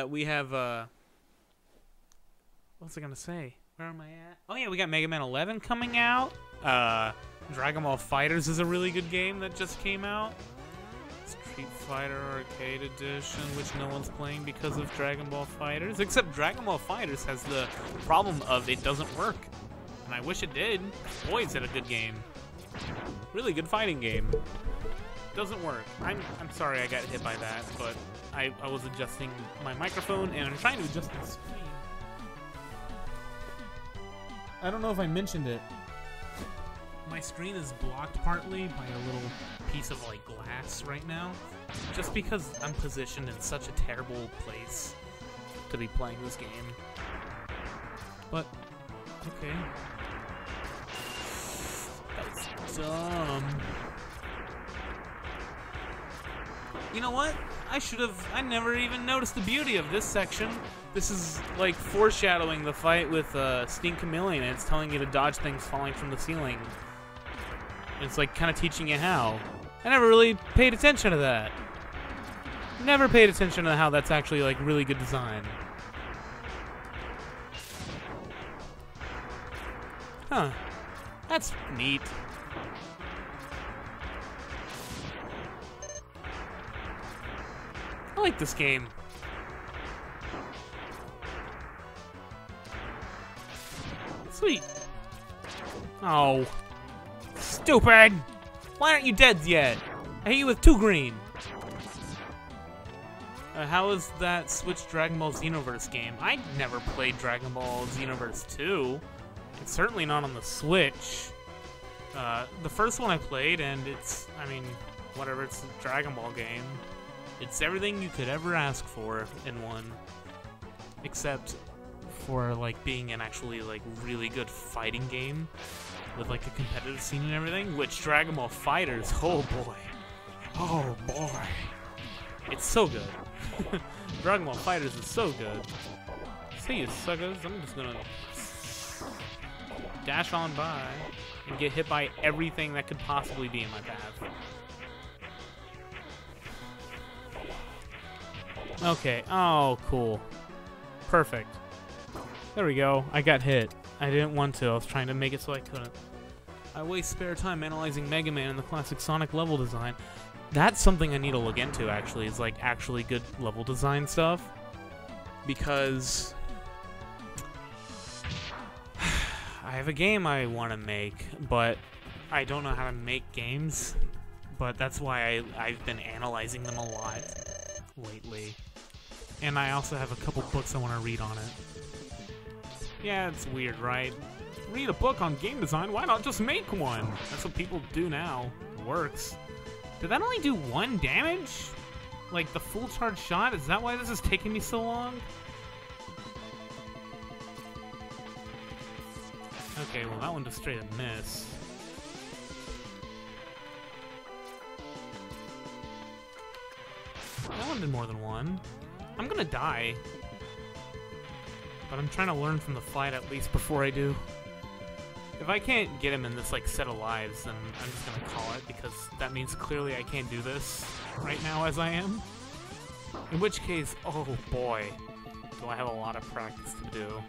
we have, what was I gonna say? Where am I at? Oh yeah, we got Mega Man 11 coming out. Dragon Ball FighterZ is a really good game that just came out. Street Fighter Arcade Edition, which no one's playing because of Dragon Ball FighterZ. Except Dragon Ball FighterZ has the problem of it doesn't work. And I wish it did. Boy, is it a good game. Really good fighting game. Doesn't work. I'm sorry I got hit by that, but I was adjusting my microphone and I'm trying to adjust the screen. I don't know if I mentioned it. My screen is blocked partly by a little piece of like glass right now, just because I'm positioned in such a terrible place to be playing this game. But okay, that's dumb. You know what? I never even noticed the beauty of this section. This is like foreshadowing the fight with Steam Chameleon, and it's telling you to dodge things falling from the ceiling. It's like kind of teaching you how. I never really paid attention to that. Never paid attention to how that's actually like really good design. Huh. That's neat. I like this game. Sweet. Oh. Stupid! Why aren't you dead yet? I hit you with 2 green. How is that Switch Dragon Ball Xenoverse game? I never played Dragon Ball Xenoverse 2. It's certainly not on the Switch. The first one I played, and it's, I mean, whatever, it's a Dragon Ball game. It's everything you could ever ask for in one. Except for, like, being an actually, like, really good fighting game. With like a competitive scene and everything, which Dragon Ball FighterZ, oh boy. Oh boy. It's so good. Dragon Ball FighterZ is so good. See you suckers, I'm just gonna dash on by and get hit by everything that could possibly be in my path. Okay, oh cool. Perfect. There we go, I got hit. I didn't want to. I was trying to make it so I couldn't. I waste spare time analyzing Mega Man and the classic Sonic level design. That's something I need to look into, actually, is like actually good level design stuff. Because I have a game I want to make, but I don't know how to make games. But that's why I've been analyzing them a lot lately. And I also have a couple books I want to read on it. Yeah, it's weird, right? Read a book on game design, why not just make one? That's what people do now. It works. Did that only do 1 damage? Like the full charge shot? Is that why this is taking me so long? Okay, well that one just straight up miss. That one did more than 1. I'm gonna die. But I'm trying to learn from the fight at least before I do. If I can't get him in this like set of lives, then I'm just gonna call it, because that means clearly I can't do this right now as I am. In which case, oh boy, do I have a lot of practice to do.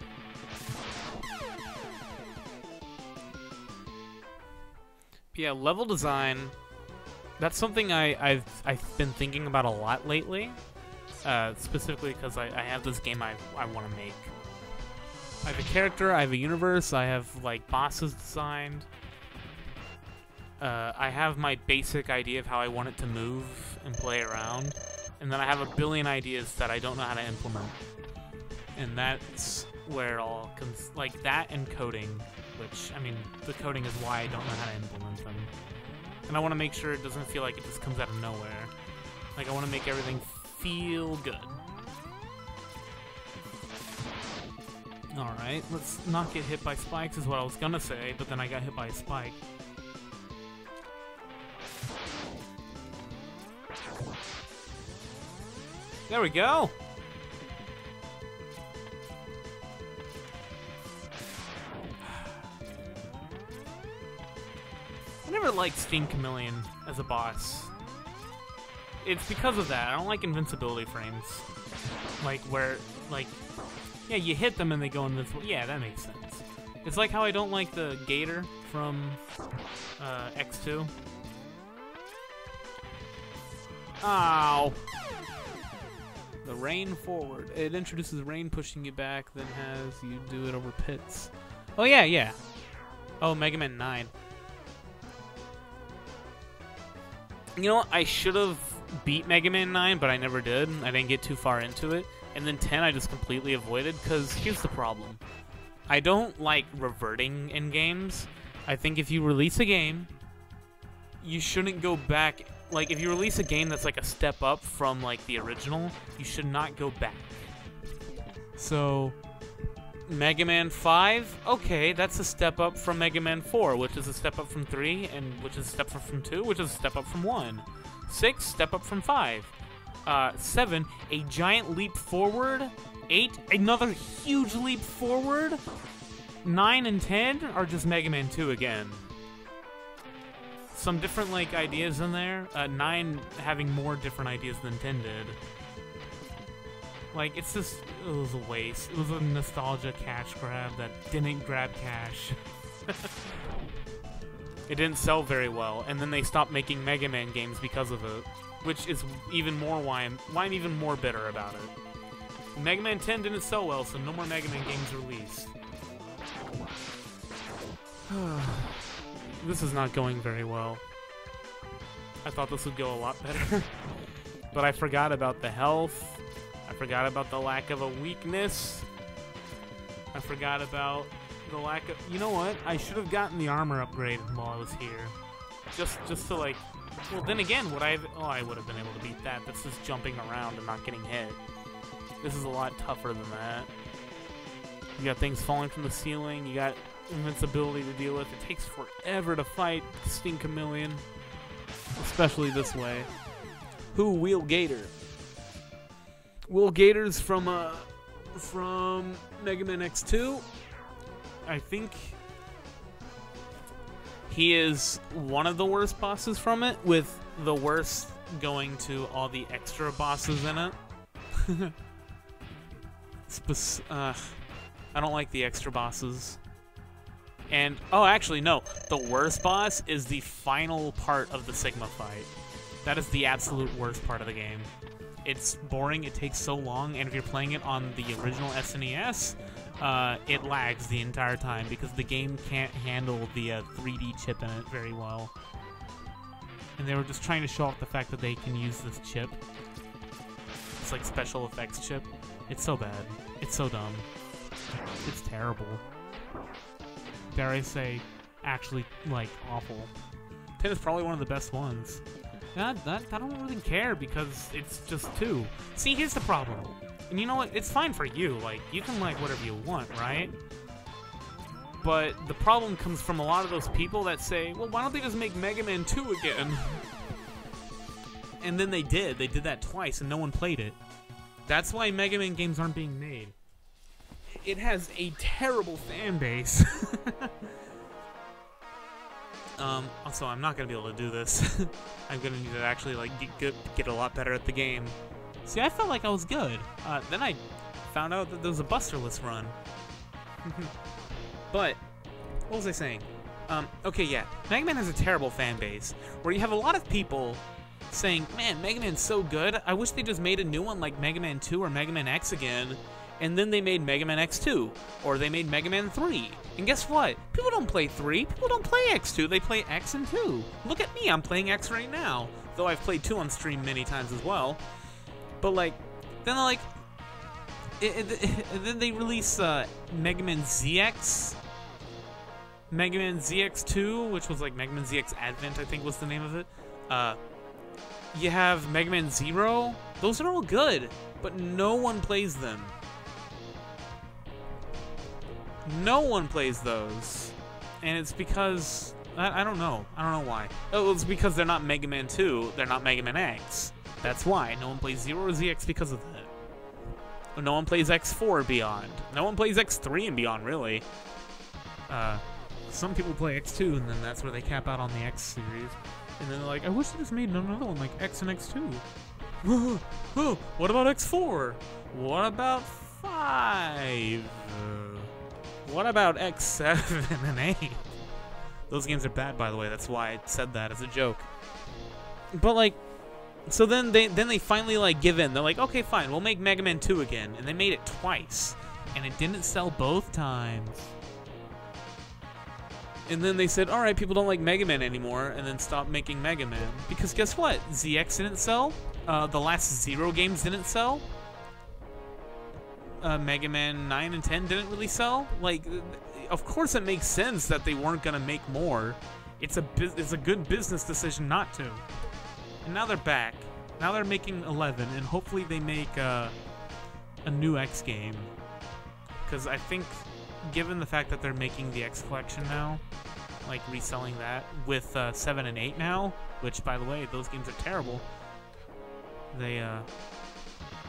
But yeah, level design, that's something I've been thinking about a lot lately. Specifically because I have this game I want to make. I have a character, I have a universe, I have like bosses designed. I have my basic idea of how I want it to move and play around, and then I have a billion ideas that I don't know how to implement. And that's where it all comes, like that and coding, which, I mean, the coding is why I don't know how to implement them. And I want to make sure it doesn't feel like it just comes out of nowhere. Like, I want to make everything feel good. Alright, let's not get hit by spikes is what I was gonna say, but then I got hit by a spike. There we go! I never liked Steam Chameleon as a boss. It's because of that. I don't like invincibility frames. Like, where, like, yeah, you hit them and they go invincible. Yeah, that makes sense. It's like how I don't like the Gator from X2. Ow! The rain forward. It introduces rain pushing you back, then has you do it over pits. Oh, yeah, yeah. Oh, Mega Man 9. You know what? I should have beat Mega Man 9, but I never did. I didn't get too far into it. And then 10 I just completely avoided, because here's the problem. I don't like reverting in games. I think if you release a game, you shouldn't go back. Like, if you release a game that's like a step up from like the original, you should not go back. So, Mega Man 5, okay, that's a step up from Mega Man 4, which is a step up from 3, and which is a step up from 2, which is a step up from 1. 6, step up from 5. 7, a giant leap forward. 8, another huge leap forward. 9 and 10 are just Mega Man 2 again. Some different, like, ideas in there. 9 having more different ideas than 10 did. Like, it's just, it was a waste. It was a nostalgia cash grab that didn't grab cash. It didn't sell very well, and then they stopped making Mega Man games because of it, which is even more why I'm even more bitter about it. Mega Man 10 didn't sell well, so no more Mega Man games released. This is not going very well. I thought this would go a lot better. But I forgot about the health. I forgot about the lack of a weakness. I forgot about the lack of... You know what? I should have gotten the armor upgrade while I was here. Just to, like... Well, then again, would I have... Oh, I would have been able to beat that. That's just jumping around and not getting hit. This is a lot tougher than that. You got things falling from the ceiling. You got invincibility to deal with. It takes forever to fight Sting Chameleon. Especially this way. Who? Wheel Gator. Wheel Gator's from Mega Man X2. I think he is one of the worst bosses from it, with the worst going to all the extra bosses in it. I don't like the extra bosses. And, oh, actually, no. The worst boss is the final part of the Sigma fight. That is the absolute worst part of the game. It's boring, it takes so long, and if you're playing it on the original SNES, it lags the entire time because the game can't handle the 3D chip in it very well. And they were just trying to show off the fact that they can use this chip. It's like special effects chip. It's so bad. It's so dumb. It's terrible. Dare I say, actually, like, awful. 10 is probably one of the best ones. I don't really care because it's just 2. See, here's the problem. And you know what? It's fine for you. Like, you can like whatever you want, right? But the problem comes from a lot of those people that say, well, why don't they just make Mega Man 2 again? And then they did. They did that twice and no one played it. That's why Mega Man games aren't being made. It has a terrible fan base. Also, I'm not going to be able to do this. I'm going to need to actually like get a lot better at the game. See, I felt like I was good. Then I found out that there was a Busterless run. But, what was I saying? Okay, yeah. Mega Man has a terrible fan base, where you have a lot of people saying, man, Mega Man's so good, I wish they just made a new one like Mega Man 2 or Mega Man X again. And then they made Mega Man X2, or they made Mega Man 3. And guess what? People don't play 3, people don't play X2, they play X and 2. Look at me, I'm playing X right now. Though I've played 2 on stream many times as well. But like, then like, then they release Mega Man ZX. Mega Man ZX2, which was like Mega Man ZX Advent, I think was the name of it. You have Mega Man Zero. Those are all good, but no one plays them. No one plays those. And it's because... I don't know. I don't know why. Oh, it's because they're not Mega Man 2. They're not Mega Man X. That's why. No one plays Zero or ZX because of that. No one plays X4 or beyond. No one plays X3 and beyond, really. Some people play X2, and then that's where they cap out on the X series. And then they're like, I wish they just made another one like X and X2. Oh, what about X4? What about 5? What about X7 and 8? Those games are bad, by the way. That's why I said that as a joke. But, like, So then they finally like give in. They're like, okay, fine, we'll make Mega Man 2 again, and they made it twice, and it didn't sell both times. And then they said, all right, people don't like Mega Man anymore, and then stopped making Mega Man because guess what? ZX didn't sell. The last Zero games didn't sell. Mega Man 9 and 10 didn't really sell. Like, of course it makes sense that they weren't gonna make more. It's a good business decision not to. And now they're back. Now they're making 11, and hopefully they make a new X game. Because I think, given the fact that they're making the X collection now, like reselling that with 7 and 8 now, which by the way, those games are terrible. They I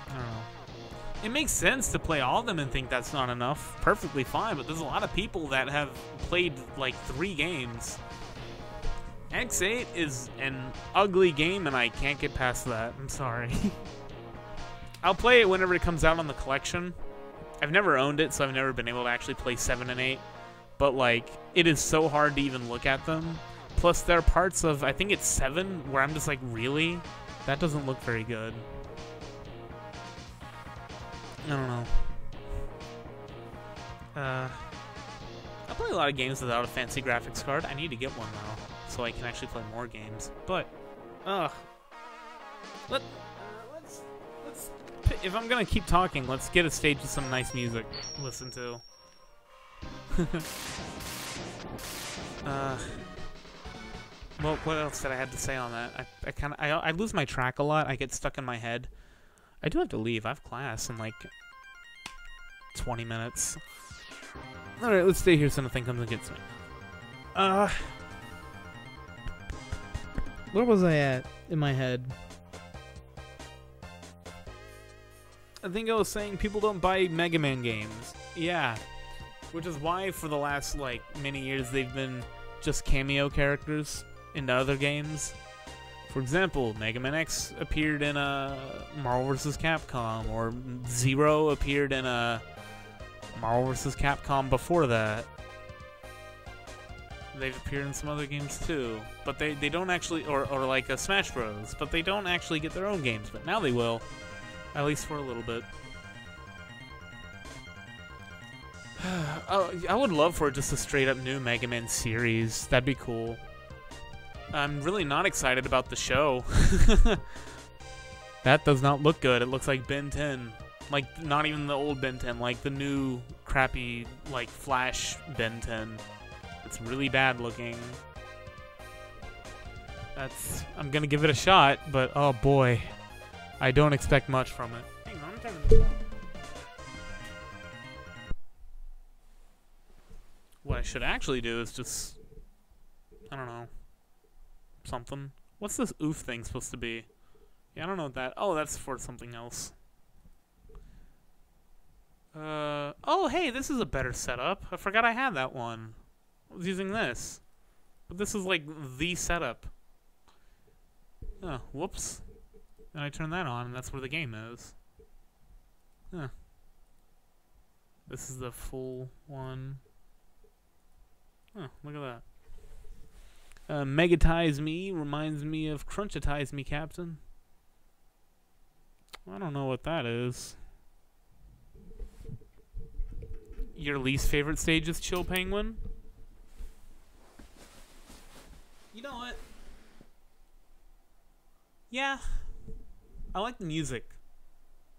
don't know. It makes sense to play all of them and think that's not enough. Perfectly fine, but there's a lot of people that have played like 3 games. X8 is an ugly game, and I can't get past that. I'm sorry. I'll play it whenever it comes out on the collection. I've never owned it, so I've never been able to actually play 7 and 8. But, like, it is so hard to even look at them. Plus, there are parts of, I think it's 7, where I'm just like, really? That doesn't look very good. I don't know. I play a lot of games without a fancy graphics card. I need to get one, though, so I can actually play more games. But, let's if I'm gonna keep talking, let's get a stage with some nice music to listen to. Well, what else did I have to say on that? I lose my track a lot. I get stuck in my head. I do have to leave. I have class in like 20 minutes. All right, let's stay here so nothing comes and gets me. Where was I at in my head? I think I was saying people don't buy Mega Man games. Yeah. Which is why for the last, like, many years they've been just cameo characters in other games. For example, Mega Man X appeared in a Marvel vs. Capcom, or Zero appeared in a Marvel vs. Capcom before that. They've appeared in some other games too, but they don't actually, or like a Smash Bros, but they don't actually get their own games, but now they will. At least for a little bit. I would love for just a straight-up new Mega Man series. That'd be cool. I'm really not excited about the show. That does not look good. It looks like Ben 10. Like, not even the old Ben 10. Like, the new, crappy, like, Flash Ben 10. It's really bad looking. I'm gonna give it a shot, but oh boy. I don't expect much from it. Hang on, I'm turning this off. What I should actually do is just, I don't know, something. What's this oof thing supposed to be? Yeah, I don't know what that. Oh, that's for something else. Oh, hey, this is a better setup. I forgot I had that one. I was using this, but this is like the setup. Oh, whoops. And I turn that on, and that's where the game is. Huh. This is the full one. Oh, look at that. Megatize Me reminds me of Crunchitize Me, Captain. I don't know what that is. Your least favorite stage is Chill Penguin? You know what? Yeah. I like the music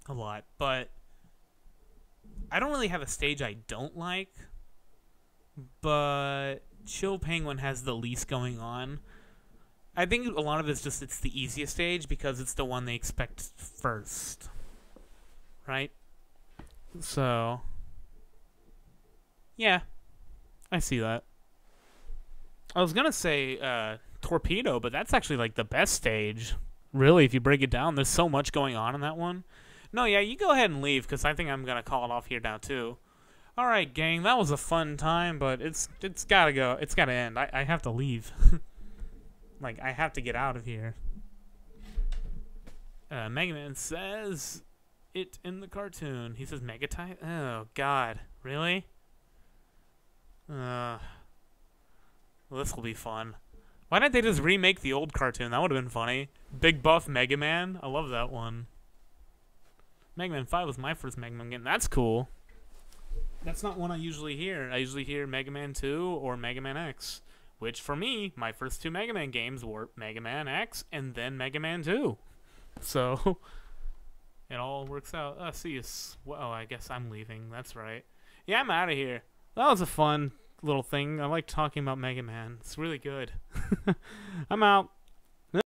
a lot, but I don't really have a stage I don't like, but Chill Penguin has the least going on. I think a lot of it's just it's the easiest stage because it's the one they expect first, right? So, yeah, I see that. I was gonna say Torpedo, but that's actually like the best stage. Really, if you break it down, there's so much going on in that one. No, yeah, you go ahead and leave, because I think I'm going to call it off here now, too. Alright, gang, that was a fun time, but it's got to go. It's got to end. I have to leave. Like, I have to get out of here. Mega Man says it in the cartoon. He says Megatite? Oh, God. Really? Well, this will be fun. Why didn't they just remake the old cartoon? That would have been funny. Big Buff Mega Man. I love that one. Mega Man 5 was my first Mega Man game. That's cool. That's not one I usually hear. I usually hear Mega Man 2 or Mega Man X. Which, for me, my first two Mega Man games were Mega Man X and then Mega Man 2. So, it all works out. See you. Oh, I guess I'm leaving. That's right. Yeah, I'm out of here. That was a fun little thing. I like talking about Mega Man. It's really good. I'm out.